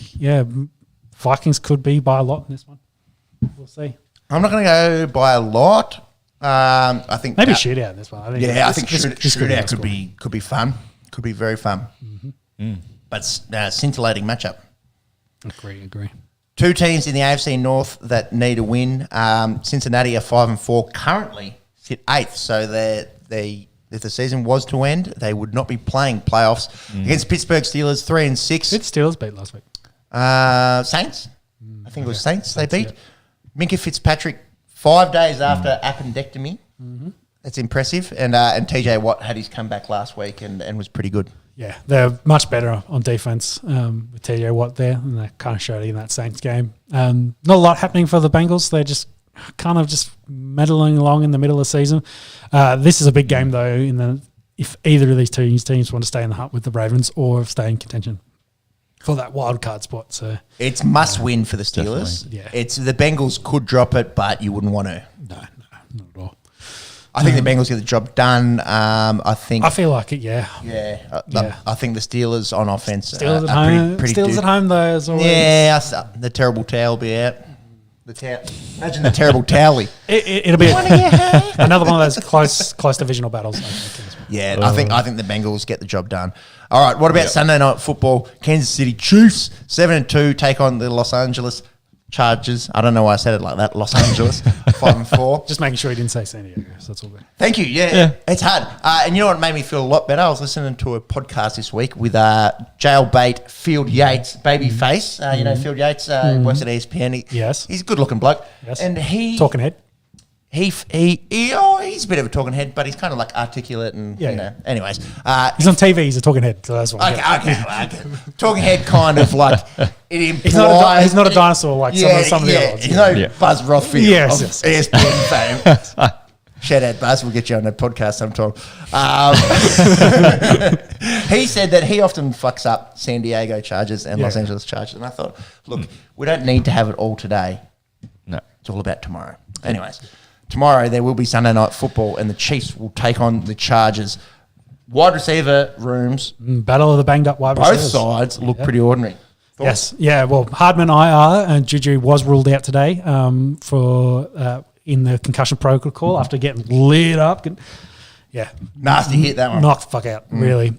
Vikings could be by a lot in this one. We'll see. I'm not going to go by a lot. I think maybe shootout in this one. I think shootout could be fun. Could be very fun. But scintillating matchup. Agree. 2 teams in the AFC North that need a win. Cincinnati are 5-4, currently sit 8th. So if the season was to end, they would not be playing playoffs against Pittsburgh Steelers, 3-6. Who did Steelers beat last week? Saints. I think it was Saints they beat. Minka Fitzpatrick 5 days after appendectomy. That's impressive. And TJ Watt had his comeback last week and was pretty good. Yeah, they're much better on defense with TJ Watt there, and they kind of showed it in that Saints game. Not a lot happening for the Bengals. They're just kind of just meddling along in the middle of the season. This is a big game, though, if either of these teams want to stay in the hunt with the Ravens or stay in contention for that wild card spot. So it's must win for the Steelers. Definitely. Yeah. It's the Bengals could drop it, but you wouldn't want to. No, not at all. I think the Bengals get the job done. I feel like it. Yeah. I think the Steelers on offense Steelers at are home. pretty Steelers at home though, as always. Yeah, the terrible towel will be out. Imagine the terrible towelly. It'll be another one of those close divisional battles. I think the Bengals get the job done. All right, what about Sunday night football? Kansas City Chiefs 7-2 take on the Los Angeles Chargers. I don't know why I said it like that. Los Angeles 5-4. Just making sure you didn't say San Diego. So that's all good. Thank you. Yeah. It's hard. And you know what made me feel a lot better? I was listening to a podcast this week with jailbait Field Yates, babyface. Field Yates works at ESPN. He's a good-looking bloke. Yes. And he talking head. He's a bit of a talking head, but he's kind of like articulate and Anyways, he's on TV. He's a talking head, so that's why. Okay. Talking head, kind of like it implies he's not a dinosaur like some of the other ones. He's no Buzz Rothfield of ESPN fame. Shout out Buzz, we'll get you on the podcast sometime. He said that he often fucks up San Diego Chargers and Los Angeles Chargers, and I thought, look, we don't need to have it all today. No, it's all about tomorrow. Anyways. Tomorrow there will be Sunday night football and the Chiefs will take on the Chargers. Wide receiver rooms. Battle of the banged up wide receivers. Both sides look pretty ordinary. Yes. Yeah, well, Hardman IR and Juju was ruled out today for in the concussion protocol after getting lit up. Nasty hit, that one. Knocked the fuck out, really.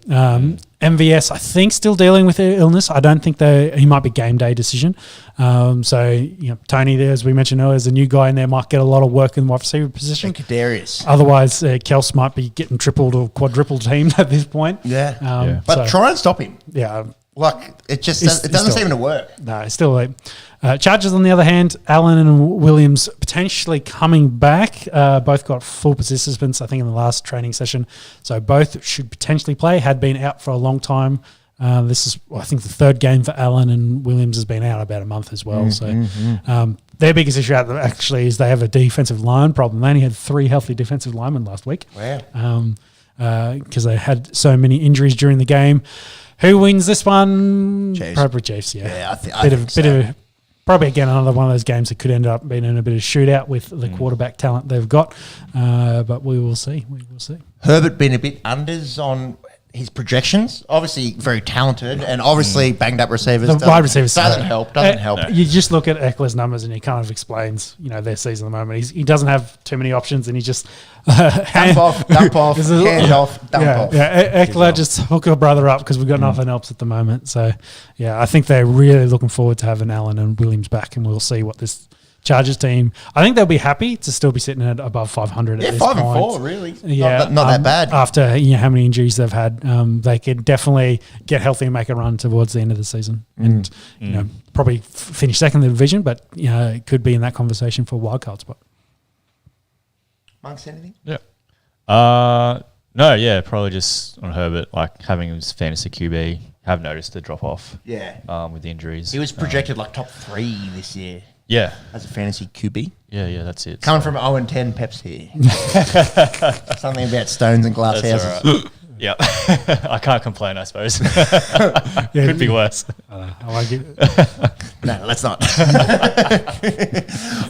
MVS, I think, still dealing with their illness. I don't think he might be game day decision. Tony there, as we mentioned earlier, is a new guy in there, might get a lot of work in the wide receiver position. Kadarius. Otherwise, Kels might be getting tripled or quadrupled teamed at this point. But try and stop him. Yeah. Like, it doesn't seem to work. No, it's still late. Chargers, on the other hand, Allen and Williams potentially coming back. Both got full participants, I think, in the last training session. So both should potentially play. Had been out for a long time. This is, I think, the third game for Allen, and Williams has been out about a month as well. Their biggest issue actually is they have a defensive line problem. They only had 3 healthy defensive linemen last week. Wow. because they had so many injuries during the game. Who wins this one? Chiefs. Probably Chiefs, yeah. Yeah, I think probably again another one of those games that could end up being in a bit of shootout with the quarterback talent they've got. But we will see. Herbert been a bit unders on his projections. Obviously very talented, and obviously banged up receivers. The wide receivers doesn't help. No. You just look at Eckler's numbers and he kind of explains, their season at the moment. He doesn't have too many options, and he just dump off, hand off, dump off. Yeah, Eckler just hook a brother up because we've got nothing else at the moment. So, yeah, I think they're really looking forward to having Allen and Williams back, and we'll see what this Chargers team. I think they'll be happy to still be sitting at above 500 at this point. 5-4, really. Yeah, not that bad. After how many injuries they've had, they could definitely get healthy and make a run towards the end of the season, and probably finish second in the division. But it could be in that conversation for a wildcard spot. Monks, anything? Yeah. No, yeah, probably just on Herbert, like having his fantasy QB. Have noticed the drop off. Yeah. With the injuries. He was projected like top 3 this year. Yeah. As a fantasy QB. Yeah, that's it. Coming from 0-10 Peps here. Something about stones and glass That's houses. all right. Yeah. I can't complain, I suppose. Could be worse. I like it. No, let's not.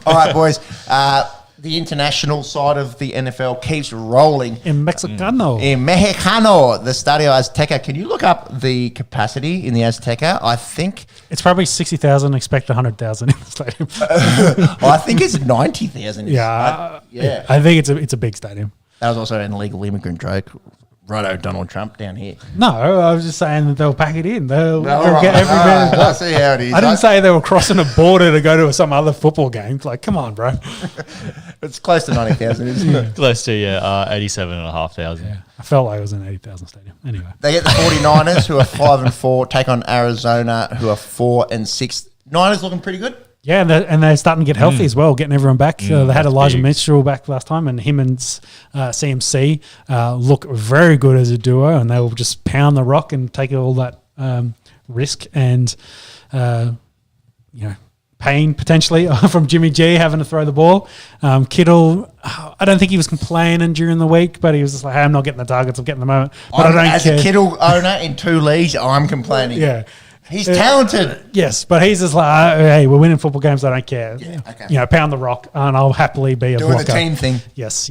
All right, boys. The international side of the NFL keeps rolling. In Mexicano. In Mexicano, the Estadio Azteca. Can you look up the capacity in the Azteca? I think it's probably 60,000. Expect 100,000 in the stadium. I think it's 90,000. Yeah, yeah. I think it's a big stadium. That was also an illegal immigrant joke. Righto, Donald Trump down here. No, I was just saying that they'll pack it in. They'll get every I see how it is. I didn't say they were crossing a border to go to some other football game. Like, come on, bro. It's close to 90,000, isn't it? Close to 87,500. Yeah, I felt like it was an 80,000 stadium. Anyway, they get the 49ers, who are 5-4, take on Arizona, who are 4-6. Niners looking pretty good. Yeah, and they're starting to get healthy as well, getting everyone back. They had Elijah big. Mitchell back last time, and him and CMC look very good as a duo, and they will just pound the rock and take all that risk and pain potentially from Jimmy G having to throw the ball. Kittle, I don't think he was complaining during the week, but he was just like, hey, I'm not getting the targets, I'm getting the moment. But I don't as care. a Kittle owner in 2 leagues, I'm complaining. Yeah. He's talented. Yes, but he's just like, hey, we're winning football games. I don't care. Yeah, okay. Pound the rock, and I'll happily be a Doing blocker. the team thing. Yes.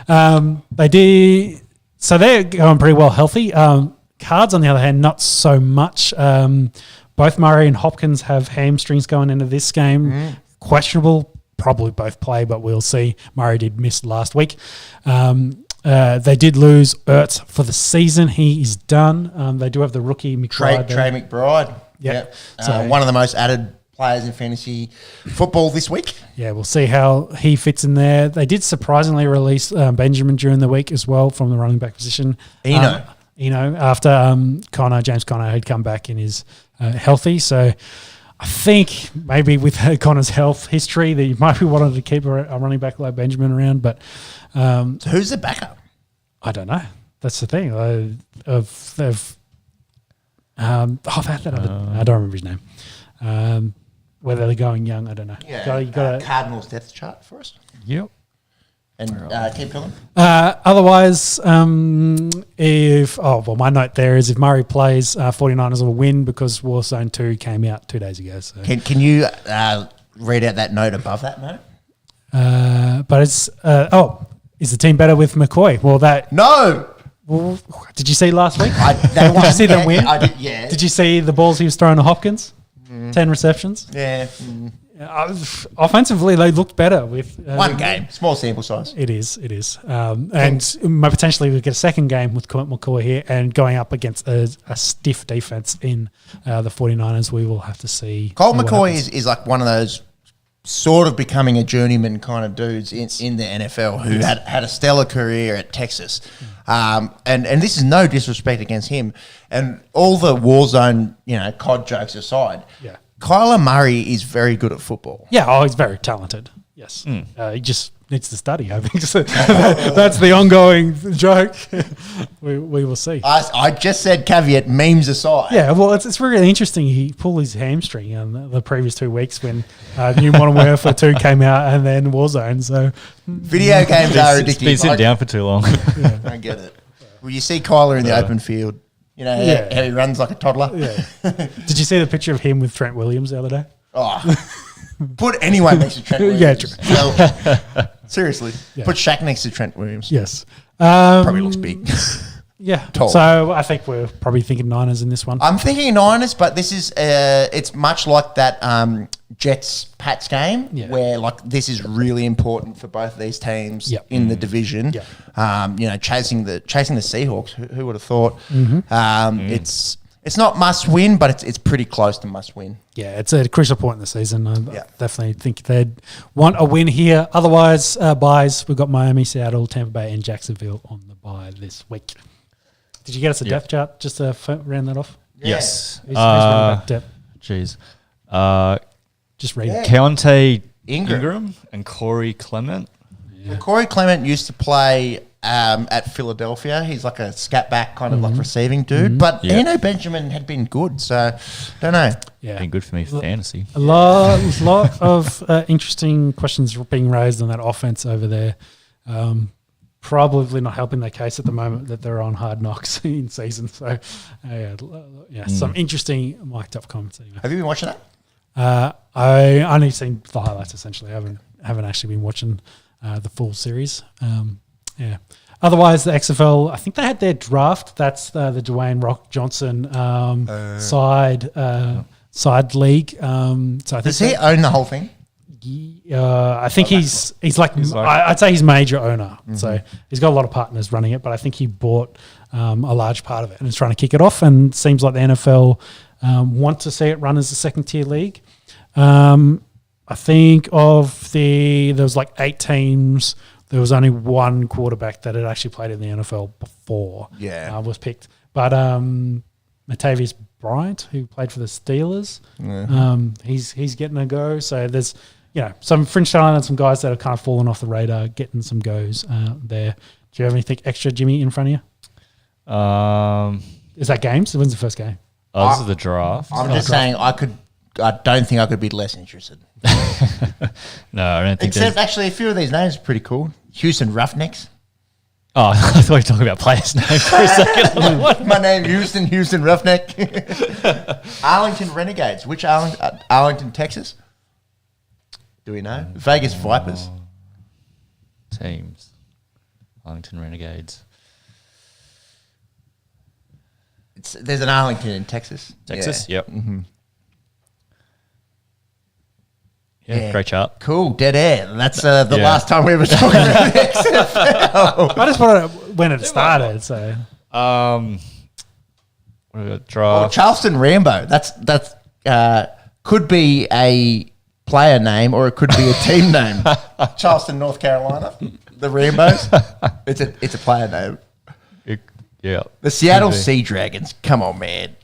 They did. So they're going pretty well healthy. Cards, on the other hand, not so much. Both Murray and Hopkins have hamstrings going into this game. Questionable. Probably both play, but we'll see. Murray did miss last week. They did lose Ertz for the season. He is done. They do have the rookie McBride. Trey McBride. Yep. One of the most added players in fantasy football this week. Yeah, we'll see how he fits in there. They did surprisingly release Benjamin during the week as well from the running back position. After James Conner had come back and is healthy. So I think maybe with Connor's health history that you might be wanting to keep a running back like Benjamin around. But so who's the backup? I don't know. That's the thing. I don't remember his name. Whether they're going young, I don't know. Yeah, you got Cardinals depth chart for us. Yep. And keep going. Otherwise, my note there is if Murray plays, 49ers will win because Warzone 2 came out 2 days ago. So. Can you read out that note above that note? But it's is the team better with McCoy? No. Well, did you see last week? Did you see them win? I did. Yeah. Did you see the balls he was throwing to Hopkins? 10 receptions. Yeah. Offensively, they looked better with one game, small sample size. It is, and potentially we get a second game with McCoy here, and going up against a stiff defense in the 49ers. We will have to see. Colt McCoy is like one of those sort of becoming a journeyman kind of dudes in the NFL who had a stellar career at Texas. And this is no disrespect against him. And all the Warzone, COD jokes aside, Kyler Murray is very good at football. Yeah, he's very talented. Yes. He just needs to study, I think. So that's the ongoing joke. we will see. I just said caveat, memes aside. Yeah, well, it's really interesting. He pulled his hamstring in the previous 2 weeks when New Modern Warfare 2 came out and then Warzone. So video games are addictive. Been sitting down for too long. I get it. Well, you see Kyler in the open field. You know how he runs like a toddler. Yeah. Did you see the picture of him with Trent Williams the other day? Oh, put anyone next to Trent Williams. Yeah, true. Well, seriously, put Shaq next to Trent Williams. Yes. Probably looks big. Yeah. Tall. So I think we're probably thinking Niners in this one. I'm thinking Niners, but this is it's much like that Jets-Pats game where like this is really important for both of these teams in the division. Yeah. Chasing the Seahawks. Who would have thought? It's not must win, but it's pretty close to must win. Yeah, it's a crucial point in the season. I definitely think they'd want a win here. Otherwise, buys, we've got Miami, Seattle, Tampa Bay, and Jacksonville on the bye this week. Did you get us a depth chart just to round that off? Yes. Who's running back depth? Jeez. Just read it. Keontae Ingram and Corey Clement. Yeah. Corey Clement used to play at Philadelphia. He's like a scat back kind of like receiving dude. But Eno Benjamin had been good, so don't know. Yeah, been good for me for fantasy. A lot of interesting questions being raised on that offense over there. Probably not helping their case at the moment that they're on Hard Knocks in season. So, some interesting mic'd up comments. Anyway. Have you been watching that? I only seen the highlights essentially. I haven't actually been watching the full series. Otherwise, the XFL, I think they had their draft. That's the Dwayne Rock Johnson side league. So I think does he own the whole thing? I think he's like I'd say he's major owner. So he's got a lot of partners running it, but I think he bought a large part of it and is trying to kick it off. And it seems like the NFL want to see it run as a second tier league. I think there was like 8 teams. There was only one quarterback that had actually played in the NFL before. Was picked, but Matavius Bryant, who played for the Steelers, he's getting a go. So there's some fringe talent and some guys that have kind of fallen off the radar, getting some goes there. Do you have anything extra, Jimmy, in front of you? Is that games? When's the first game? Oh, this is the draft. I'm just saying I don't think I could be less interested. No, I don't think. Except actually, a few of these names are pretty cool. Houston Roughnecks. Oh, I thought you were talking about players' names for a second. Like, my name Houston Roughneck. Arlington Renegades. Which Arlington, Texas? Do we know? Vegas Vipers. Teams. Arlington Renegades. There's an Arlington in Texas. Texas? Yeah. Yep. Mm-hmm. Yeah, great chart. Cool, dead air. That's the last time we were talking about the XFL. I just wanted when it started. So, what do we got? Draft. Charleston Rambo. That's could be a player name or it could be a team name. Charleston, North Carolina. The Rambos. It's a player name. Yeah. The Seattle Sea Dragons. Come on, man.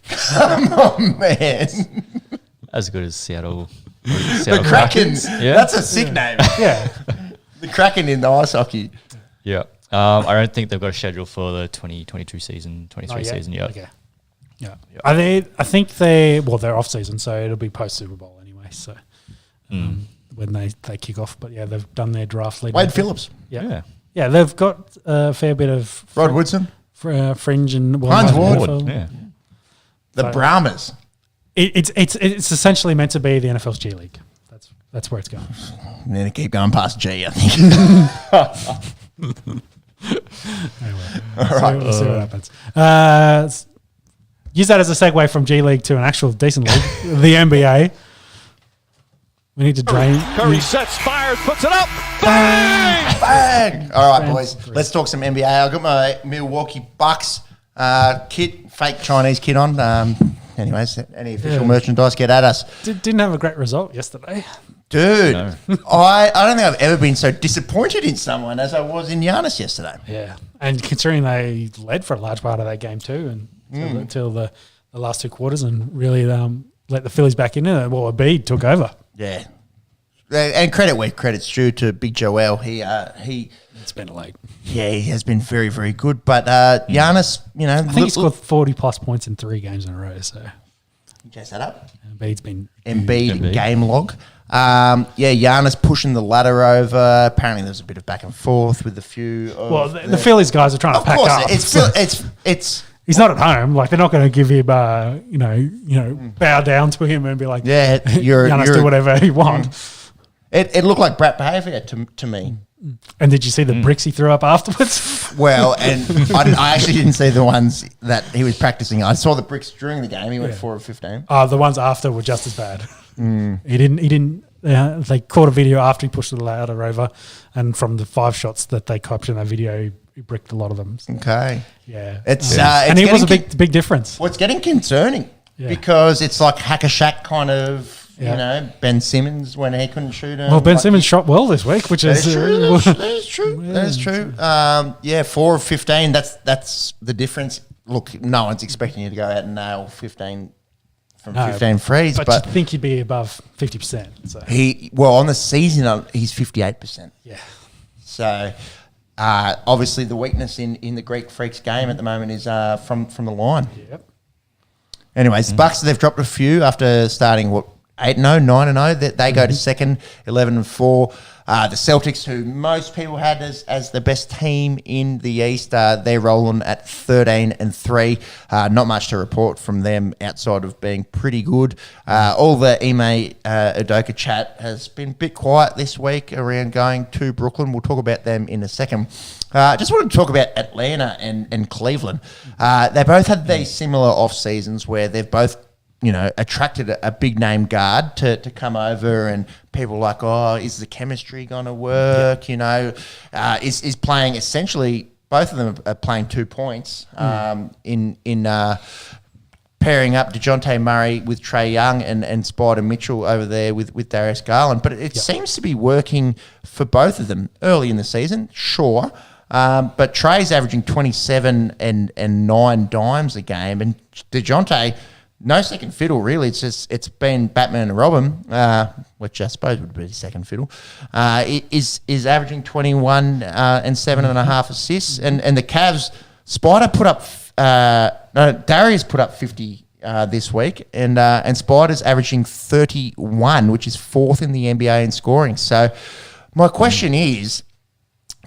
Come on, man. As good as Seattle. The Krakens. Yeah. That's a sick name. Yeah. The Kraken in the ice hockey. Yeah. I don't think they've got a schedule for the 2022 season, 23 season yet. Okay. Yeah. I think they're off season, so it'll be post Super Bowl anyway. So when they kick off, but they've done their draft lead. Wade Phillips. Yeah, they've got a fair bit of Rod Woodson, fringe and Hines Ward. Yeah. The Brahmas. It's essentially meant to be the NFL's G League. That's where it's going. And then keep going past G, I think. Anyway, we'll see what happens. Use that as a segue from G League to an actual decent league, the NBA. We need to drain. Curry sets, fires, puts it up. Bang! Bang! All right, boys. Let's talk some NBA. I got my Milwaukee Bucks kit, fake Chinese kit on. Anyways, any official merchandise, get at us. Didn't have a great result yesterday. Dude, No. I don't think I've ever been so disappointed in someone as I was in Giannis yesterday. Yeah, and considering they led for a large part of that game too, and until the last 2 quarters, and really let the Phillies back in it. Well, Embiid took over. Yeah. And credit where credit's due to Big Joel. It's been late. Yeah, he has been very, very good. But Giannis, I think he scored 40-plus points in 3 games in a row. So you chase that up. Embiid's been Embiid game log. Giannis pushing the ladder over. Apparently, there's a bit of back and forth with a few. The Phillies guys are trying to pack up. It's he's not at home. Like they're not going to give him, bow down to him and be like, you're do whatever you want. It looked like brat behaviour to me. And did you see the bricks he threw up afterwards? Well, and I actually didn't see the ones that he was practicing. I saw the bricks during the game. He went 4 of 15. The ones after were just as bad. He didn't. They caught a video after he pushed the ladder over, and from the 5 shots that they captured in that video, he bricked a lot of them. So, okay, yeah, and it was a big difference. Well, it's getting concerning because it's like Hack-a-Shack kind of. Ben Simmons when he couldn't shoot him. Well, Ben Simmons shot well this week, which is true. That is true. That is true. 4 of 15. That's the difference. Look, no one's expecting you to go out and nail 15 from 15 threes, but you think he'd be above 50%. So. On the season he's 58%. Yeah. So obviously the weakness in the Greek Freaks game at the moment is from the line. Yep. Anyways, the Bucks, they've dropped a few after starting 8-0, 9-0. They go to second, 11-4. The Celtics, who most people had as the best team in the East, they're rolling at 13-3. Not much to report from them outside of being pretty good. All the Ime Udoka chat has been a bit quiet this week around going to Brooklyn. We'll talk about them in a second. Just wanted to talk about Atlanta and Cleveland. They both had these similar off seasons where they've both attracted a big name guard to come over, and people like, is the chemistry going to work? Is playing essentially, both of them are playing 2 points in pairing up DeJounte Murray with Trae Young and Spider Mitchell over there with Darius Garland. But it seems to be working for both of them early in the season, sure. But Trae's averaging 27 and 9 dimes a game, and DeJounte, no second fiddle, really. It's been Batman and Robin, which I suppose would be second fiddle. Is averaging 21 and 7.5 assists, and the Cavs, Spider put up Darius put up 50 this week, and Spider's averaging 31, which is 4th in the NBA in scoring. So my question is,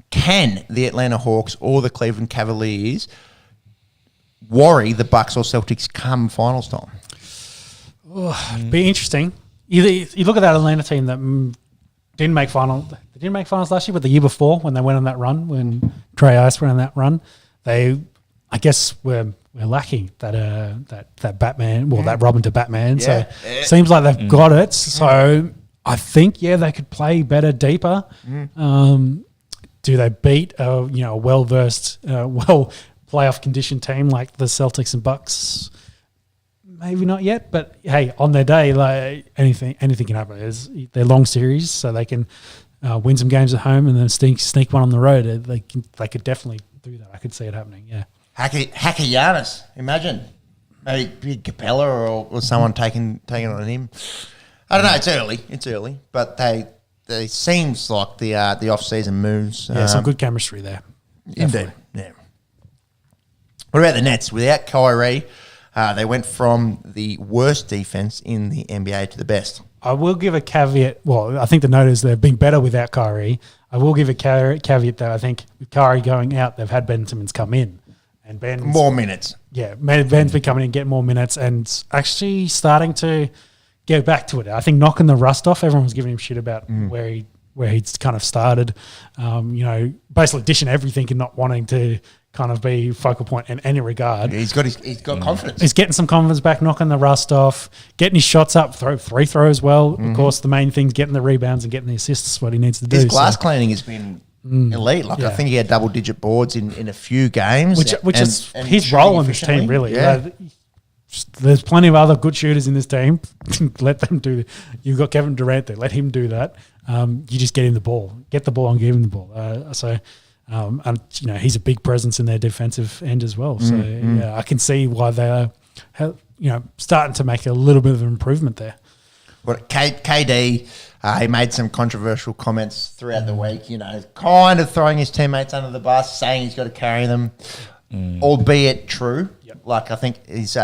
can the Atlanta Hawks or the Cleveland Cavaliers worry the Bucks or Celtics come finals time? Be interesting. You look at that Atlanta team that didn't make finals. They didn't make finals last year, but the year before when they went on that run, when Trey Ice went on that run, they, I guess, were lacking that Batman, that Robin to Batman. So seems like they've got it. So I think they could play better, deeper. Do they beat a well-versed, playoff conditioned team like the Celtics and Bucks? Maybe not yet, but hey, on their day, like anything can happen. They're long series, so they can win some games at home and then sneak one on the road. They could definitely do that. I could see it happening. Yeah, Hacker Giannis. Imagine maybe Capella or someone taking on him. I don't know. It's early, but they seems like the off season moves. Some good chemistry there. Indeed. Yeah. What about the Nets? Without Kyrie, they went from the worst defense in the NBA to the best. I will give a caveat. Well, I think the note is they've been better without Kyrie. I will give a caveat though. I think with Kyrie going out, they've had Ben Simmons come in, and Ben's more minutes. Yeah, Ben's been coming in, getting more minutes, and actually starting to get back to it. I think knocking the rust off. Everyone was giving him shit about where he's kind of started. Basically dishing everything and not wanting to kind of be focal point in any regard. He's got confidence. He's getting some confidence back, knocking the rust off, getting his shots up, free throws well. Of course, the main thing's getting the rebounds and getting the assists. What he needs to do. His glass cleaning has been elite. I think he had double-digit boards in a few games, which is his role in this team. Really, yeah. There's plenty of other good shooters in this team. Let them do it. You've got Kevin Durant there. Let him do that. You just get him the ball. Get the ball and give him the ball. And he's a big presence in their defensive end as well. So I can see why they are, starting to make a little bit of an improvement there. Well, KD, he made some controversial comments throughout the week. Kind of throwing his teammates under the bus, saying he's got to carry them, albeit true. Yep. Like I think he's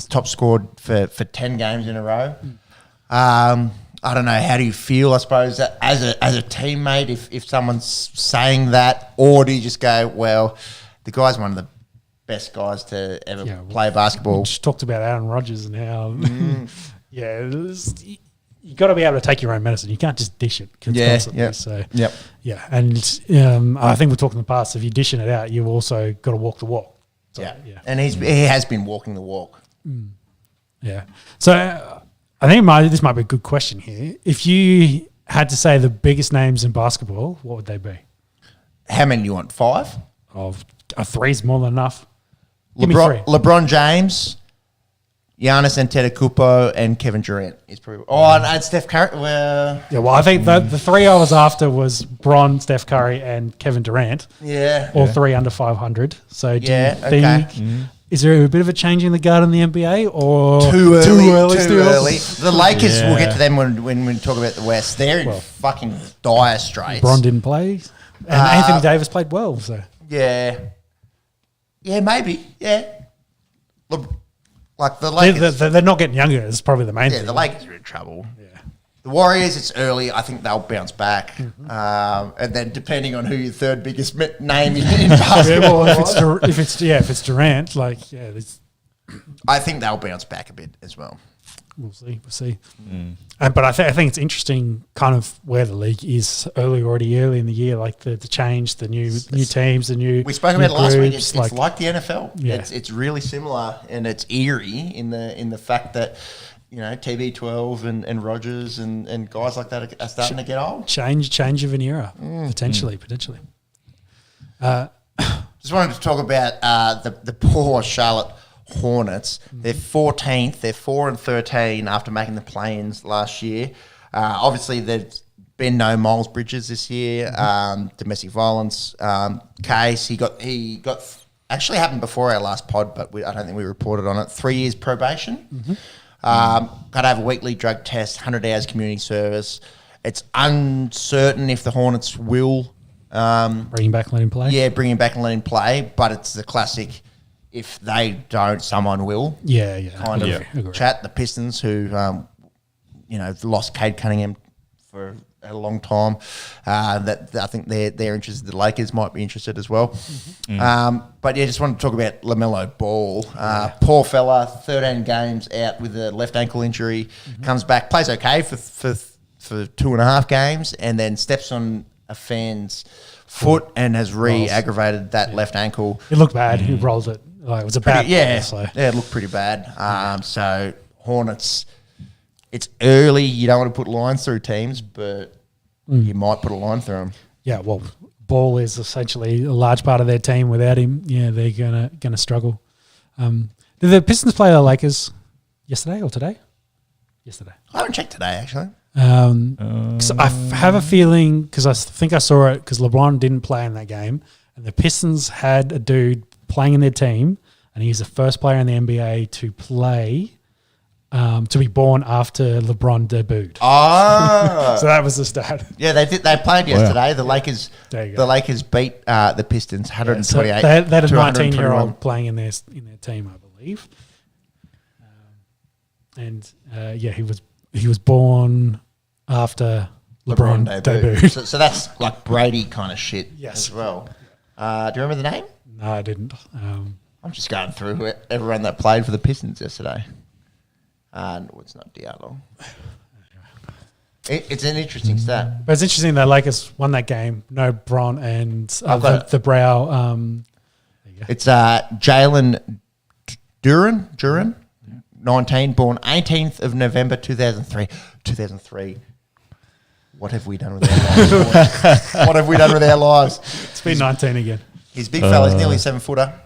top scored for 10 games in a row. I don't know. How do you feel? I suppose that as a teammate, if someone's saying that, or do you just go, well, the guy's one of the best guys to ever play basketball? We just talked about Aaron Rodgers and how, you got to be able to take your own medicine. You can't just dish it constantly. Yeah. So Yep. yeah, and I think we've talked in the past. If you're dishing it out, you've also got to walk the walk. So, yeah. And he has been walking the walk. Yeah. So I think this might be a good question here. If you had to say the biggest names in basketball, what would they be? How many do you want? 5? A 3's more than enough. Give me 3. LeBron James, Giannis Antetokounmpo, and Kevin Durant is probably. And Steph Curry. Well, I think the 3 I was after was Bron, Steph Curry, and Kevin Durant. Yeah. All 3 under 500. So do you think? Okay. Is there a bit of a change in the guard in the NBA, or Too early? Still? The Lakers, we'll get to them when we talk about the West. They're in fucking dire straits. Bron didn't play, and Anthony Davis played well. So yeah, maybe, like the Lakers, they're not getting younger. Is probably the main thing. the Lakers are in trouble. Yeah. The Warriors, it's early. I think they'll bounce back, and then depending on who your third biggest name in basketball if it's Durant, I think they'll bounce back a bit as well. We'll see. But I think it's interesting, kind of where the league is early in the year, like the change, the new teams, the new. We spoke about it last week. It's like the NFL. Yeah. It's really similar, and it's eerie in the fact that. TB12 and Rogers and guys like that are starting to get old. Change of an era, potentially. Just wanted to talk about the poor Charlotte Hornets. They're 14th. They're 4-13 after making the play-ins last year. Obviously, there's been no Miles Bridges this year. Domestic violence case. He got actually happened before our last pod, but I don't think we reported on it. 3 years probation. Got to have a weekly drug test, 100 hours community service. It's uncertain if the Hornets will bring him back and let him play. Yeah, bring him back and let him play. But it's the classic: if they don't, someone will. Yeah. Kind of chat. The Pistons, who lost Cade Cunningham for a long time. That I think they're interested. The Lakers might be interested as well. But just wanted to talk about LaMelo Ball. Poor fella, 13 games out with a left ankle injury. Comes back, plays okay for 2.5 games, and then steps on a fan's foot and has re-aggravated that left ankle. It looked bad. He rolled it. It was a bad. It looked pretty bad. So Hornets. It's early. You don't want to put lines through teams, but you might put a line through them. Yeah, well, Ball is essentially a large part of their team. Without him, they're gonna struggle. Did the Pistons play the Lakers yesterday or today? Yesterday. I haven't checked today, actually. 'Cause I have a feeling, because I think I saw it, because LeBron didn't play in that game, and the Pistons had a dude playing in their team, and he's the first player in the NBA to play. To be born after LeBron debuted. Oh, so that was the stat. Yeah, they did. They played yesterday. The Lakers. There you go. The Lakers beat the Pistons 128. So they had a 19-year-old playing in their team, I believe. He was born after LeBron debuted. So that's like Brady kind of shit. Yes. As well. Do you remember the name? No, I didn't. I'm just going through everyone that played for the Pistons yesterday. No, it's not Diallo. It's an interesting stat. But it's interesting that Lakers won that game. No Bron and the Brow. It's Jalen Duran, 19, born 18th of November 2003. 2003. What have we done with our lives? What have we done with our lives? It's been 19 again. He's big fella. He's nearly 7-footer.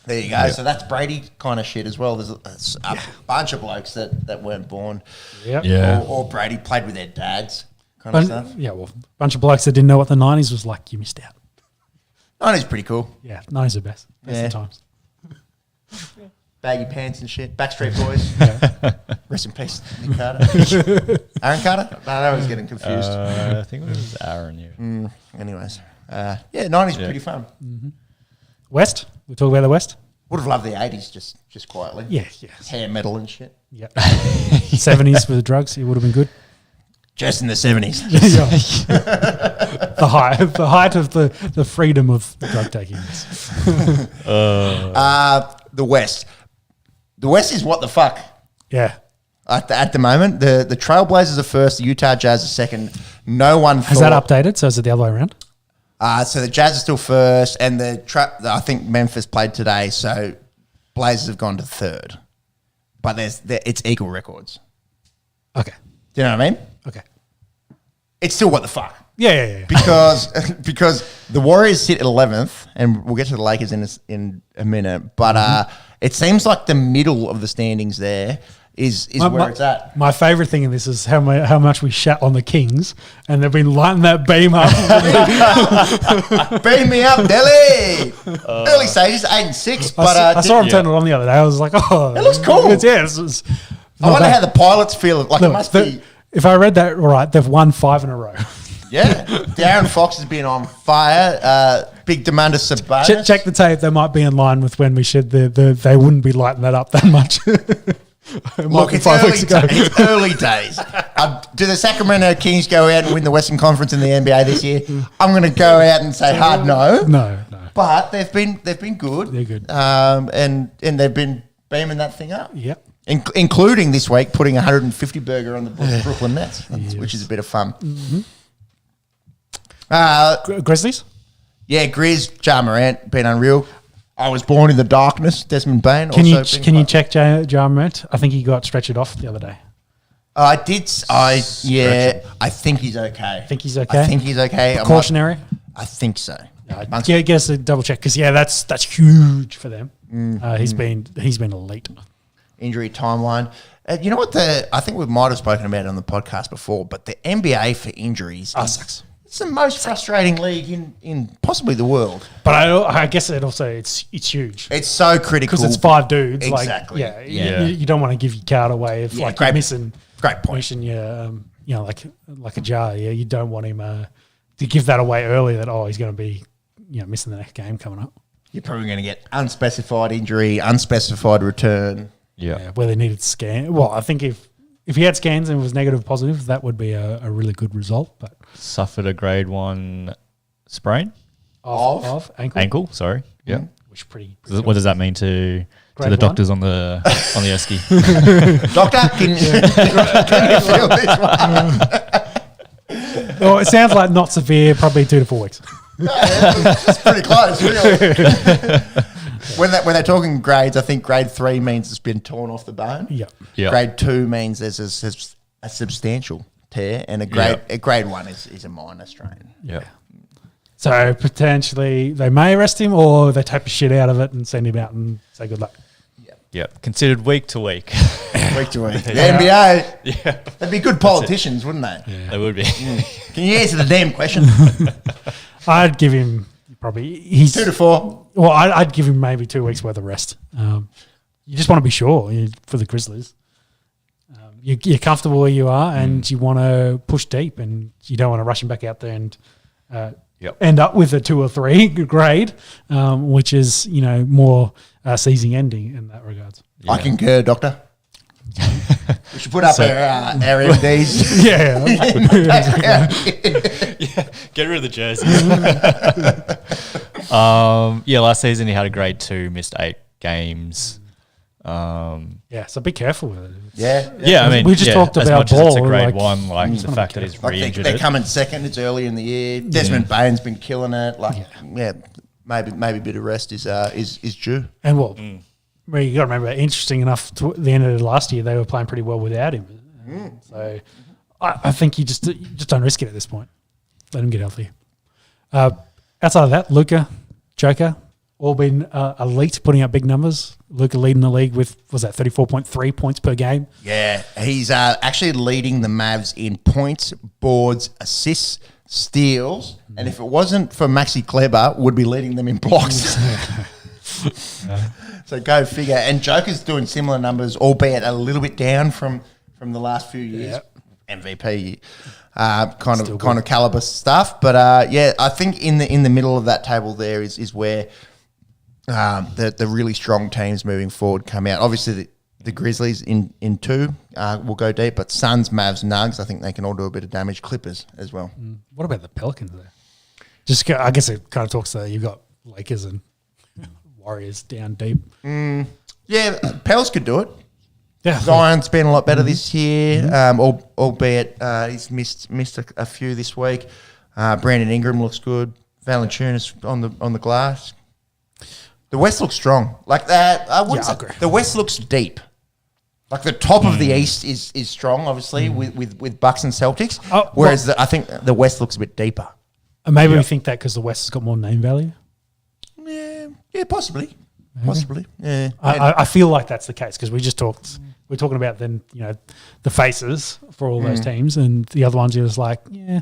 There you go. Yep. So that's Brady kind of shit as well. There's a bunch of blokes that weren't born. Yep. Yeah. Or Brady played with their dads kind of stuff. Yeah, well, a bunch of blokes that didn't know what the 90s was like. You missed out. 90s pretty cool. Yeah, 90s are best. Best of times. Baggy pants and shit. Backstreet Boys. Rest in peace, Nick Carter. Aaron Carter? No, I was getting confused. I think it was Aaron, Anyways. 90s pretty fun. West? We talk about the West? Would have loved the 80s just quietly. Yeah, yeah. Hair metal and shit. Yeah. 70s with the drugs, it would have been good. Just in the 70s. The height of the freedom of drug taking. The West. The West is what the fuck. Yeah. At the moment, the Trailblazers are first, the Utah Jazz are second. No one Has that updated? So is it the other way around? So the Jazz are still first, and I think Memphis played today, so Blazers have gone to third. But it's equal records. Okay. Do you know what I mean? Okay. It's still what the fuck. Yeah. Because the Warriors sit at 11th, and we'll get to the Lakers in a minute. But it seems like the middle of the standings there is where it's at. My favourite thing in this is how much we shat on the Kings, and they've been lighting that beam up. Beam me up, Delhi. Early stages, 8 and 6. But I saw him turn it on the other day. I was like, oh, it looks cool. I wonder how the pilots feel. Like it must be. If I read that right, they've won 5 in a row. Yeah, Darren Fox has been on fire. Big demand of Sabonis. Check the tape. They might be in line with when we said they wouldn't be lighting that up that much. Look, it's early days. Do the Sacramento Kings go out and win the Western Conference in the NBA this year? I'm going to go out and say hard no. No. But they've been good. They're good. And they've been beaming that thing up. Yep. Including this week putting 150 burger on the Brooklyn Nets, which is a bit of fun. Mm-hmm. Grizzlies? Yeah, Grizz, Ja Morant, been unreal. I was born in the darkness. Desmond Bain. Can you check Ja Morant? I think he got stretchered off the other day. I did. I think he's okay. Think he's okay? Precautionary? I think so. Yeah, get us a double check because that's huge for them. He's been elite. Injury timeline. You know what? I think we might have spoken about it on the podcast before, but the NBA for injuries sucks. It's the most frustrating league in possibly the world. But I guess it's huge. It's so critical because it's 5 dudes. Exactly. You don't want to give your card away if you're missing. Great point. Like a jar. Yeah, you don't want him to give that away early. That he's going to be missing the next game coming up. You're probably going to get unspecified injury, unspecified return. Yeah. Where they needed scan. Well, I think if he had scans and was negative positive, that would be a really good result. But suffered a grade 1 sprain of ankle. Ankle, sorry. Yeah. Which pretty what does that mean to the doctors on the Esky? Doctor, can you feel this one? Well, it sounds like not severe, probably 2 to 4 weeks. It's pretty close, really. When they're talking grades, I think grade 3 means it's been torn off the bone. Yeah. Grade 2 means there's a substantial tear, and a grade 1 is a minor strain. Yeah. So potentially they may arrest him, or they tape the shit out of it and send him out and say good luck. Yeah. Considered week to week. Week to week. The NBA. Yeah. They'd be good politicians, wouldn't they? Yeah. They would be. Can you answer the damn question? I'd give him probably 2 to 4. Well, I'd give him maybe 2 weeks worth of rest. You just want to be sure for the Grizzlies. You're comfortable where you are, and you want to push deep, and you don't want to rush him back out there and end up with a 2 or 3 grade, which is more season ending in that regards. Yeah. I concur, Doctor. We should put up our MDs. Get rid of the jerseys. Last season he had a grade 2, missed 8 games. So be careful with it. I mean, we just talked as about much ball. As it's a grade 1, the fact that he's re-injured. They're coming second. It's early in the year. Desmond Bain's been killing it. Maybe a bit of rest is due. And well, you got to remember, interesting enough, to the end of the last year, they were playing pretty well without him. So I think you just don't risk it at this point. Let him get healthy. Outside of that, Luka, Joker, all been elite, putting up big numbers. Luka leading the league with, 34.3 points per game? Yeah, he's actually leading the Mavs in points, boards, assists, steals, and if it wasn't for Maxi Kleber, would be leading them in blocks. So go figure. And Joker's doing similar numbers, albeit a little bit down from the last few years. Yep. MVP kind of caliber stuff. But I think in the middle of that table there is where the really strong teams moving forward come out. Obviously, the Grizzlies in 2 will go deep, but Suns, Mavs, Nugs, I think they can all do a bit of damage. Clippers as well. What about the Pelicans there? I guess it kind of talks to you've got Lakers and Warriors down deep. Yeah, Pels could do it. Yeah, Zion's been a lot better this year, albeit he's missed a few this week. Brandon Ingram looks good. Valanciunas on the glass. The West looks strong. Like that, I wouldn't say the West looks deep. Like the top of the East is strong, obviously, with Bucks and Celtics. Whereas I think the West looks a bit deeper. And maybe we think that because the West has got more name value. Yeah, possibly. Maybe. Possibly. Yeah. I feel like that's the case because we're talking about then, the faces for all those teams, and the other ones you're just like, yeah.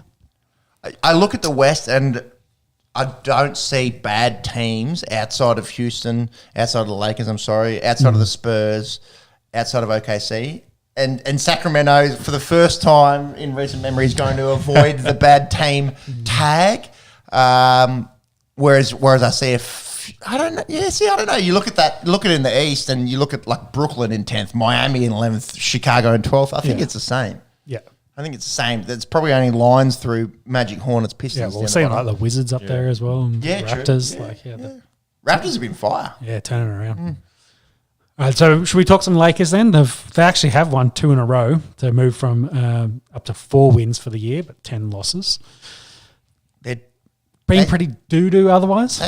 I look at the West and I don't see bad teams outside of Houston, outside of the Lakers, outside of the Spurs, outside of OKC. And Sacramento, for the first time in recent memory, is going to avoid the bad team tag. Whereas I see I don't know. Yeah, I don't know. You look at it in the East, and you look at like Brooklyn in 10th, Miami in 11th, Chicago in 12th. I think it's the same. Yeah. I think it's the same. There's probably only lines through Magic, Hornets, Pistons. Yeah, well, we're seeing like the Wizards up there as well. And Raptors. True. Raptors have been fire. Yeah, turning around. All right, so should we talk some Lakers then? They actually have won 2 in a row to move from up to 4 wins for the year, but 10 losses. They're being pretty doo-doo otherwise.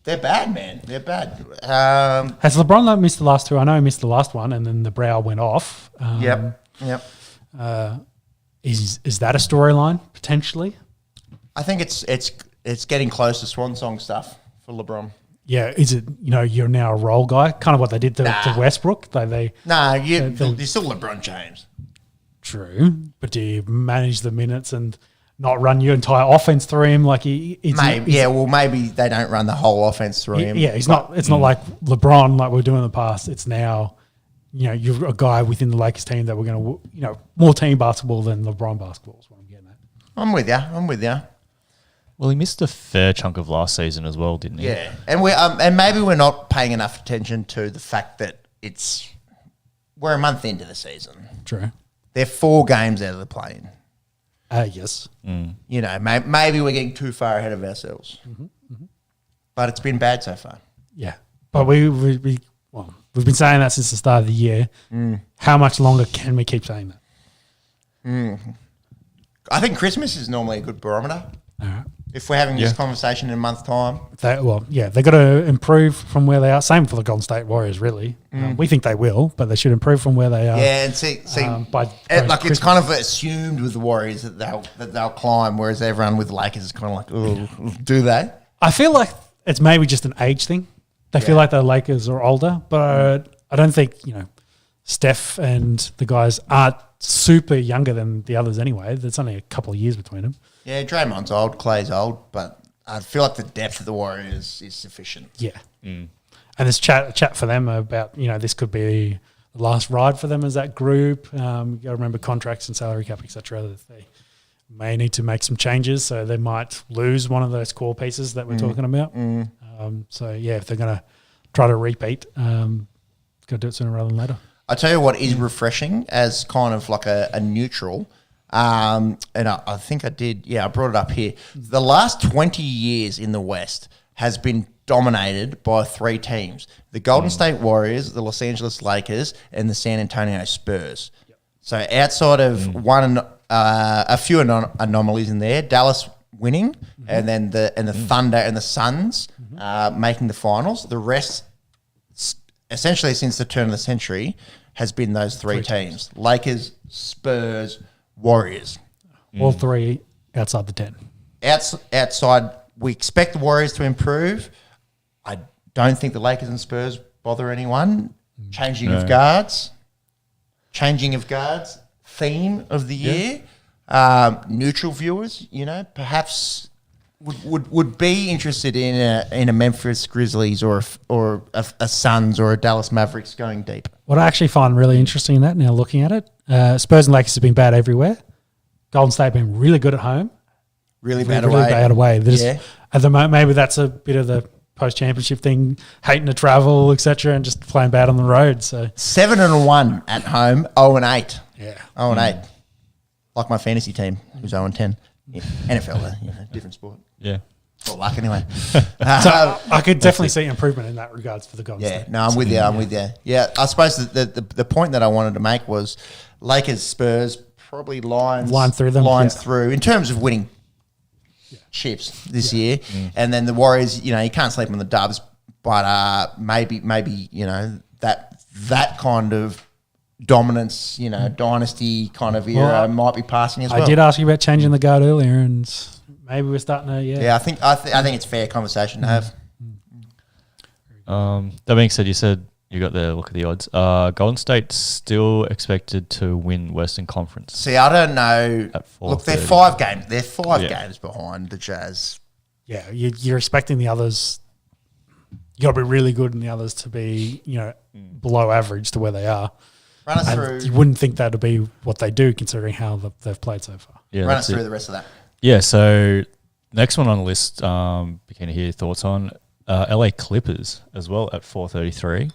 They're bad, man. They're bad. Has LeBron missed the last 2? I know he missed the last one, and then the brow went off. Yep. Is that a storyline potentially? I think it's getting close to swan song stuff for LeBron. Yeah, is it? You're now a role guy, kind of what they did to Westbrook. You're still LeBron James. True, but do you manage the minutes and not run your entire offense through him? Like maybe they don't run the whole offense through him. Yeah, it's not like LeBron like we're doing in the past. It's now, you're a guy within the Lakers team that we're going to, more team basketball than LeBron basketball is what I'm getting at. I'm with you. Well, he missed a fair chunk of last season as well, didn't he? Yeah, and and maybe we're not paying enough attention to the fact that we're a month into the season. True. They're 4 games out of the play-in. Yes. Maybe we're getting too far ahead of ourselves. But it's been bad so far. Yeah, but we've been saying that since the start of the year. How much longer can we keep saying that? I think Christmas is normally a good barometer. All right. If we're having this conversation in a month's time. They've got to improve from where they are. Same for the Golden State Warriors, really. We think they will, but they should improve from where they are. Yeah, and it's kind of assumed with the Warriors that they'll climb, whereas everyone with the Lakers is kind of like, oh, do they? I feel like it's maybe just an age thing. They feel like the Lakers are older, but I don't think Steph and the guys aren't super younger than the others anyway. There's only a couple of years between them. Yeah, Draymond's old, Clay's old, but I feel like the depth of the Warriors is sufficient. Yeah. And there's chat for them about, this could be the last ride for them as that group. You got to remember contracts and salary cap, etc. That they may need to make some changes, so they might lose one of those core pieces that we're talking about. If they're going to try to repeat, got to do it sooner rather than later. I tell you what is refreshing as kind of like a neutral, and I think I did, I brought it up here. The last 20 years in the West has been dominated by 3 teams: the Golden State Warriors, the Los Angeles Lakers, and the San Antonio Spurs. Yep. So outside of a few anomalies in there, Dallas winning, and then the Thunder and the Suns making the finals. The rest, essentially since the turn of the century, has been those 3 teams: Lakers, Spurs, Warriors. All 3 outside the 10. Outside, we expect the Warriors to improve. I don't think the Lakers and Spurs bother anyone. Changing of guards, theme of the year. Neutral viewers, perhaps would be interested in a Memphis Grizzlies or a Suns or a Dallas Mavericks going deep. What I actually find really interesting in that, now looking at it, Spurs and Lakers have been bad everywhere. Golden State have been really good at home. Really bad away. At the moment, maybe that's a bit of the post-championship thing, hating to travel, etc., and just playing bad on the road. So 7-1 at home, 0-8. Yeah. 0-8. Like my fantasy team, who's 0-10. Yeah. NFL, different sport. Yeah. Well, luck anyway. So I could definitely see improvement in that regards for the Golden Yeah, State. no, I'm with you. I'm with you. Yeah, I suppose the point that I wanted to make was Lakers, Spurs, probably Lions Line through them, through in terms of winning chips this year, and then the Warriors. You can't sleep on the Dubs, but maybe that kind of dominance, dynasty kind of era might be passing as well. I did ask you about changing the guard earlier, and maybe we're starting to. Yeah, I think it's a fair conversation to have. That being said, you said you got the look at the odds. Golden State's still expected to win Western Conference. See, I don't know. Look, they're 5 games. They're 5 games behind the Jazz. Yeah, you're expecting the others. You got to be really good, and the others to be below average to where they are. Run us And through. you wouldn't think that would be what they do, considering how they've played so far. Yeah, Run us through the rest of that. Yeah, so next one on the list, keen to hear your thoughts on LA Clippers as well at 433.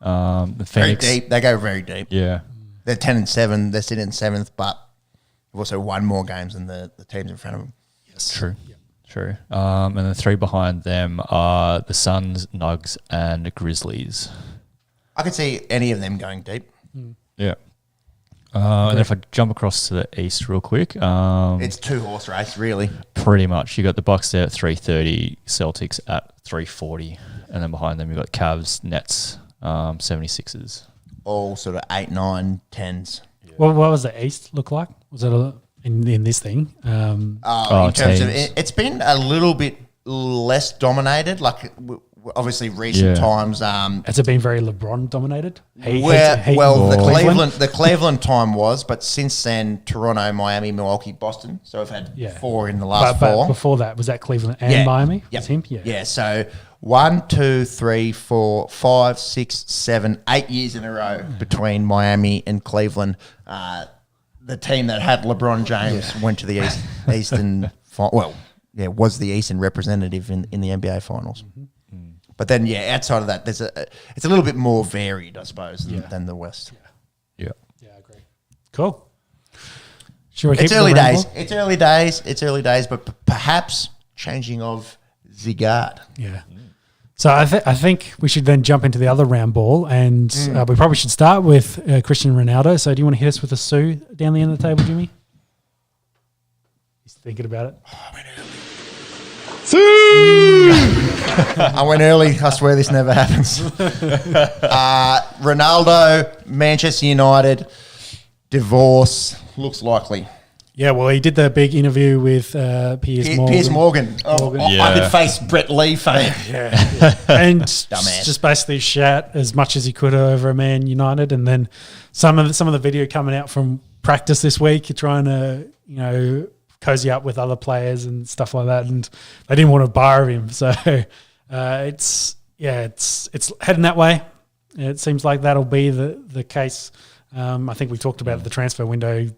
The Phoenix, Very deep. They go very deep. yeah, They're 10-7. They're sitting in 7th, but they've also won more games than the teams in front of them. Yes, true, true. And the 3 behind them are the Suns, Nugs, and Grizzlies. I could see any of them going deep. Yeah. And if I jump across to the East real quick, It's 2-horse race, really. pretty much you got the Bucks there at 330, Celtics at 340, and then behind them you got Cavs, Nets, 76ers. All sort of 8, 9, 10s. What was the East look like? Was it in this thing? In terms of teams. it's been a little bit less dominated. Like obviously recent times. Has it been very LeBron dominated? The Cleveland time was, but since then Toronto, Miami, Milwaukee, Boston. So we've had 4 in the last 4. But before that, was that Cleveland and Miami? Yep. Was him? Yeah. So 1, 2, 3, 4, 5, 6, 7, 8 years in a row between Miami and Cleveland. The team that had LeBron James went to the Eastern. Was the Eastern representative in the NBA Finals. Mm-hmm. But then, outside of that, it's a little bit more varied, I suppose, than the West. Yeah. Yeah, I agree. Cool. Sure, It's early days. It's early days, but perhaps changing of the guard. Yeah. So I think we should then jump into the other round ball, and we probably should start with Cristiano Ronaldo. So do you want to hit us with a Sue down the end of the table, Jimmy? He's thinking about it. I went early. I swear this never happens. Ronaldo, Manchester United, divorce, looks likely. Yeah, well, he did the big interview with Piers Morgan. Piers Morgan. I could face Brett Lee fame. And Dumbass. just basically shout as much as he could over Man United. And then some of the video coming out from practice this week, trying to, cozy up with other players and stuff like that. And they didn't want to bar him. So it's heading that way. It seems like that'll be the case. I think we talked about the transfer window.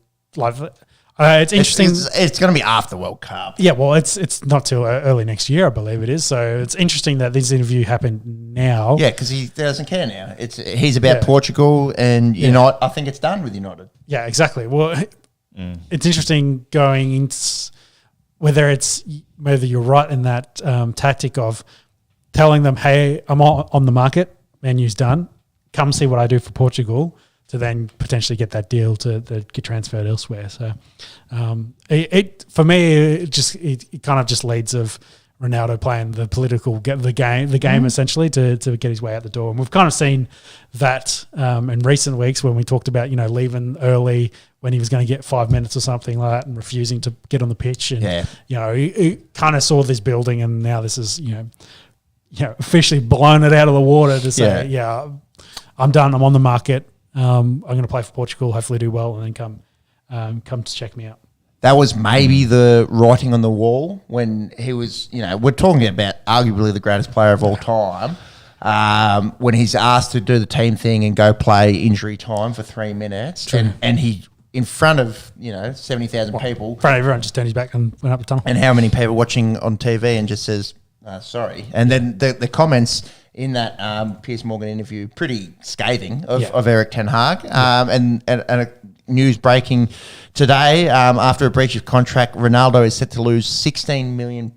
It's interesting. It's going to be after the World Cup. Yeah, well, it's not till early next year, I believe it is. So it's interesting that this interview happened now. Yeah, because he doesn't care now. He's about Portugal and United. I think it's done with United. Yeah, exactly. Well, it's interesting going into whether you're right in that tactic of telling them, hey, I'm on the market, Man U's done, come see what I do for Portugal, to then potentially get that deal to get transferred elsewhere. So for me, it kind of just leads of Ronaldo playing the game essentially to get his way out the door. And we've kind of seen that in recent weeks when we talked about, leaving early when he was going to get 5 minutes or something like that and refusing to get on the pitch. And, he kind of saw this building, and now this is, officially blown it out of the water to say, I'm done. I'm on the market. I'm going to play for Portugal, hopefully do well, and then come to check me out. That was maybe the writing on the wall when he was, we're talking about arguably the greatest player of all time. When he's asked to do the team thing and go play injury time for 3 minutes, and he, in front of, 70,000 people. In front of everyone, just turned his back and went up the tunnel. And how many people watching on TV and just says, Sorry. And then the comments in that Piers Morgan interview, pretty scathing of Eric Ten Hag. And a news breaking today, after a breach of contract, Ronaldo is set to lose £16 million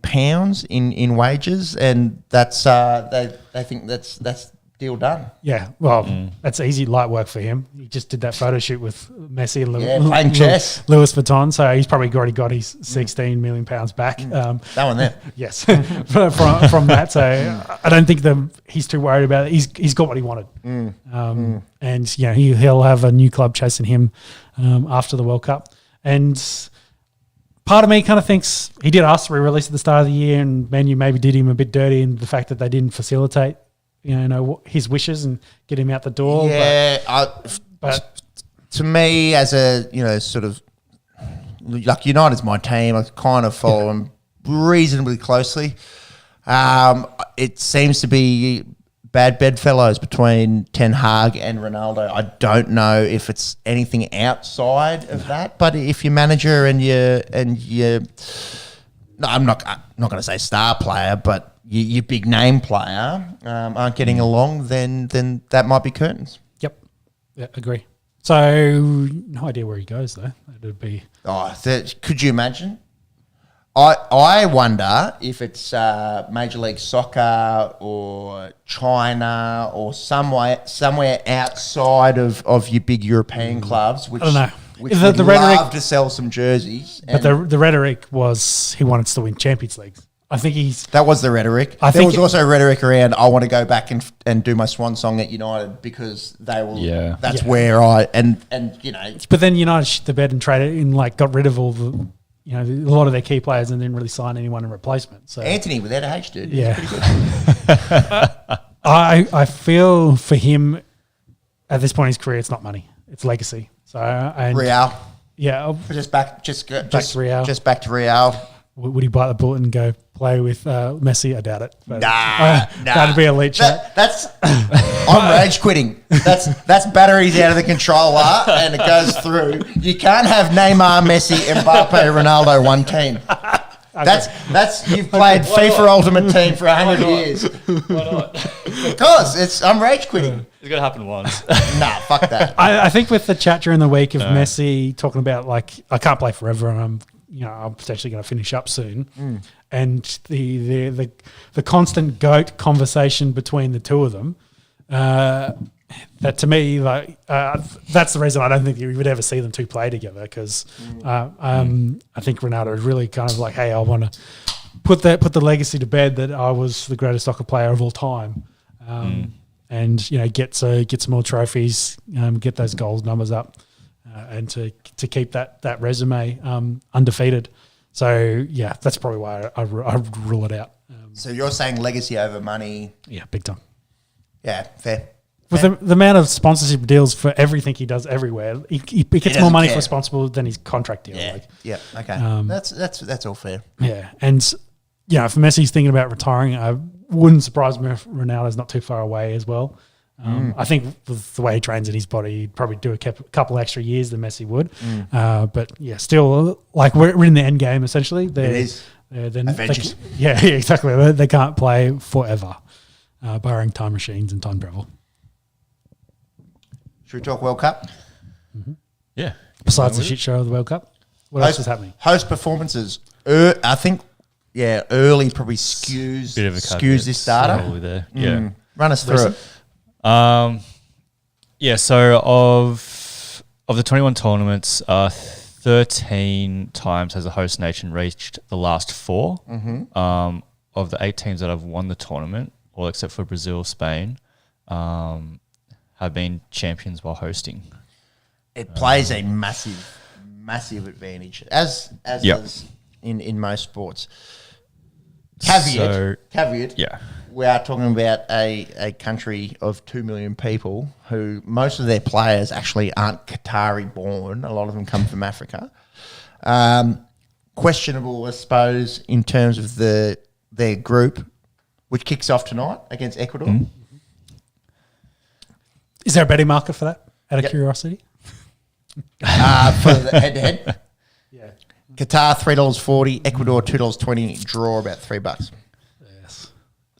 in wages, and that's they think that's deal done. Yeah, well, that's easy light work for him. He just did that photo shoot with Messi and playing chess. Louis Vuitton, so he's probably already got his £16 million back. That one there. Yes, from that. So I don't think he's too worried about it. He's got what he wanted. And he'll have a new club chasing him after the World Cup. And part of me kind of thinks he did ask to re-release at the start of the year, and Man U maybe did him a bit dirty in the fact that they didn't facilitate his wishes and get him out the door. Yeah, but to me, as a sort of like United's my team, I kind of follow them reasonably closely. It seems to be bad bedfellows between Ten Hag and Ronaldo. I don't know if it's anything outside of that, but if your manager and your no, I'm not going to say star player, but your big name player aren't getting along, then that might be curtains. Yep. Yeah, agree. So no idea where he goes though. It'd be. Could you imagine? I wonder if it's Major League Soccer or China or somewhere outside of your big European clubs, which I don't know. Which would love to sell some jerseys. But the rhetoric was he wanted to win Champions Leagues. I think that was the rhetoric. There was also rhetoric around I want to go back and do my swan song at United because they will. Yeah, that's where I and. But then United shit the bed and traded and got rid of all the a lot of their key players and didn't really sign anyone in replacement. So Anthony without a H, dude. Yeah. I feel for him at this point in his career, it's not money, it's legacy. So Real. Yeah, just back to Real. Just back to Real. Would he bite the bullet and go play with Messi? I doubt it. Nah. That'd be elite chat. I'm rage quitting. That's batteries out of the controller and it goes through. You can't have Neymar, Messi, Mbappe, Ronaldo one team. That's you've played FIFA Ultimate Team for 100 years. Why not? Because I'm rage quitting. It's gonna happen once. Nah, fuck that. I think with the chat during the week of Messi talking about I can't play forever and I'm potentially going to finish up soon, and the constant GOAT conversation between the two of them, that to me that's the reason I don't think you would ever see them two play together because I think Ronaldo is really kind of like, hey, I want to put the legacy to bed that I was the greatest soccer player of all time, and get some more trophies, get those goals numbers up. And to keep that resume undefeated. So, yeah, that's probably why I rule it out. So you're saying legacy over money? Yeah, big time. Yeah, fair. With the amount of sponsorship deals for everything he does everywhere, he gets more money for responsible than his contract deal. Yeah, okay. That's all fair. Yeah, and if Messi's thinking about retiring, I wouldn't surprise me if Ronaldo's not too far away as well. I think with the way he trains in his body, he'd probably do a couple extra years than Messi would. But yeah, still, we're in the end game essentially. It is. Avengers. Exactly. They can't play forever, barring time machines and time travel. Should we talk World Cup? Mm-hmm. Yeah. Besides the shit show of the World Cup, what else is happening? Host performances. I think, early probably skews this data. Probably there. Yeah. Run us through it. So of the 21 tournaments, 13 times has the host nation reached the last 4. Of the 8 teams that have won the tournament, all except for Brazil, Spain, have been champions while hosting. It plays a massive advantage, as does in most sports. Caveat. Yeah. We are talking about a country of 2 million people who most of their players actually aren't Qatari born. A lot of them come from Africa. Questionable, I suppose, in terms of their group, which kicks off tonight against Ecuador. Is there a betting market for that, out of curiosity? For the head-to-head? Yeah. Qatar, $3.40. Ecuador, $2.20. Draw, about $3. Yes.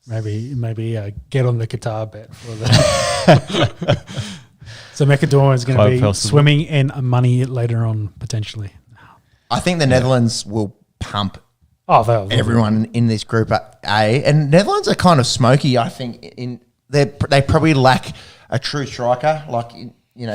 Maybe get on the Qatar bet for the. So Mekador is going to be possible. swimming in money later on potentially. I think the Netherlands will pump Oh, they'll everyone in this group A, and Netherlands are kind of smoky. I think they probably lack a true striker, like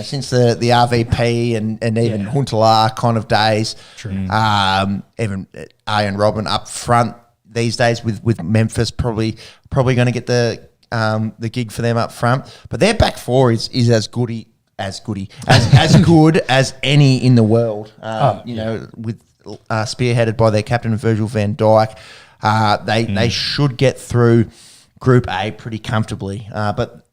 since the RVP and even Huntelaar kind of days. True. Even Arjen Robben up front these days with Memphis probably going to get the gig for them up front. But their back four is as good as good as any in the world. With spearheaded by their captain Virgil van Dijk, they should get through Group A pretty comfortably. But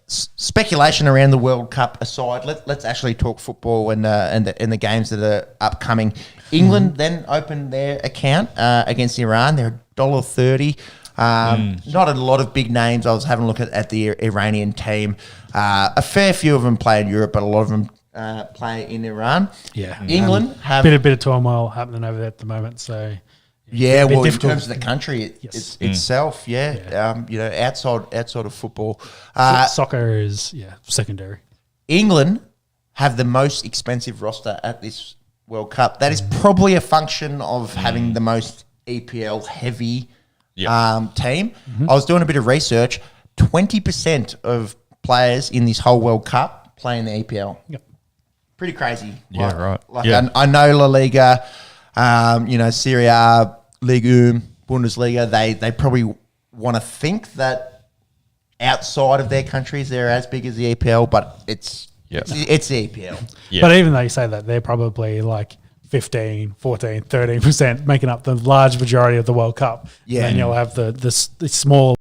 speculation around the World Cup aside, let's actually talk football and the games that are upcoming. England then opened their account against Iran. They're $1.30. Not a lot of big names. I was having a look at the Iranian team. A fair few of them play in Europe, but a lot of them play in Iran. Yeah, England have a bit of turmoil happening over there at the moment. So yeah, well, difficult. in terms of the country itself, outside of football, soccer is secondary. England have the most expensive roster at this World Cup. That is probably a function of having the most EPL heavy team. I was doing a bit of research. 20% of players in this whole World Cup play in the EPL. Yep. Pretty crazy. Yeah, right. I know La Liga, Serie A, Ligue 1, Bundesliga, they probably want to think that outside of their countries they're as big as the EPL, but it's the EPL. Yeah. But even though you say that, they're probably like 15, 14, 13% making up the large majority of the World Cup. Yeah. And you'll have the small